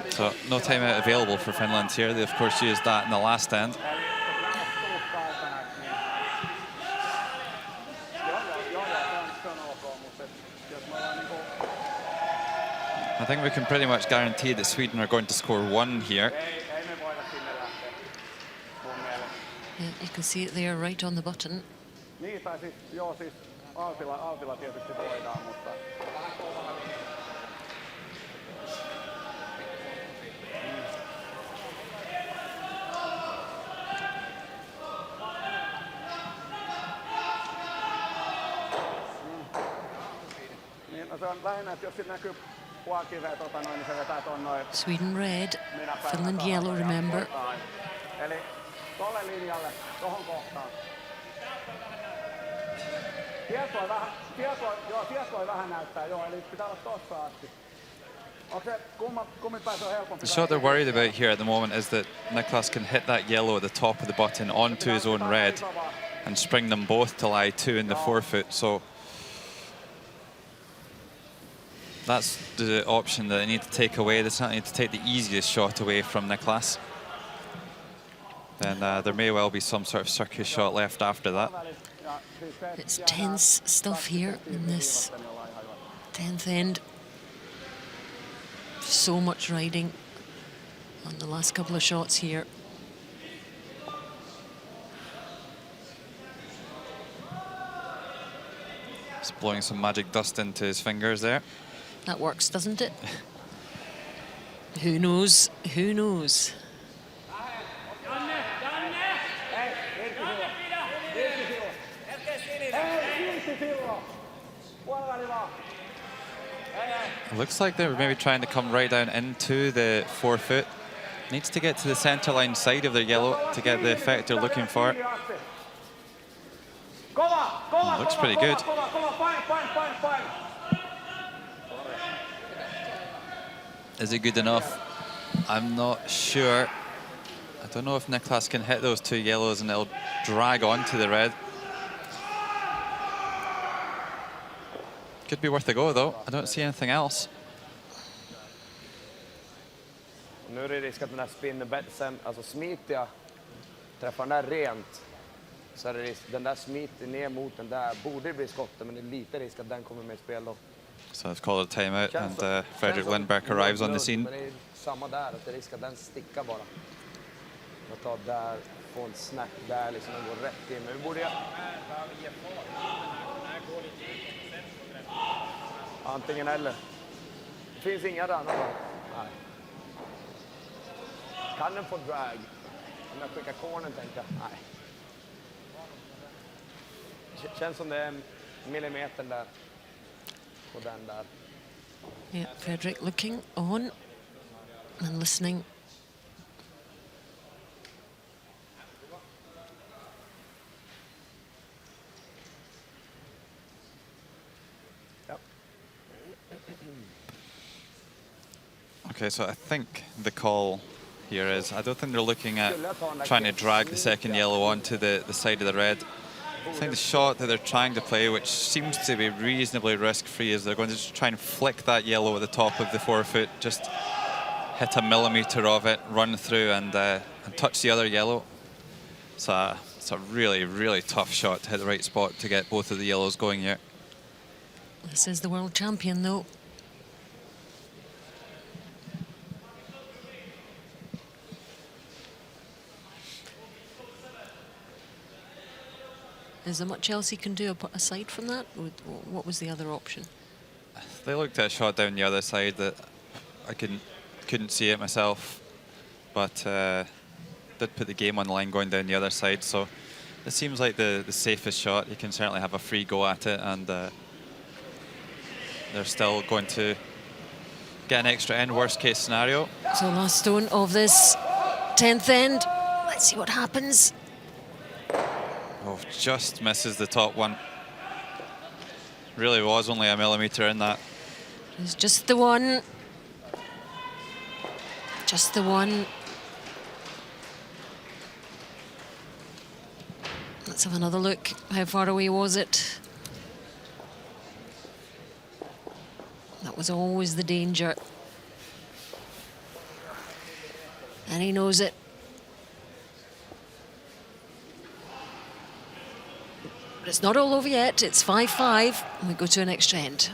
So no timeout available for Finland here. They of course used that in the last end. I think we can pretty much guarantee that Sweden are going to score 1 here. Yeah, you can see it there right on the button. Sweden red, Finland yellow, remember. The shot they're worried about here at the moment is that Niklas can hit that yellow at the top of the button onto his own red and spring them both to lie 2 in the forefoot. So that's the option that they need to take away. They certainly need to take the easiest shot away from Niklas. Then there may well be some sort of circus shot left after that. It's tense stuff here in this 10th end. So much riding on the last couple of shots here. Just blowing some magic dust into his fingers there. That works, doesn't it? Who knows? Who knows? It looks like they were maybe trying to come right down into the forefoot. Needs to get to the centre line side of their yellow to get the effect they're looking for. Looks pretty good. Is it good enough? I'm not sure. I don't know if Niklas can hit those two yellows and it'll drag on to the red. Could be worth a go though. I don't see anything else. Nu är det risk att den där spinnerbetsen, alltså smiter jag, träffar den där rent, så är det risk, den där smiter ner mot den där, borde bli skottet, men det är lite risk att den kommer med i spel då. So I've called a timeout and Fredrik Lindberg arrives on the scene. Men det är samma där, att det är risk att den stickar bara. Jag tar där, får en snack där, liksom den går rätt in, men vi borde... Antingen eller. Det finns inga där annars. Nej. Kan den få drag? Om jag skickar cornern tänker jag, nej. Känns som det är en millimeter där. På den där. Yeah, Fredrik looking on and listening. Okay, so I think the call here is, I don't think they're looking at trying to drag the second yellow onto the side of the red. I think the shot that they're trying to play, which seems to be reasonably risk-free, is they're going to just try and flick that yellow at the top of the forefoot, just hit a millimetre of it, run through and touch the other yellow. So it's a really, really tough shot to hit the right spot to get both of the yellows going here. This is the world champion though. Is there much else he can do aside from that? What was the other option? They looked at a shot down the other side that I couldn't see it myself, but did put the game on the line going down the other side. So it seems like the safest shot. You can certainly have a free go at it, and they're still going to get an extra end, worst case scenario. So last stone of this 10th end. Let's see what happens. Oh, just misses the top one. Really was only a millimetre in that. It's just the one. Just the one. Let's have another look. How far away was it? That was always the danger. And he knows it. But it's not all over yet. It's 5-5, and we go to an extra end.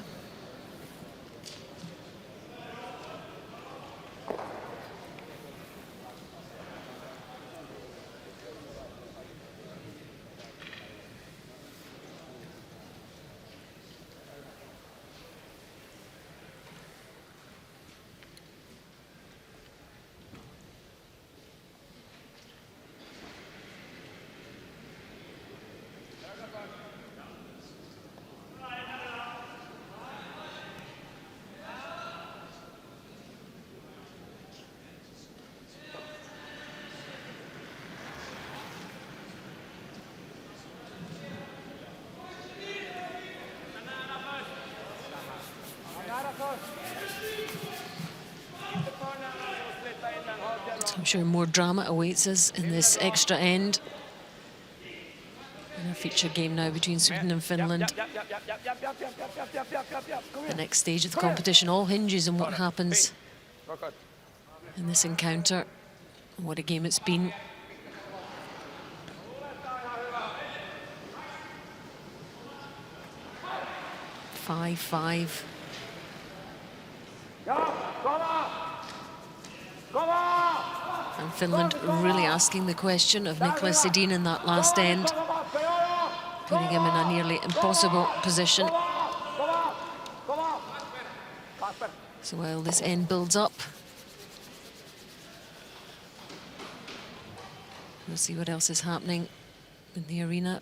So I'm sure more drama awaits us in this extra end. In a feature game now between Sweden and Finland. The next stage of the competition all hinges on what happens in this encounter. What a game it's been. Five. And Finland really asking the question of Niklas Edin in that last end, putting him in a nearly impossible position. So while this end builds up, we'll see what else is happening in the arena.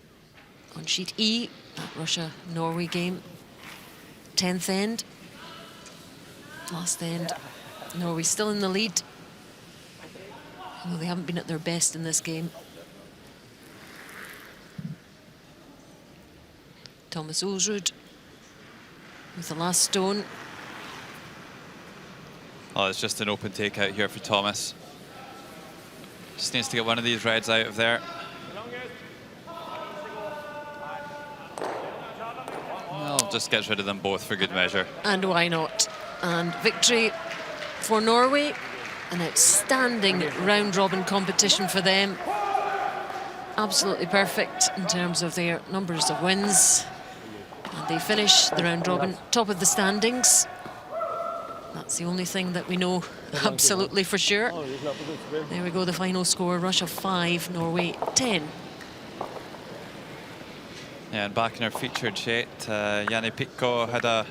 On sheet E, that Russia-Norway game. 10th end. Last end. Norway still in the lead, although they haven't been at their best in this game. Thomas Ulsrud with the last stone. Oh, it's just an open takeout here for Thomas. Just needs to get one of these reds out of there. Well, just gets rid of them both for good measure. And why not? And victory for Norway. An outstanding round-robin competition for them. Absolutely perfect in terms of their numbers of wins. And they finish the round-robin top of the standings. That's the only thing that we know absolutely for sure. There we go, the final score. Russia 5, Norway 10. Yeah, and back in our featured sheet, Yanni Pitko had a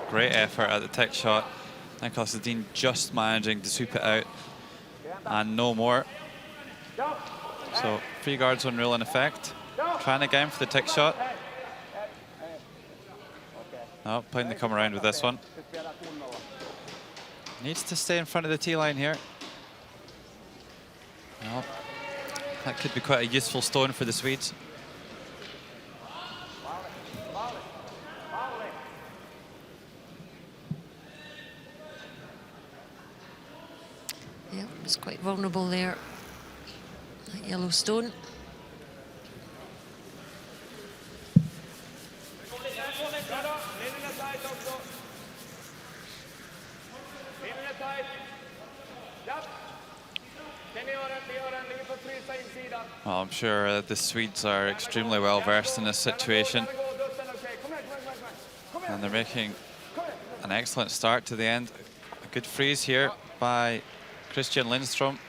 great effort at the tick shot. Nicholas Dean just managing to swoop it out and no more. So, free guard zone rule in effect. Trying again for the tick shot. No, playing the come around with this one. Needs to stay in front of the tee line here. Well, that could be quite a useful stone for the Swedes. Yeah, it's quite vulnerable there. That yellow stone. Well, I'm sure the Swedes are extremely well versed in this situation. And they're making an excellent start to the end. A good freeze here by Christian Lindstrom.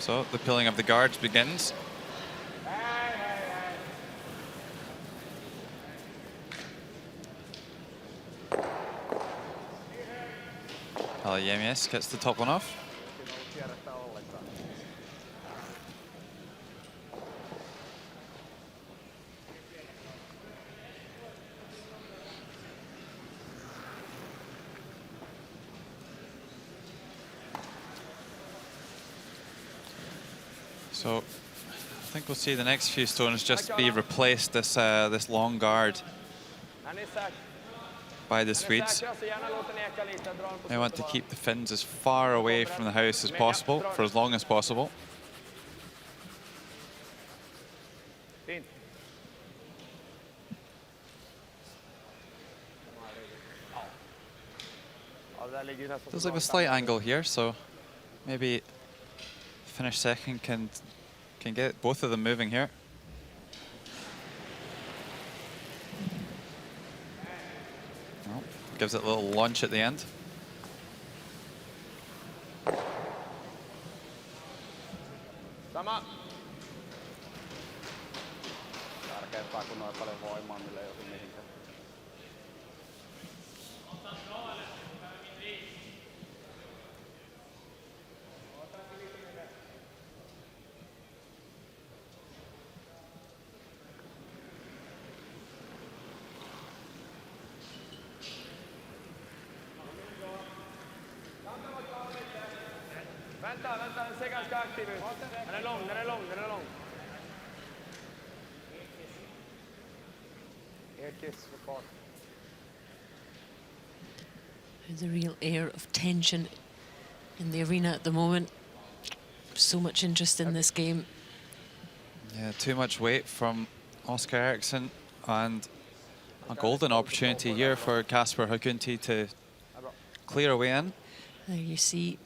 So the pulling of the guards begins. Aliemius gets the top one off. So I think we'll see the next few stones just be replaced, this long guard by the Swedes. They want to keep the Finns as far away from the house as possible for as long as possible. Does leave a slight angle here, so maybe finish second can get both of them moving here. Well, gives it a little launch at the end. Sama. Tärkeämpää kun noin paljon voimaa, millä ei osu mihinkään. Vänta, den ser ganska aktiv ut. Den är lång. Ekis för fart. There's a real air of tension in the arena at the moment. So much interest in this game. Yeah, too much weight from Oscar Eriksson, and a golden opportunity here for Kasper Hagunti to clear away in. There you see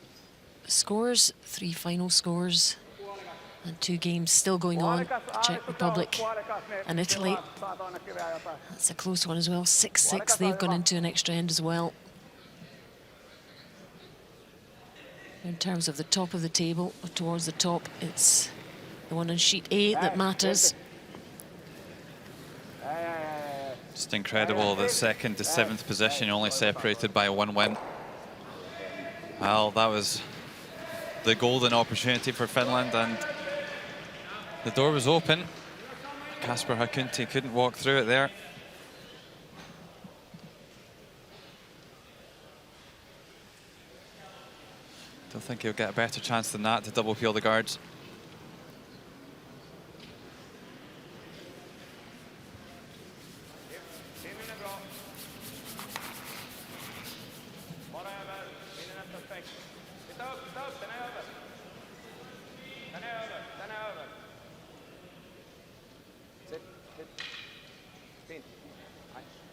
scores, 3 final scores, and 2 games still going on. Czech Republic and Italy. That's a close one as well. 6-6. They've gone into an extra end as well. In terms of the top of the table, towards the top, it's the one on sheet A that matters. Just incredible that 2nd to 7th position only separated by 1 win. Well, that was the golden opportunity for Finland, and the door was open. Kasper Hakunti couldn't walk through it there. Don't think he'll get a better chance than that to double peel the guards.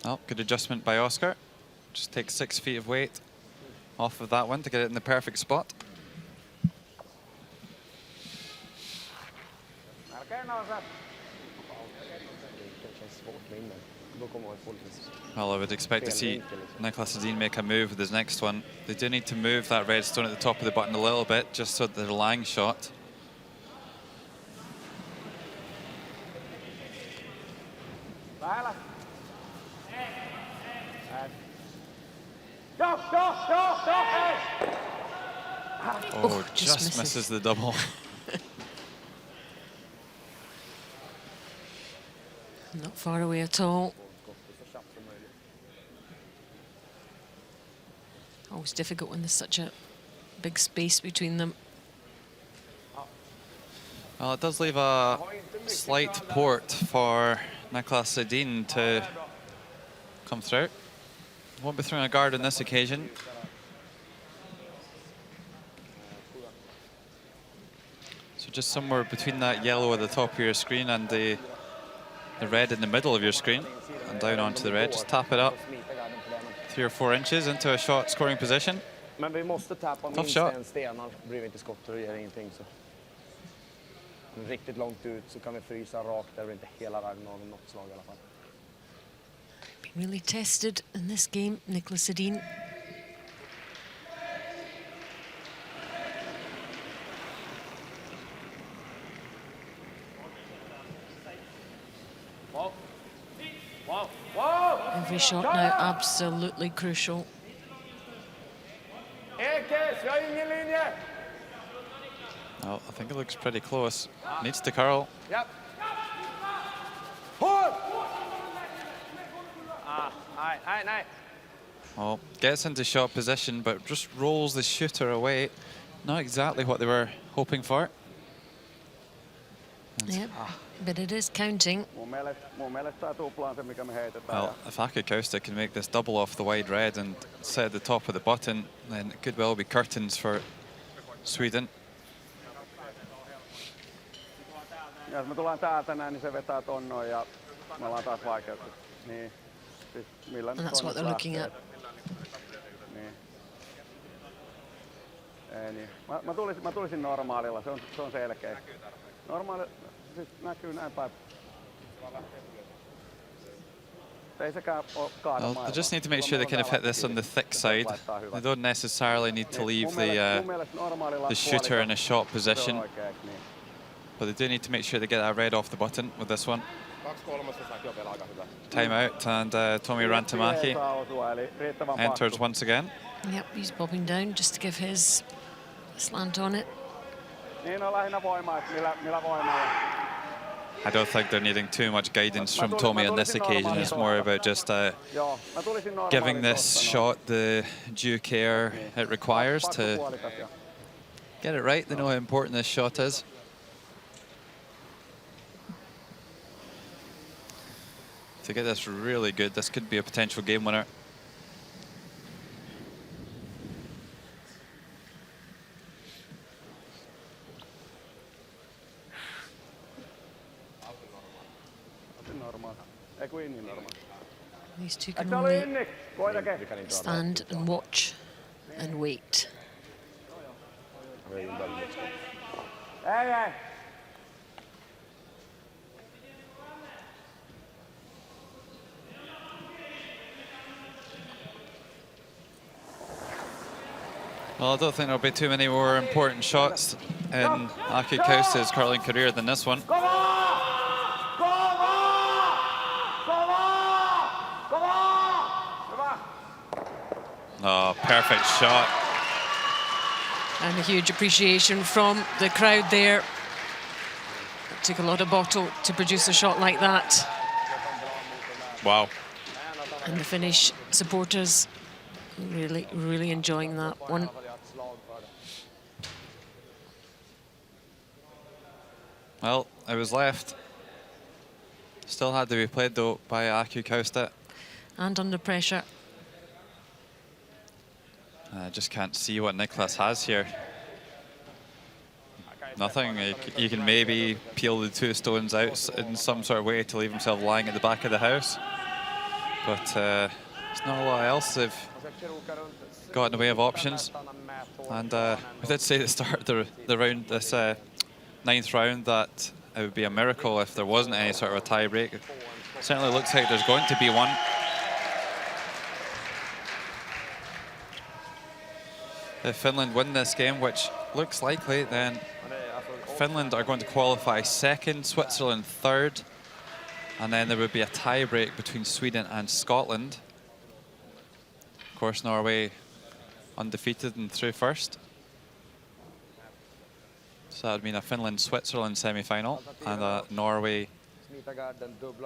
Oh, good adjustment by Oscar. Just take 6 feet of weight off of that one to get it in the perfect spot. Well, I would expect to see Niklas Edin make a move with his next one. They do need to move that red stone at the top of the button a little bit, just so that they're lying shot. Oh, just misses the double. Not far away at all. Always difficult when there's such a big space between them. Well, it does leave a slight port for Niklas Edin to come through. Won't be throwing a guard on this occasion. So just somewhere between that yellow at the top of your screen and the red in the middle of your screen, and down onto the red. Just tap it up 3 or 4 inches into a shot scoring position. Tough shot. Riktigt långt ut så kan vi frysa rakt där, inte hela vägen av något slag i alla fall. Been really tested in this game, Niklas Edin. Every shot now absolutely crucial. Well, I think it looks pretty close. Needs to curl. Yep. Well, gets into shot position, but just rolls the shooter away. Not exactly what they were hoping for. Yep, but it is counting. Well, if Aku Kausta can make this double off the wide red and set at the top of the button, then it could well be curtains for Sweden. Jos me tullaan täältä näin, niin se vetää ton noin ja me ollaan taas vaikeutta. Niin. And that's what they're looking at. Niin. Ei niin. Mä tulisin normaalilla, se on selkeä. Normaali siis näkyy näin päin. Well, they just need to make sure they kind of hit this on the thick side. They don't necessarily need to leave the shooter in a shot position, but they do need to make sure they get that red off the button with this one. Timeout, and Tomi Rantamäki enters once again. Yep, he's bobbing down just to give his slant on it. I don't think they're needing too much guidance from Tomi on this occasion. It's more about just giving this shot the due care it requires to get it right. They know how important this shot is. To get this really good, this could be a potential game winner. These two can only stand and watch and wait. Well, I don't think there'll be too many more important shots in Aku Kausta's curling career than this one. Oh, perfect shot. And a huge appreciation from the crowd there. It took a lot of bottle to produce a shot like that. Wow. And the Finnish supporters really, really enjoying that one. Well, it was left. Still had to be played though by Aku Kausta. And under pressure. I just can't see what Nicholas has here. Nothing. He can maybe peel the 2 stones out in some sort of way to leave himself lying at the back of the house. But there's not a lot else they've got in the way of options. And we did say at the start of the round, this 9th round, that it would be a miracle if there wasn't any sort of a tie break. It certainly looks like there's going to be one. If Finland win this game, which looks likely, then Finland are going to qualify 2nd, Switzerland 3rd, and then there would be a tie break between Sweden and Scotland. Of course, Norway undefeated and through 1st. So that would mean a Finland-Switzerland semi-final and a Norway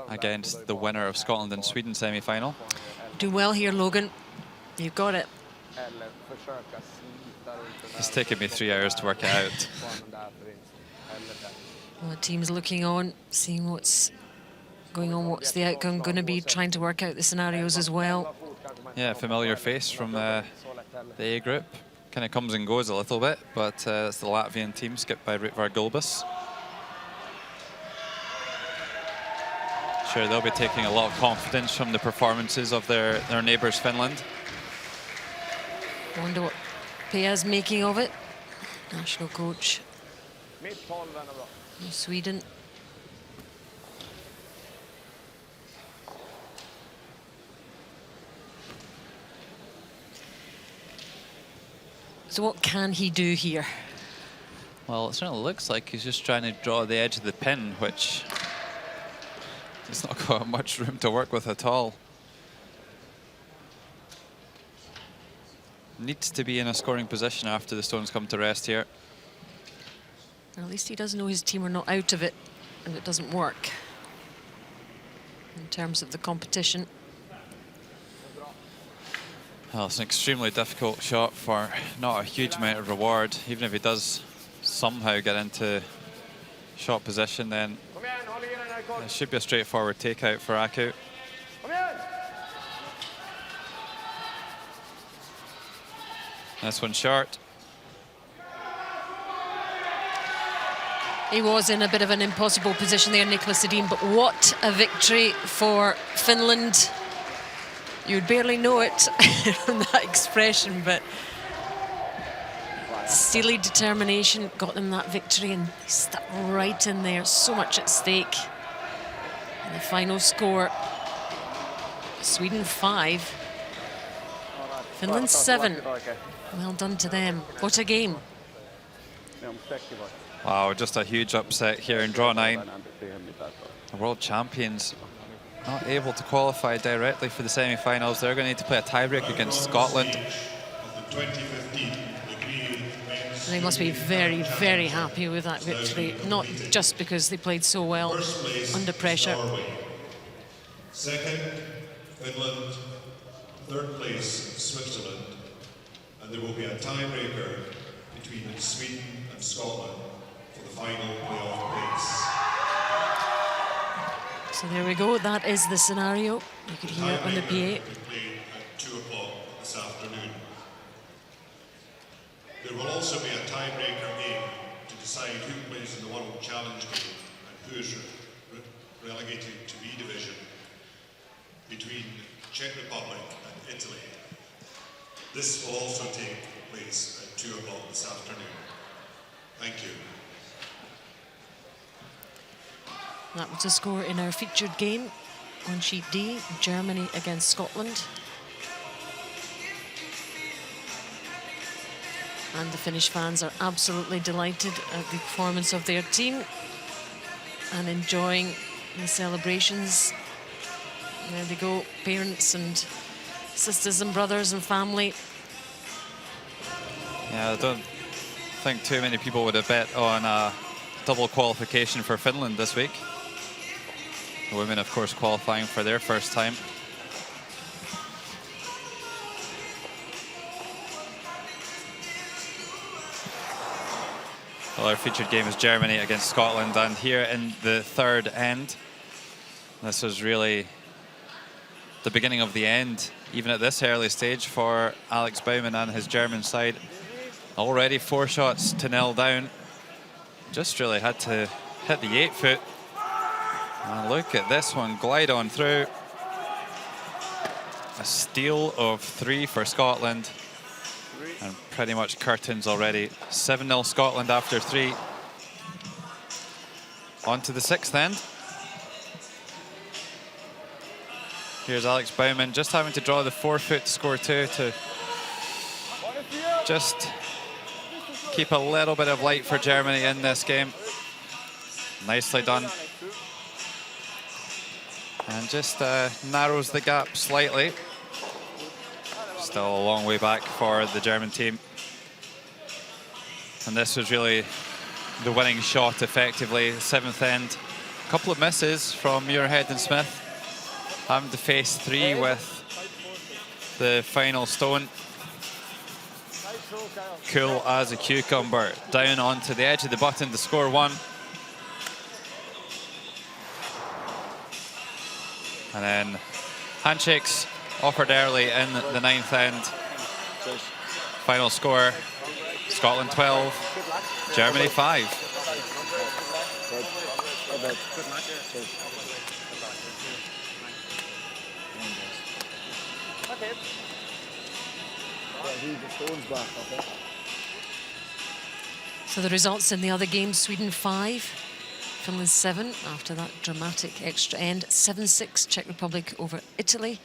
against the winner of Scotland and Sweden semi-final. Do well here, Logan. You've got it. It's taken me 3 hours to work it out. Well, the team's looking on, seeing what's going on, what's the outcome going to be, trying to work out the scenarios as well. Yeah, familiar face from the A group. Kind of comes and goes a little bit, but it's the Latvian team, skipped by Ritvar Gulbis. Sure, they'll be taking a lot of confidence from the performances of their neighbours, Finland. I wonder what Pea's making of it. National coach in Sweden. So what can he do here? Well, it certainly looks like he's just trying to draw the edge of the pin, which he's not got much room to work with at all. Needs to be in a scoring position after the stones come to rest here. Well, at least he does know his team are not out of it and it doesn't work in terms of the competition. Well, it's an extremely difficult shot for not a huge amount of reward. Even if he does somehow get into shot position, then it should be a straightforward takeout for Aku. This one short. He was in a bit of an impossible position there, Nicholas Sedin, but what a victory for Finland. You'd barely know it from that expression, but steely determination got them that victory and they stuck right in there. So much at stake. And the final score, Sweden 5, Finland 7. Well done to them. What a game. Wow, just a huge upset here in draw 9. The world champions not able to qualify directly for the semi-finals. They're going to need to play a tiebreak against Scotland. They must be very, very happy with that victory, not just because they played so well under pressure. Second, Finland. Third place, Switzerland. And there will be a tiebreaker between Sweden and Scotland for the final playoff place. So there we go, that is the scenario. You could hear it on the PA. Will be played at 2 o'clock this afternoon. There will also be a tiebreaker game to decide who plays in the World Challenge game and who is relegated to B Division between Czech Republic and Italy. This will also take place at 2 o'clock this afternoon. Thank you. That was the score in our featured game on sheet D, Germany against Scotland. And the Finnish fans are absolutely delighted at the performance of their team and enjoying the celebrations. There they go, parents and sisters and brothers and family. Yeah, I don't think too many people would have bet on a double qualification for Finland this week. The women, of course, qualifying for their first time. Well, our featured game is Germany against Scotland, and here in the third end, this was really the beginning of the end, even at this early stage for Alex Baumann and his German side. Already 4 shots to 0 down. Just really had to hit the 8-foot. And look at this one glide on through. A steal of 3 for Scotland. And pretty much curtains already. 7-0 Scotland after 3. On to the 6th end. Here's Alex Baumann just having to draw the 4-foot to score 2 to just keep a little bit of light for Germany in this game. Nicely done. And just narrows the gap slightly. Still a long way back for the German team. And this was really the winning shot effectively. 7th end. A couple of misses from Muirhead and Smith. Having to face 3 with the final stone. Cool as a cucumber. Down onto the edge of the button to score 1. And then handshakes offered early in the 9th end. Final score, Scotland 12, Germany 5. So the results in the other games, Sweden 5, Finland 7 after that dramatic extra end. 7-6 Czech Republic over Italy.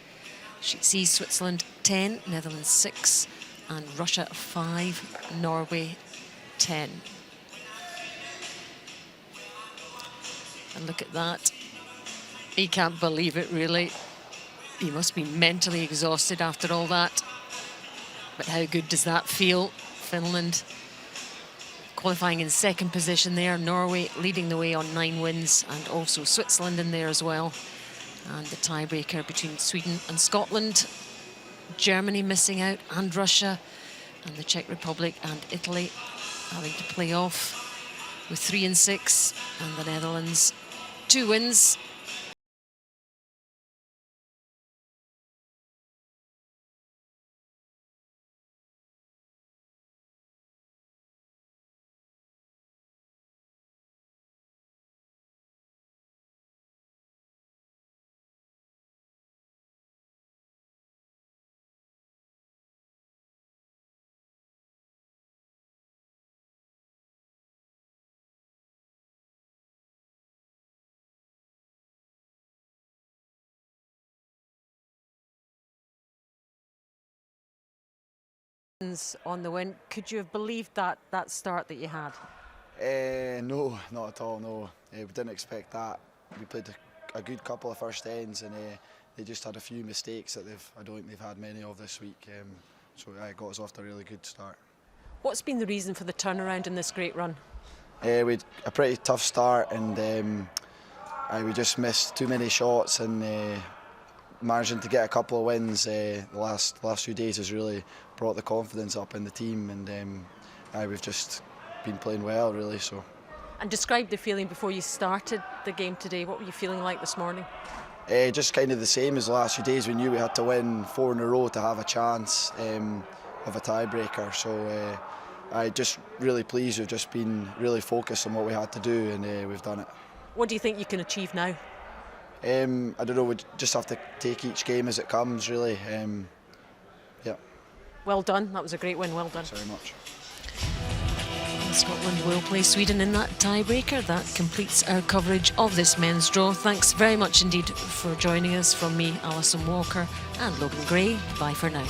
Sheet C, Switzerland 10, Netherlands 6, and Russia 5, Norway 10. And look at that. He can't believe it, really. He must be mentally exhausted after all that. But how good does that feel? Finland qualifying in 2nd position there. Norway leading the way on 9 wins, and also Switzerland in there as well. And the tiebreaker between Sweden and Scotland. Germany missing out, and Russia, and the Czech Republic and Italy having to play off with 3 and 6, and the Netherlands 2 wins. On the win. Could you have believed that start that you had? No, not at all, no. We didn't expect that. We played a good couple of first ends, and they just had a few mistakes that I don't think they've had many of this week. So it got us off to a really good start. What's been the reason for the turnaround in this great run? We had a pretty tough start, and we just missed too many shots, and managing to get a couple of wins the last few days has really brought the confidence up in the team, and we've just been playing well, really. So. And describe the feeling before you started the game today. What were you feeling like this morning? Just kind of the same as the last few days. We knew we had to win 4 in a row to have a chance of a tiebreaker. So I'm just really pleased. We've just been really focused on what we had to do, and we've done it. What do you think you can achieve now? I don't know. We just have to take each game as it comes, really. Yeah. Well done. That was a great win. Well done. Thanks very much. Scotland will play Sweden in that tiebreaker. That completes our coverage of this men's draw. Thanks very much indeed for joining us. From me, Alison Walker, and Logan Gray. Bye for now.